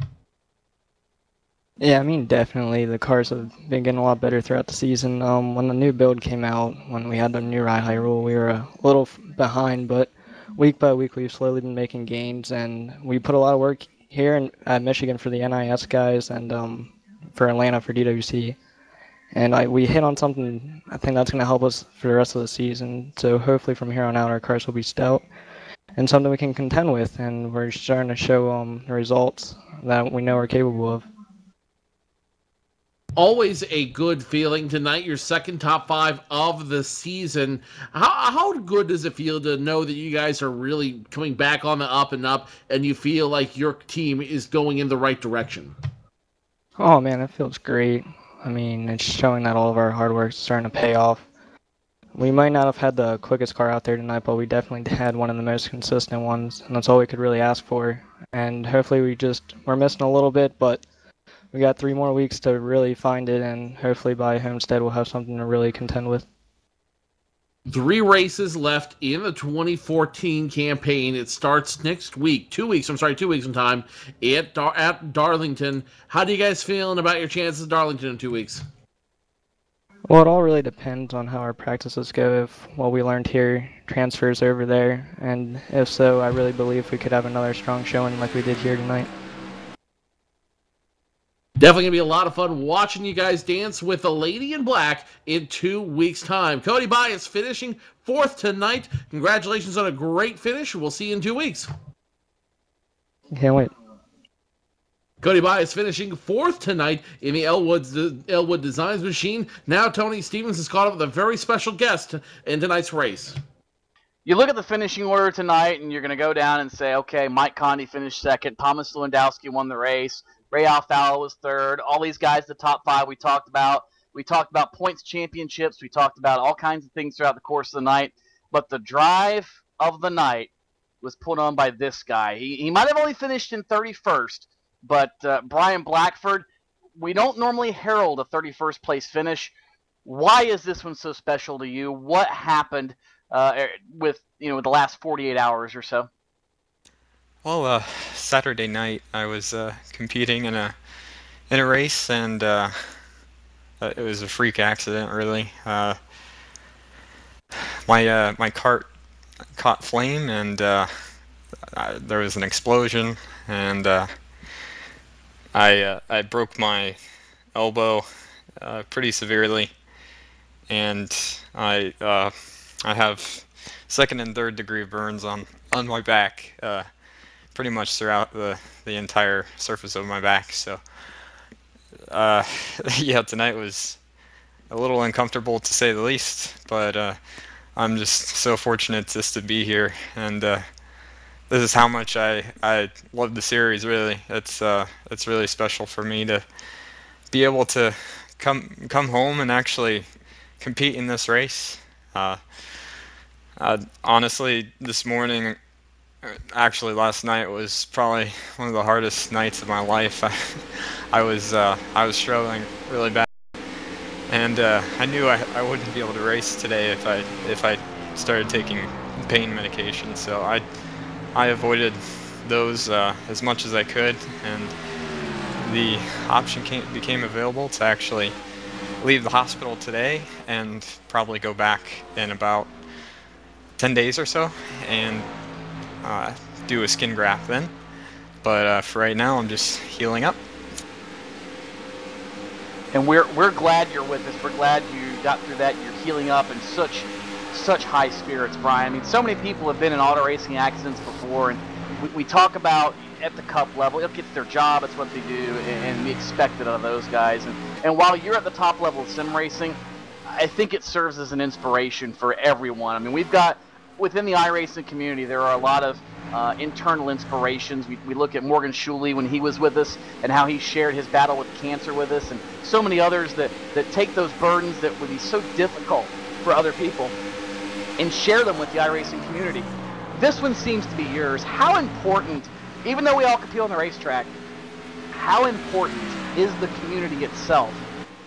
Yeah, I mean, definitely. The cars have been getting a lot better throughout the season. When the new build came out, when we had the new ride high rule, we were a little behind, but week by week we've slowly been making gains, and we put a lot of work here at Michigan for the NIS guys and for Atlanta for DWC. And we hit on something I think that's going to help us for the rest of the season. So hopefully from here on out our cars will be stout and something we can contend with. And we're starting to show the results that we know we're capable of. Always a good feeling. Tonight, your second top 5 of the season. How good does it feel to know that you guys are really coming back on the up and up, and you feel like your team is going in the right direction? Oh man, it feels great. I mean, it's showing that all of our hard work is starting to pay off. We might not have had the quickest car out there tonight, but we definitely had one of the most consistent ones, and that's all we could really ask for. And hopefully we're missing a little bit, but we got 3 more weeks to really find it, and hopefully by Homestead we'll have something to really contend with. 3 races left in the 2014 campaign. It starts next week. 2 weeks from time at Darlington. How do you guys feeling about your chances at Darlington in 2 weeks? Well, it all really depends on how our practices go, if what we learned here transfers over there, and if so, I really believe we could have another strong showing like we did here tonight. Definitely going to be a lot of fun watching you guys dance with the Lady in Black in 2 weeks' time. Cody Bias finishing 4th tonight. Congratulations on a great finish. We'll see you in 2 weeks. Can't wait. Cody Bias finishing 4th tonight in the Elwood Designs machine. Now Tony Stevens has caught up with a very special guest in tonight's race. You look at the finishing order tonight, and you're going to go down and say, okay, Mike Conde finished 2nd. Thomas Lewandowski won the race. Ray Alfalo was 3rd. All these guys, the top 5 we talked about. We talked about points championships. We talked about all kinds of things throughout the course of the night. But the drive of the night was put on by this guy. He might have only finished in 31st, but Brian Blackford, we don't normally herald a 31st place finish. Why is this one so special to you? What happened with the last 48 hours or so? Well, Saturday night I was competing in a race, and it was a freak accident, really. My cart caught flame, and there was an explosion, and I broke my elbow pretty severely, and I have 2nd and 3rd degree burns on my back, pretty much throughout the entire surface of my back. So yeah, tonight was a little uncomfortable to say the least, but I'm just so fortunate just to be here, and this is how much I love the series. Really, it's really special for me to be able to come home and actually compete in this race. Honestly, this morning, actually last night, was probably one of the hardest nights of my life. I was struggling really bad, and I knew I wouldn't be able to race today if I started taking pain medication. So I avoided those as much as I could, and the option became available to actually leave the hospital today and probably go back in about 10 days or so and do a skin graft then. But for right now, I'm just healing up. And we're glad you're with us. We're glad you got through that. You're healing up in such high spirits, Brian. I mean, so many people have been in auto racing accidents before, and we talk about at the cup level, it's their job, it's what they do, and we expect it of those guys. And while you're at the top level of sim racing, I think it serves as an inspiration for everyone. I mean, we've got, within the iRacing community, there are a lot of internal inspirations. We look at Morgan Schuley when he was with us and how he shared his battle with cancer with us, and so many others that take those burdens that would be so difficult for other people and share them with the iRacing community. This one seems to be yours. How important, even though we all compete on the racetrack, how important is the community itself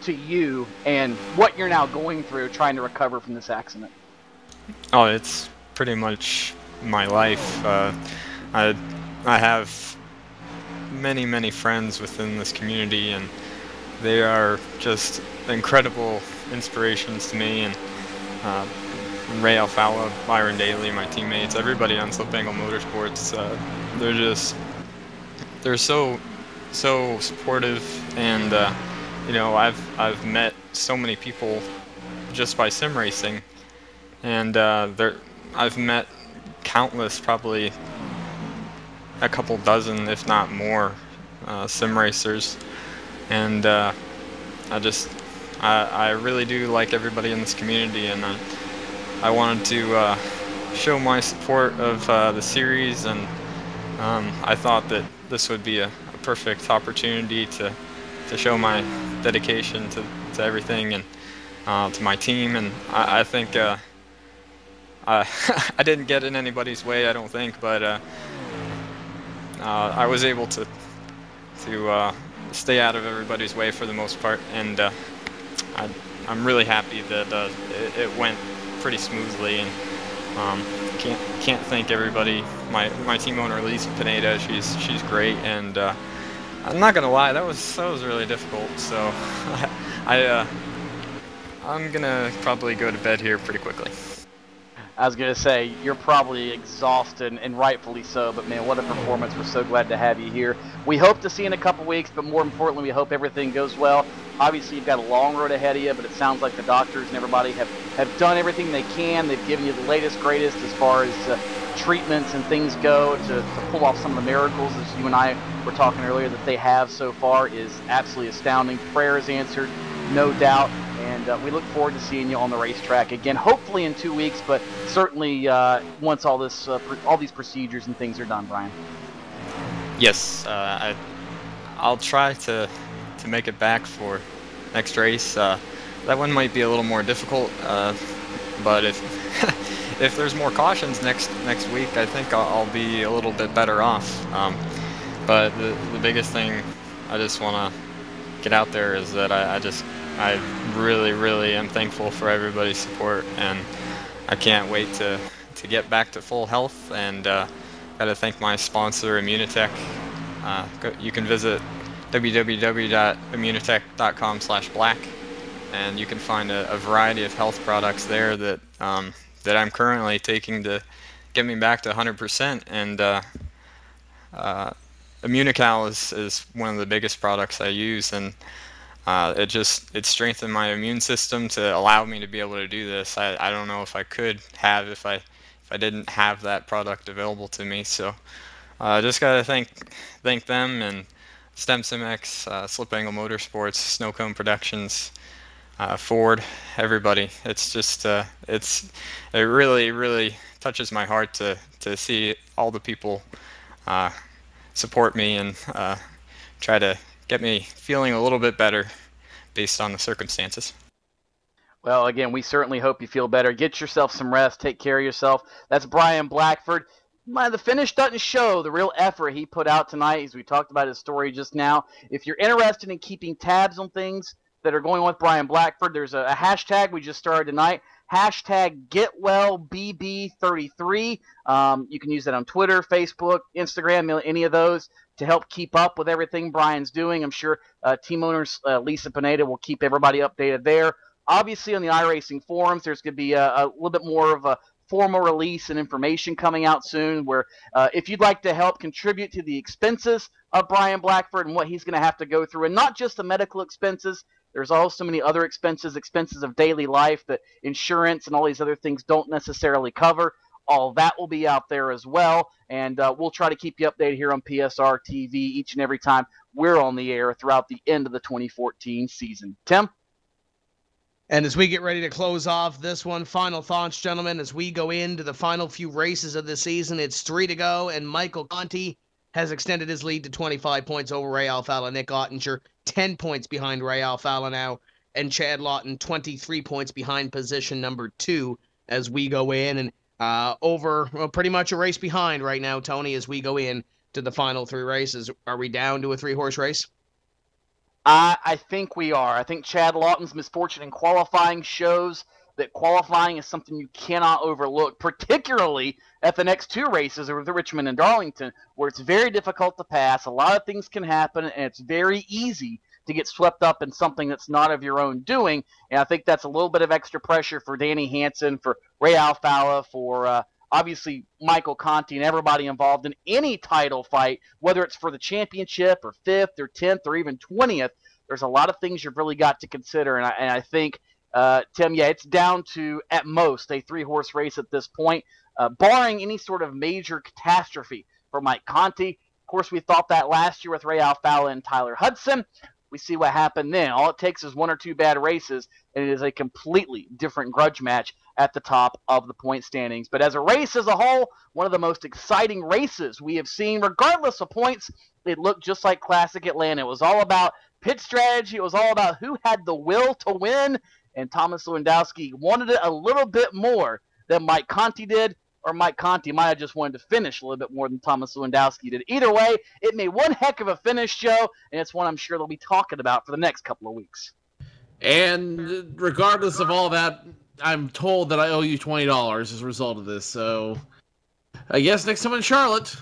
to you and what you're now going through trying to recover from this accident? Oh, it's pretty much my life. I have many friends within this community, and they are just incredible inspirations to me. And Ray Alfalo, Byron Daly, my teammates, everybody on Slip Angle Motorsports, they're so supportive, and I've met so many people just by sim racing, and I've met countless, probably a couple dozen, if not more, sim racers, and I really do like everybody in this community, and I wanted to show my support of the series, and I thought that this would be a perfect opportunity to show my dedication to everything, and to my team, and I think I didn't get in anybody's way, I don't think, but I was able to stay out of everybody's way for the most part, and I'm really happy that it went pretty smoothly, and can't thank everybody. My team owner Lisa Pineda, she's great, and I'm not gonna lie, that was really difficult. So I'm gonna probably go to bed here pretty quickly. I was going to say, you're probably exhausted, and rightfully so, but man, what a performance. We're so glad to have you here. We hope to see you in a couple weeks, but more importantly, we hope everything goes well. Obviously, you've got a long road ahead of you, but it sounds like the doctors and everybody have done everything they can. They've given you the latest, greatest as far as treatments and things go to pull off some of the miracles, as you and I were talking earlier, that they have so far is absolutely astounding. Prayer is answered, no doubt. And we look forward to seeing you on the racetrack again, hopefully in 2 weeks, but certainly once all these procedures and things are done, Brian. Yes, I'll try to make it back for next race. That one might be a little more difficult, but if if there's more cautions next week, I think I'll be a little bit better off. But the biggest thing I just want to get out there is that I really am thankful for everybody's support, and I can't wait to get back to full health, and gotta thank my sponsor Immunotech. You can visit www.immunotech.com/black, and you can find a variety of health products there that I'm currently taking to get me back to 100%, and Immunical is one of the biggest products I use, and it strengthened my immune system to allow me to be able to do this. I don't know if I could have if I didn't have that product available to me. So just gotta thank them, and StemSimX, Slip Angle Motorsports, Snow Cone Productions, Ford, everybody. It's just it really touches my heart to see all the people support me and try to get me feeling a little bit better based on the circumstances. Well, again, we certainly hope you feel better. Get yourself some rest. Take care of yourself. That's Brian Blackford. The finish doesn't show the real effort he put out tonight, as we talked about his story just now. If you're interested in keeping tabs on things that are going on with Brian Blackford, there's a hashtag we just started tonight. Hashtag GetWellBB33. You can use that on Twitter, Facebook, Instagram, any of those, to help keep up with everything Brian's doing. I'm sure team owners Lisa Pineda will keep everybody updated there. Obviously, on the iRacing forums, there's going to be a little bit more of a formal release and information coming out soon, where if you'd like to help contribute to the expenses of Brian Blackford and what he's going to have to go through, and not just the medical expenses, there's also many other expenses of daily life that insurance and all these other things don't necessarily cover. All that will be out there as well, and we'll try to keep you updated here on PSR TV each and every time we're on the air throughout the end of the 2014 season. Tim? And as we get ready to close off this one, final thoughts, gentlemen, as we go into the final few races of the season. It's 3 to go, and Michael Conti has extended his lead to 25 points over Ray Alfala. Nick Ottinger, 10 points behind Ray Alfala now, and Chad Lawton, 23 points behind position number 2 as we go in. And pretty much a race behind right now, Tony, as we go in to the final 3 races. Are we down to a 3-horse race? I think we are. I think Chad Lawton's misfortune in qualifying shows that qualifying is something you cannot overlook, particularly at the next 2 races with Richmond and Darlington, where it's very difficult to pass. A lot of things can happen, and it's very easy to get swept up in something that's not of your own doing. And I think that's a little bit of extra pressure for Danny Hansen, for Ray Alfala, for obviously Michael Conti, and everybody involved in any title fight, whether it's for the championship or 5th or 10th or even 20th. There's a lot of things you've really got to consider, and I think, Tim, it's down to, at most, a 3-horse race at this point, barring any sort of major catastrophe for Mike Conti. Of course, we thought that last year with Ray Alfala and Tyler Hudson. We see what happened then. All it takes is 1 or 2 bad races, and it is a completely different grudge match at the top of the point standings. But as a race as a whole, one of the most exciting races we have seen, regardless of points. It looked just like Classic Atlanta. It was all about pit strategy. It was all about who had the will to win. and Thomas Lewandowski wanted it a little bit more than Mike Conti did, or Mike Conti might have just wanted to finish a little bit more than Thomas Lewandowski did. Either way, it made one heck of a finish, Joe, and it's one I'm sure they'll be talking about for the next couple of weeks. And regardless of all that, I'm told that I owe you $20 as a result of this, so I guess next time in Charlotte.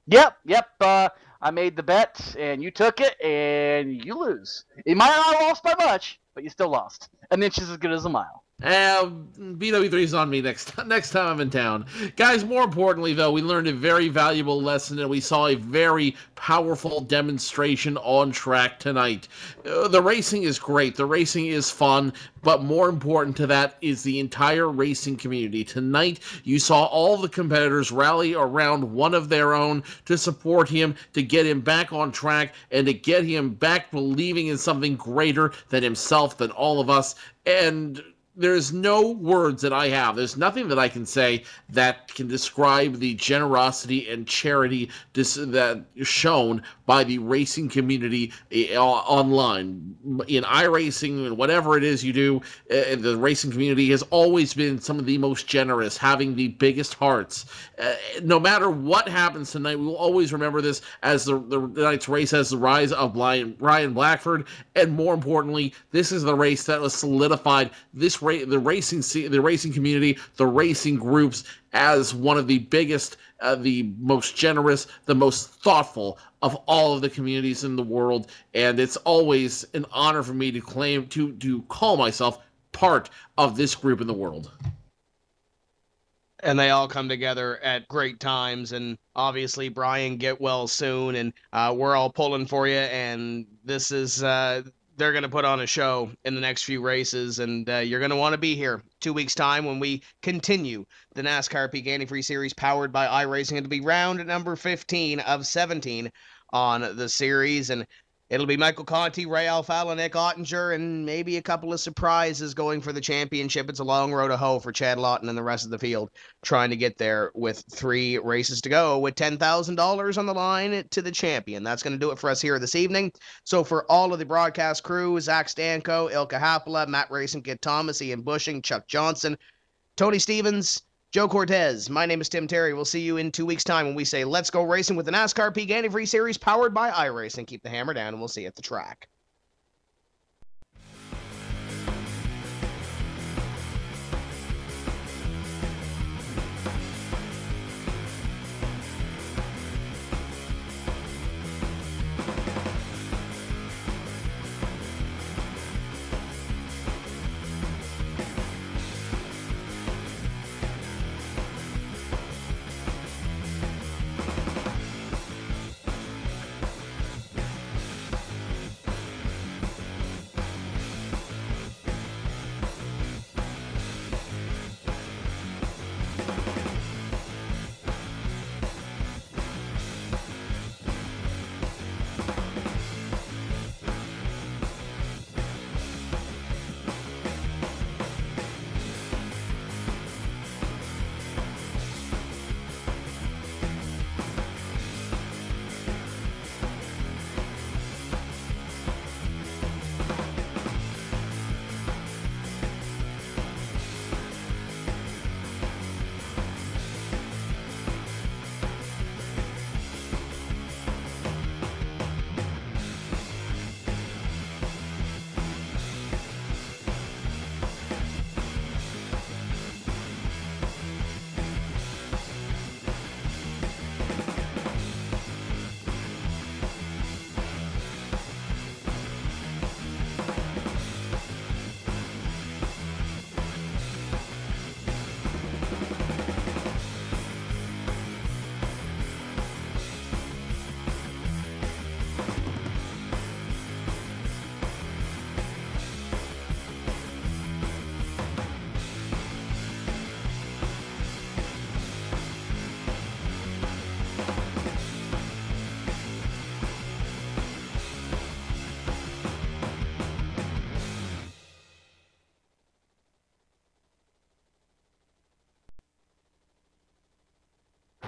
Yep. I made the bet, and you took it, and you lose. You might not have lost by much, but you still lost. An inch is as good as a mile. BW3's on me next time I'm in town. Guys, more importantly, though, we learned a very valuable lesson, and we saw a very powerful demonstration on track tonight. The racing is great. The racing is fun, but more important to that is the entire racing community. Tonight, you saw all the competitors rally around one of their own to support him, to get him back on track, and to get him back believing in something greater than himself, than all of us. And there's no words that I have. There's nothing that I can say that can describe the generosity and charity that is shown by the racing community online. In iRacing and whatever it is you do, the racing community has always been some of the most generous, having the biggest hearts. No matter what happens tonight, we will always remember this as the night's race as the rise of Ryan Blackford, and more importantly, this is the race that was solidified the racing community, the racing groups as one of the biggest, the most generous, the most thoughtful of all of the communities in the world. And it's always an honor for me to call myself part of this group in the world. And they all come together at great times. And obviously, Brian, get well soon. And we're all pulling for you. And this is they're going to put on a show in the next few races, and you're going to want to be here 2 weeks' time when we continue the NASCAR Peak Antifreeze Series powered by iRacing. It'll be round number 15 of 17 on the series, and it'll be Michael Conti, Ray Alfala, Nick Ottinger, and maybe a couple of surprises going for the championship. It's a long road to hoe for Chad Lawton and the rest of the field trying to get there with 3 races to go with $10,000 on the line to the champion. That's going to do it for us here this evening. So for all of the broadcast crew, Zach Stanko, Ilka Happala, Matt Racing, Kid Thomas, Ian Bushing, Chuck Johnson, Tony Stevens, Joe Cortez, my name is Tim Terry. We'll see you in 2 weeks' time when we say let's go racing with the NASCAR Peak Antifreeze Series powered by iRacing. Keep the hammer down, and we'll see you at the track.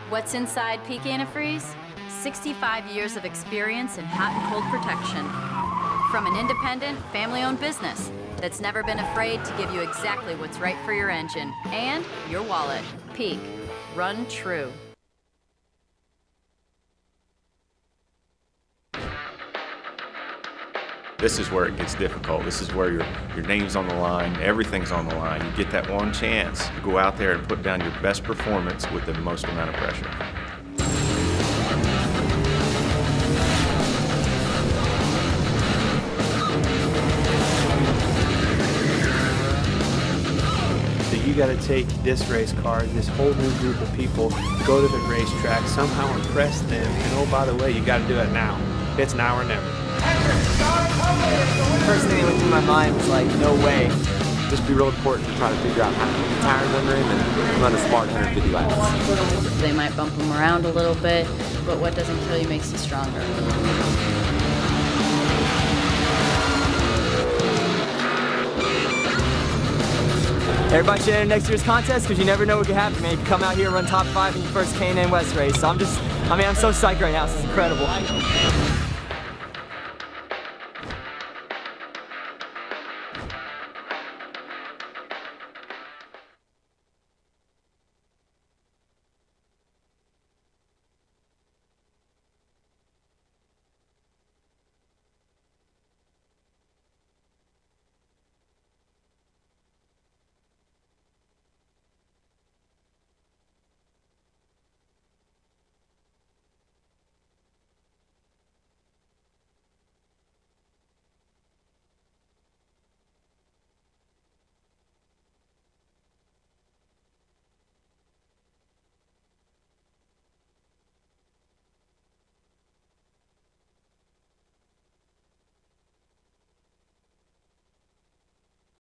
What's inside Peak Antifreeze? 65 years of experience in hot and cold protection. From an independent, family-owned business that's never been afraid to give you exactly what's right for your engine and your wallet. Peak. Run true. This is where it gets difficult. This is where your name's on the line, everything's on the line. You get that one chance to go out there and put down your best performance with the most amount of pressure. So you got to take this race car, this whole new group of people, go to the racetrack, somehow impress them, and oh, by the way, you got to do it now. It's now or never. First thing that went through my mind was like, no way. Just be real important to try to figure out how to keep the tires under him and run a smart 150 laps. They might bump them around a little bit, but what doesn't kill you makes you stronger. Everybody should enter next year's contest because you never know what can happen, man. You can come out here and run top 5 in your first K&N West race. So I'm so psyched right now. This is incredible.